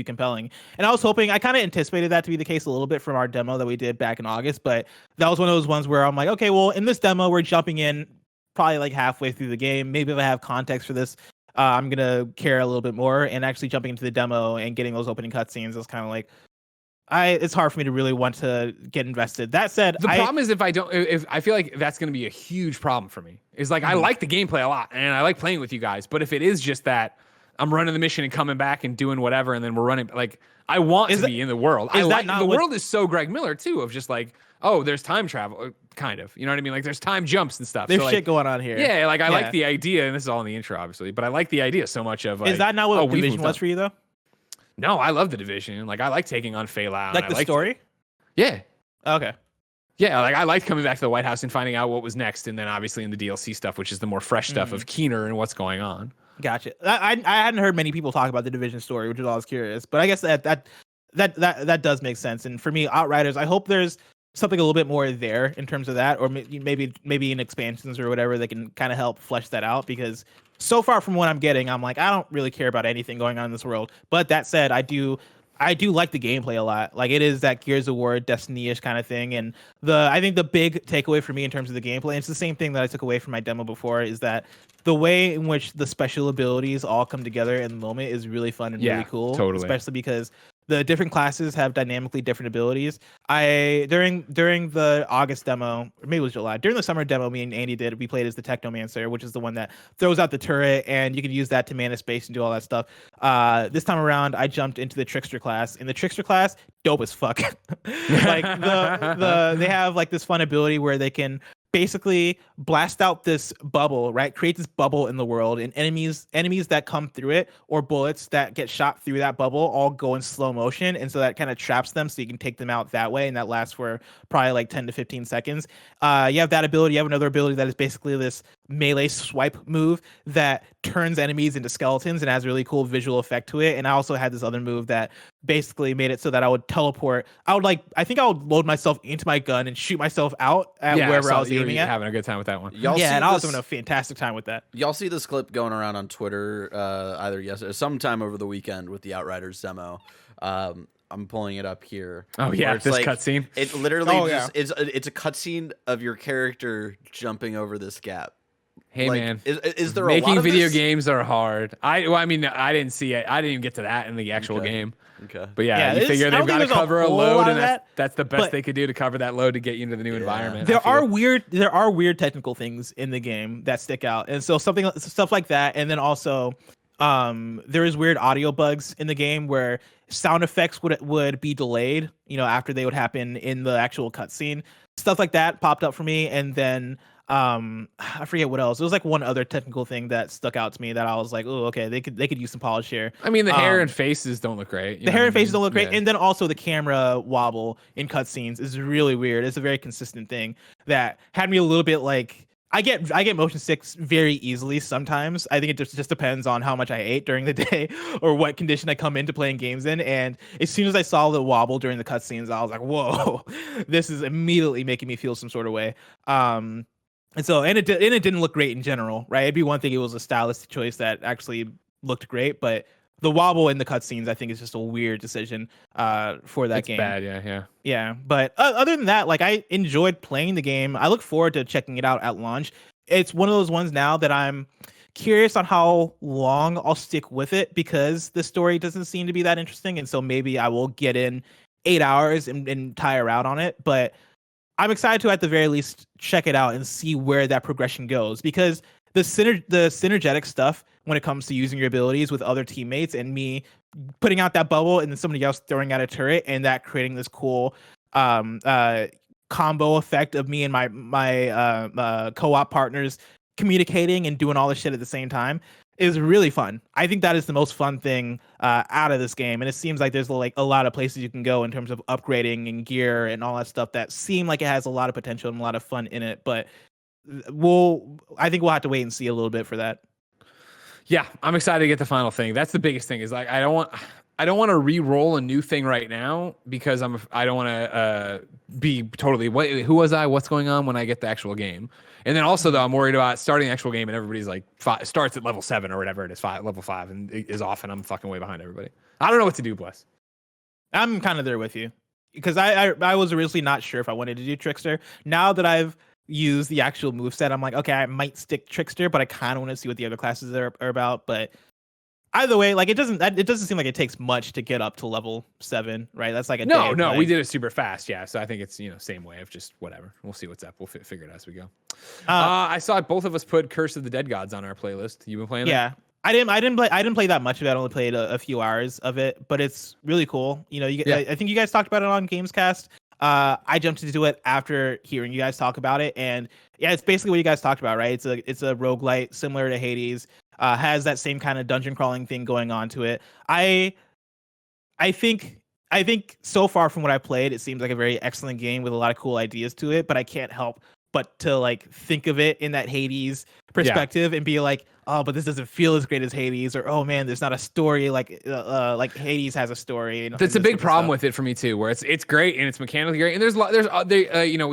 compelling. And I was hoping, I kind of anticipated that to be the case a little bit from our demo that we did back in August, but that was one of those ones where I'm like, okay, well, in this demo we're jumping in probably like halfway through the game. Maybe if I have context for this, I'm gonna care a little bit more. And actually jumping into the demo and getting those opening cutscenes is kind of like, it's hard for me to really want to get invested. That said, the problem is if I feel like that's going to be a huge problem for me. Is like, I like the gameplay a lot and I like playing with you guys, but if it is just that I'm running the mission and coming back and doing whatever, and then we're running, like, I want to be in the world. World is so Greg Miller too, of just like, oh, there's time travel, kind of, you know what I mean? Like, there's time jumps and stuff. There's so, shit like, going on here. Yeah, like I like the idea, and this is all in the intro, obviously, but I like the idea so much of like, is that not what Division was for you though? No, I love the Division. Like, I like taking on Fela. Like the story? Yeah. Okay. Yeah, like I liked coming back to the White House and finding out what was next, and then obviously in the DLC stuff, which is the more fresh stuff of Keener and what's going on. Gotcha. I hadn't heard many people talk about the Division story, which is why I was curious. But I guess that does make sense. And for me, Outriders, I hope there's something a little bit more there in terms of that, or maybe in expansions or whatever, they can kind of help flesh that out, because so far from what I'm getting, I'm like, I don't really care about anything going on in this world. But that said, I do like the gameplay a lot. Like, it is that Gears of War, Destiny-ish kind of thing. And I think the big takeaway for me in terms of the gameplay, and it's the same thing that I took away from my demo before, is that the way in which the special abilities all come together in the moment is really fun and really cool. Totally. Especially because the different classes have dynamically different abilities. During the August demo, or maybe it was July, during the summer demo, me and Andy we played as the Technomancer, which is the one that throws out the turret, and you can use that to mana space and do all that stuff. This time around, I jumped into the Trickster class. In the Trickster class, dope as fuck. Like, they have like this fun ability where they can basically blast out this bubble, right? Create this bubble in the world, and enemies that come through it, or bullets that get shot through that bubble, all go in slow motion, and so that kind of traps them, so you can take them out that way, and that lasts for probably like 10 to 15 seconds. You have that ability. You have another ability that is basically this melee swipe move that turns enemies into skeletons and has a really cool visual effect to it. And I also had this other move that basically made it so that I would teleport. I think I would load myself into my gun and shoot myself out at wherever I was aiming at. Having a good time with that one. And I was having a fantastic time with that. Y'all see this clip going around on Twitter either yesterday or sometime over the weekend with the Outriders demo. I'm pulling it up here. Oh yeah, this like, cutscene. It literally it's a cutscene of your character jumping over this gap. Hey, like, man, is there making a lot of video this? games are hard. I mean, I didn't see it. I didn't even get to that in the actual game. Okay. But yeah, you figure they've got to cover a load, and that's the best they could do to cover that load to get you into the new environment. There are weird technical things in the game that stick out, and so stuff like that, and then also there is weird audio bugs in the game where sound effects would be delayed, you know, after they would happen in the actual cutscene. Stuff like that popped up for me, and then I forget what else. It was like one other technical thing that stuck out to me that I was like, oh, okay, they could use some polish here. I mean, the hair and faces don't look great. The hair and faces don't look great, and then also the camera wobble in cutscenes is really weird. It's a very consistent thing that had me a little bit like, I get motion sick very easily sometimes. I think it just depends on how much I ate during the day or what condition I come into playing games in. And as soon as I saw the wobble during the cutscenes, I was like, whoa, this is immediately making me feel some sort of way. And it didn't look great in general, right? It'd be one thing it was a stylistic choice that actually looked great, but the wobble in the cutscenes, I think, is just a weird decision for that game. It's bad, yeah. But other than that, like, I enjoyed playing the game. I look forward to checking it out at launch. It's one of those ones now that I'm curious on how long I'll stick with it, because the story doesn't seem to be that interesting, and so maybe I will get in 8 hours and tire out on it. But I'm excited to, at the very least, check it out and see where that progression goes, because the synergetic stuff when it comes to using your abilities with other teammates, and me putting out that bubble and then somebody else throwing out a turret, and that creating this cool combo effect of me and my co-op partners communicating and doing all this shit at the same time is really fun. I think that is the most fun thing out of this game, and it seems like there's like a lot of places you can go in terms of upgrading and gear and all that stuff that seem like it has a lot of potential and a lot of fun in it. But I think we'll have to wait and see a little bit for that. Yeah, I'm excited to get the final thing. That's the biggest thing. Is like I don't want to re-roll a new thing right now because I don't want to be totally who was I? What's going on when I get the actual game? And then also though, I'm worried about starting the actual game and everybody's like starts at level 7 or whatever it is, level 5 and is off, and I'm fucking way behind everybody. I don't know what to do, Bless. I'm kind of there with you because I was originally not sure if I wanted to do Trickster. Now that I've used the actual moveset, I'm like, okay, I might stick Trickster, but I kind of want to see what the other classes are about. But either way, like it doesn't seem like it takes much to get up to level 7, right? That's like a no. We did it super fast, yeah. So I think it's same way of just whatever. We'll see what's up. We'll figure it out as we go. I saw both of us put Curse of the Dead Gods on our playlist. You been playing? Yeah, I didn't play that much of it. I only played a few hours of it, but it's really cool. I think you guys talked about it on Gamescast. I jumped into it after hearing you guys talk about it, and yeah, it's basically what you guys talked about, right? It's a roguelite similar to Hades. Has that same kind of dungeon crawling thing going on to it. I think so far from what I played, it seems like a very excellent game with a lot of cool ideas to it, but I can't help but to like think of it in that Hades perspective and be like, oh, but this doesn't feel as great as Hades, or oh man, there's not a story like Hades has a story. That's a big problem with it for me too, where it's great and it's mechanically great, and there's we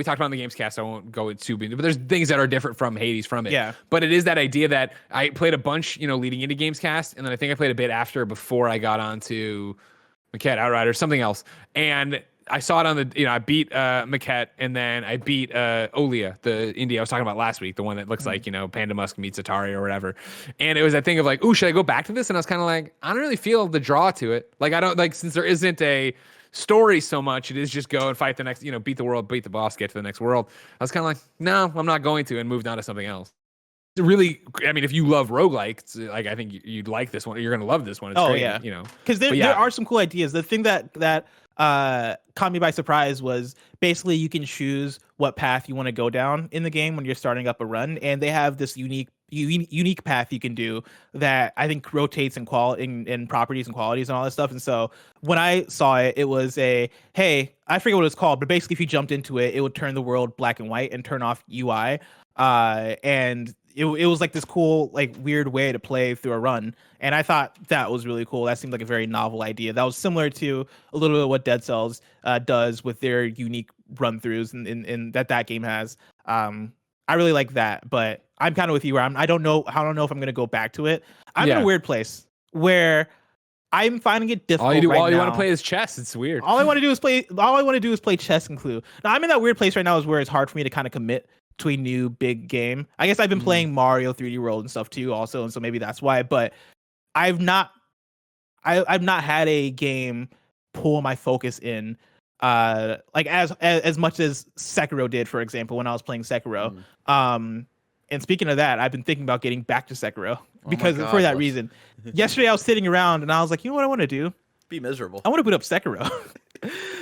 talked about in the Gamescast, so I won't go too big, but there's things that are different from Hades from it. Yeah. But it is that idea that I played a bunch, leading into Gamescast, and then I think I played a bit before I got onto Maquette, Outriders, something else, and I saw it on the, I beat Maquette, and then I beat Olia, the indie I was talking about last week, the one that looks like, Panda Musk meets Atari or whatever. And it was that thing of like, ooh, should I go back to this? And I was kind of like, I don't really feel the draw to it. Like, I don't, like, since there isn't a story so much, it is just go and fight the next, beat the world, beat the boss, get to the next world. I was kind of like, no, I'm not going to, and moved on to something else. Really, I mean, if you love roguelike, like, I think you'd like this one. You're going to love this one. It's great, yeah. Because there are some cool ideas. The thing that caught me by surprise was basically you can choose what path you want to go down in the game when you're starting up a run, and they have this unique path you can do that I think rotates in properties and qualities and all that stuff. And so when I saw it, it was I forget what it's called, but basically if you jumped into it, it would turn the world black and white and turn off UI, and it was like this cool, like, weird way to play through a run. And I thought that was really cool. That seemed like a very novel idea. That was similar to a little bit of what Dead Cells does with their unique run throughs and that game has. I really like that, but I'm kind of with you where I don't know if I'm going to go back to it. I'm in a weird place where I'm finding it difficult. All you want to play is chess. It's weird. All I want to do is play chess and Clue. Now I'm in that weird place right now is where it's hard for me to kind of commit to a new big game. I guess I've been playing Mario 3D World and stuff too also, and so maybe that's why, but I've not had a game pull my focus in like as much as Sekiro did, for example, when I was playing Sekiro. And speaking of that, I've been thinking about getting back to Sekiro because for that reason. Yesterday I was sitting around and I was like, you know what I want to do? Be miserable. I want to boot up Sekiro.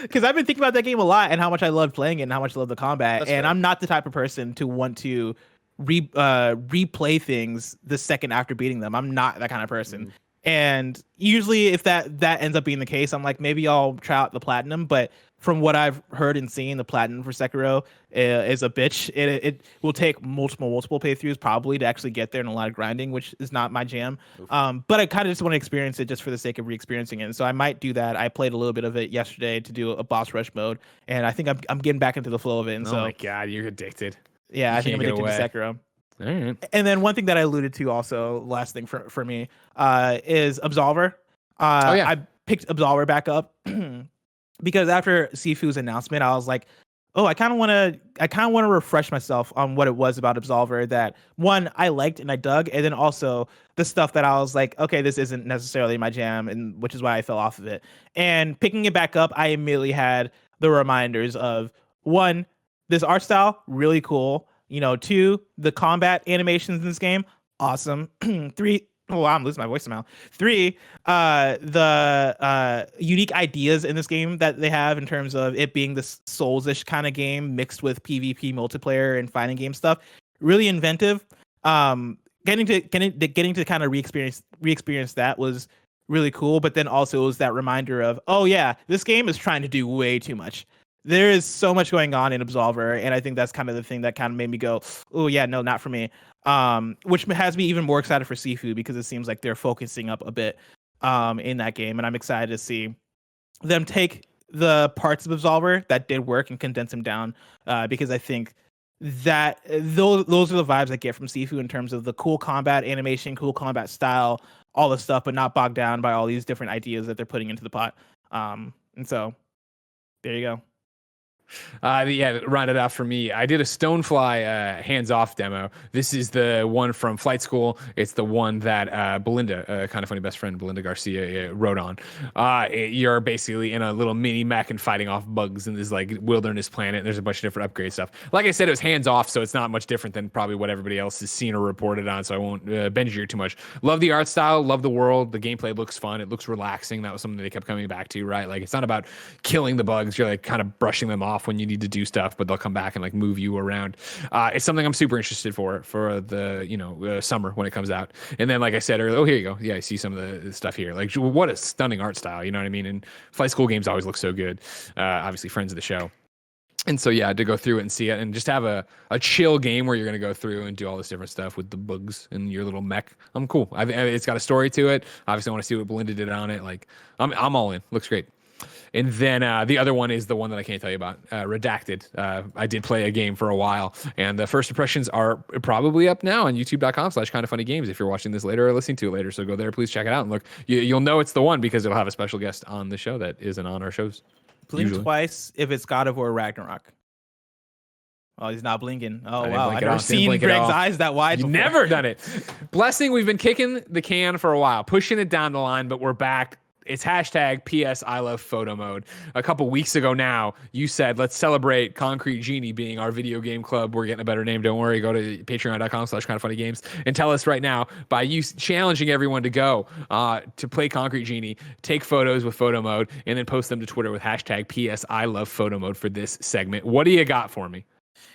Because I've been thinking about that game a lot and how much I love playing it and how much I love the combat. That's and fair. I'm not the type of person to want to replay things the second after beating them. I'm not that kind of person. And usually if that ends up being the case, I'm like, maybe I'll try out the platinum. But from what I've heard and seen, the platinum for Sekiro is a bitch. It will take multiple playthroughs probably to actually get there, and a lot of grinding, which is not my jam. But I kind of just want to experience it just for the sake of re-experiencing it. And so I might do that. I played a little bit of it yesterday to do a boss rush mode, and I think I'm getting back into the flow of it. And oh my god, you're addicted. Yeah, I think I'm addicted to Sekiro. All right. And then one thing that I alluded to also, last thing for me, is Absolver. I picked Absolver back up because after Sifu's announcement, I was like, oh, I kind of want to refresh myself on what it was about Absolver that, one, I liked and I dug, and then also the stuff that I was like, okay, this isn't necessarily my jam, and which is why I fell off of it. And picking it back up, I immediately had the reminders of, one, this art style, really cool. Two, the combat animations in this game, awesome. Three, oh, I'm losing my voice somehow. Three, the unique ideas in this game that they have in terms of it being this Souls-ish kind of game mixed with PvP multiplayer and fighting game stuff. Really inventive. Getting to kind of re-experience that was really cool. But then also it was that reminder of, oh yeah, this game is trying to do way too much. There is so much going on in Absolver, and I think that's kind of the thing that kind of made me go, oh yeah, no, not for me. Which has me even more excited for Sifu, because it seems like they're focusing up a bit in that game, and I'm excited to see them take the parts of Absolver that did work and condense them down, because I think that those are the vibes I get from Sifu in terms of the cool combat animation, cool combat style, all the stuff, but not bogged down by all these different ideas that they're putting into the pot. And so there you go. Yeah, round it out for me. I did a Stonefly hands-off demo. This is the one from Flight School. It's the one that Belinda, kind of funny best friend, Belinda Garcia, wrote on. You're basically in a little mini mech and fighting off bugs in this like wilderness planet. There's a bunch of different upgrade stuff. Like I said, it was hands-off, so it's not much different than probably what everybody else has seen or reported on, so I won't bend you too much. Love the art style, love the world. The gameplay looks fun. It looks relaxing. That was something they kept coming back to, right? Like, it's not about killing the bugs. You're like kind of brushing them off when you need to do stuff, but they'll come back and like move you around. It's something I'm super interested for the summer when it comes out. And then, like I said earlier, oh, here you go. Yeah, I see some of the stuff here. Like, what a stunning art style. You know what I mean? And Flight School games always look so good. Obviously, friends of the show. And so, yeah, to go through it and see it and just have a chill game where you're going to go through and do all this different stuff with the bugs and your little mech. I'm cool. It's got a story to it. Obviously, I want to see what Belinda did on it. Like, I'm all in. Looks great. And then the other one is the one that I can't tell you about, Redacted. I did play a game for a while, and the first impressions are probably up now on youtube.com/kindoffunnygames if you're watching this later or listening to it later. So go there, please check it out and look. You'll know it's the one because it'll have a special guest on the show that isn't on our shows. Blink twice if it's God of War Ragnarok. Oh, he's not blinking. Oh, wow. I've never seen Greg's eyes that wide before. You've never done it. Blessing, we've been kicking the can for a while, pushing it down the line, but we're back. It's hashtag PSILOVEPHOTOMODE. A couple weeks ago now, you said, let's celebrate Concrete Genie being our video game club. We're getting a better name. Don't worry. Go to patreon.com/kindoffunnygames and tell us right now, by you challenging everyone to go to play Concrete Genie, take photos with photo mode, and then post them to Twitter with hashtag PSILOVEPHOTOMODE for this segment. What do you got for me?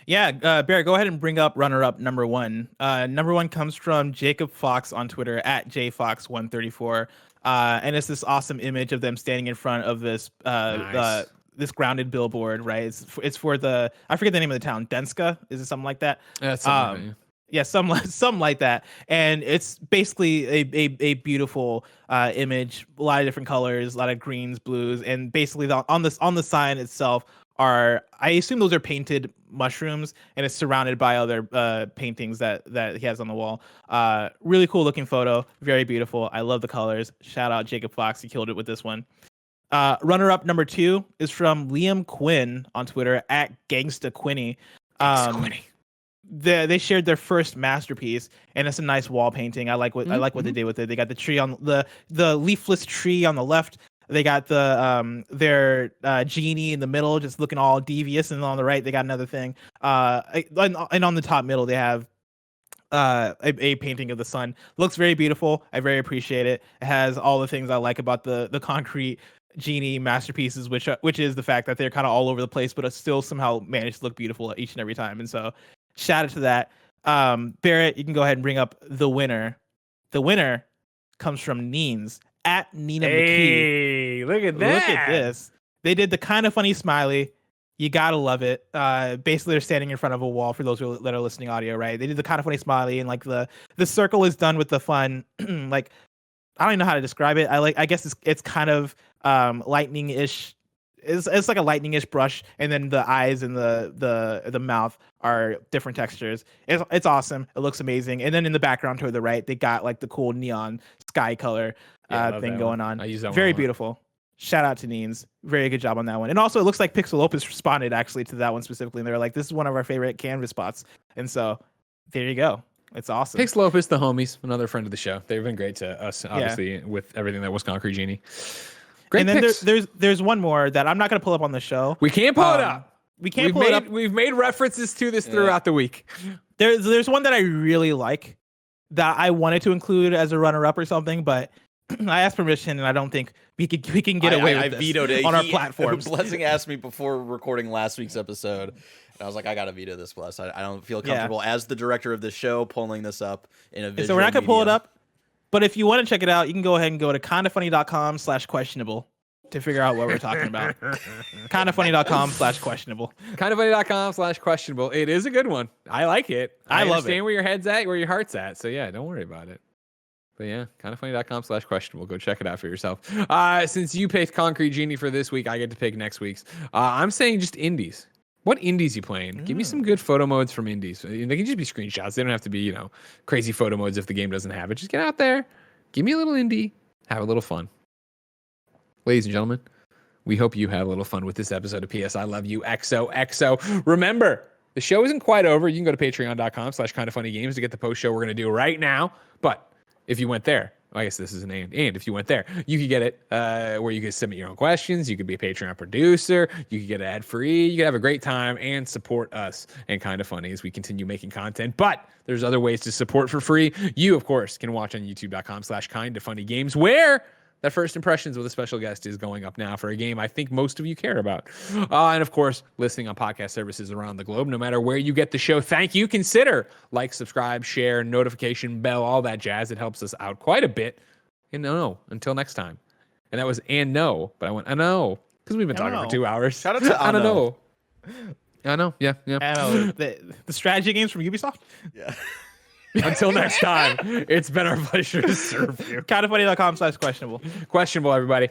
Yeah, Barrett, go ahead and bring up runner-up number one. Number one comes from Jacob Fox on Twitter at JFox134. And it's this awesome image of them standing in front of this nice. This grounded billboard, right? It's for the, I forget the name of the town, Denska, is it something like that? Yeah, something like that, yeah, something like that. And it's basically a beautiful image, a lot of different colors, a lot of greens, blues, and basically on the sign itself are, I assume those are painted mushrooms, and it's surrounded by other paintings that he has on the wall. Really cool looking photo, very beautiful. I love the colors. Shout out Jacob Fox, he killed it with this one. Runner up number two is from Liam Quinn on Twitter at Gangsta Quinny. They shared their first masterpiece, and it's a nice wall painting. I like what they did with it. They got the tree on the leafless tree on the left. They got their genie in the middle, just looking all devious, and on the right they got another thing. And on the top middle they have a painting of the sun. Looks very beautiful. I very appreciate it. It has all the things I like about the concrete genie masterpieces, which is the fact that they're kind of all over the place, but it still somehow managed to look beautiful each and every time. And so, shout out to that. Barrett, you can go ahead and bring up the winner. The winner comes from Neens at Nina McKee. Look at that. Look at this. They did the kind of funny smiley. You gotta love it. Basically, they're standing in front of a wall for those that are listening audio, right? They did the kind of funny smiley, and like the circle is done with the fun. Like, I don't even know how to describe it. I guess it's kind of lightning-ish. It's like a lightning-ish brush, and then the eyes and the mouth are different textures. It's awesome. It looks amazing. And then in the background toward the right, they got like the cool neon sky color thing going on. I use that very one beautiful. Shout out to Neens. Very good job on that one. And also, it looks like Pixel Opus responded actually to that one specifically, and they were like, "This is one of our favorite canvas spots." And so, there you go. It's awesome. Pixel Opus, the homies, another friend of the show. They've been great to us, obviously, with everything that was Concrete Genie. Great. And then there's one more that I'm not going to pull up on the show. We can't pull it up. We can't pull it up. We've made references to this throughout the week. There's one that I really like that I wanted to include as a runner-up or something, but I asked permission, and I don't think we can get away with I this vetoed it on our platforms. Blessing asked me before recording last week's episode, and I was like, I gotta veto this, Bless. I don't feel comfortable as the director of the show pulling this up in a visual So we're not gonna pull it medium. up, but if you want to check it out, you can go ahead and go to kindafunny.com/questionable to figure out what we're talking about. kindafunny.com/questionable. Kindafunny.com/questionable. It is a good one. I like it. I love understand it. where your head's at, where your heart's at. So yeah, don't worry about it. But yeah, kindafunny.com/questionable. Go check it out for yourself. Since you picked Concrete Genie for this week, I get to pick next week's. I'm saying just indies. What indies you playing? Give me some good photo modes from indies. They can just be screenshots. They don't have to be, crazy photo modes if the game doesn't have it. Just get out there, give me a little indie, have a little fun. Ladies and gentlemen, we hope you have a little fun with this episode of PS I Love You XOXO. Remember, the show isn't quite over. You can go to patreon.com/kindafunnygames to get the post show we're going to do right now. But if you went there, I guess this is an and if you went there, you could get it where you could submit your own questions. You could be a Patreon producer. You could get it ad-free. You could have a great time and support us and Kinda Funny as we continue making content. But there's other ways to support for free. You, of course, can watch on youtube.com/kindafunnygames, where that first impressions with a special guest is going up now for a game I think most of you care about. And of course, listening on podcast services around the globe, no matter where you get the show. Thank you. Consider like, subscribe, share, notification bell, all that jazz. It helps us out quite a bit. And no, until next time. And that was no, but I went, I know, because we've been talking for 2 hours. Shout out to I don't Ano. know. I know. Yeah. I know the strategy games from Ubisoft. Yeah. Until next time, it's been our pleasure to serve you. Kindafunny.com/questionable. Questionable, everybody.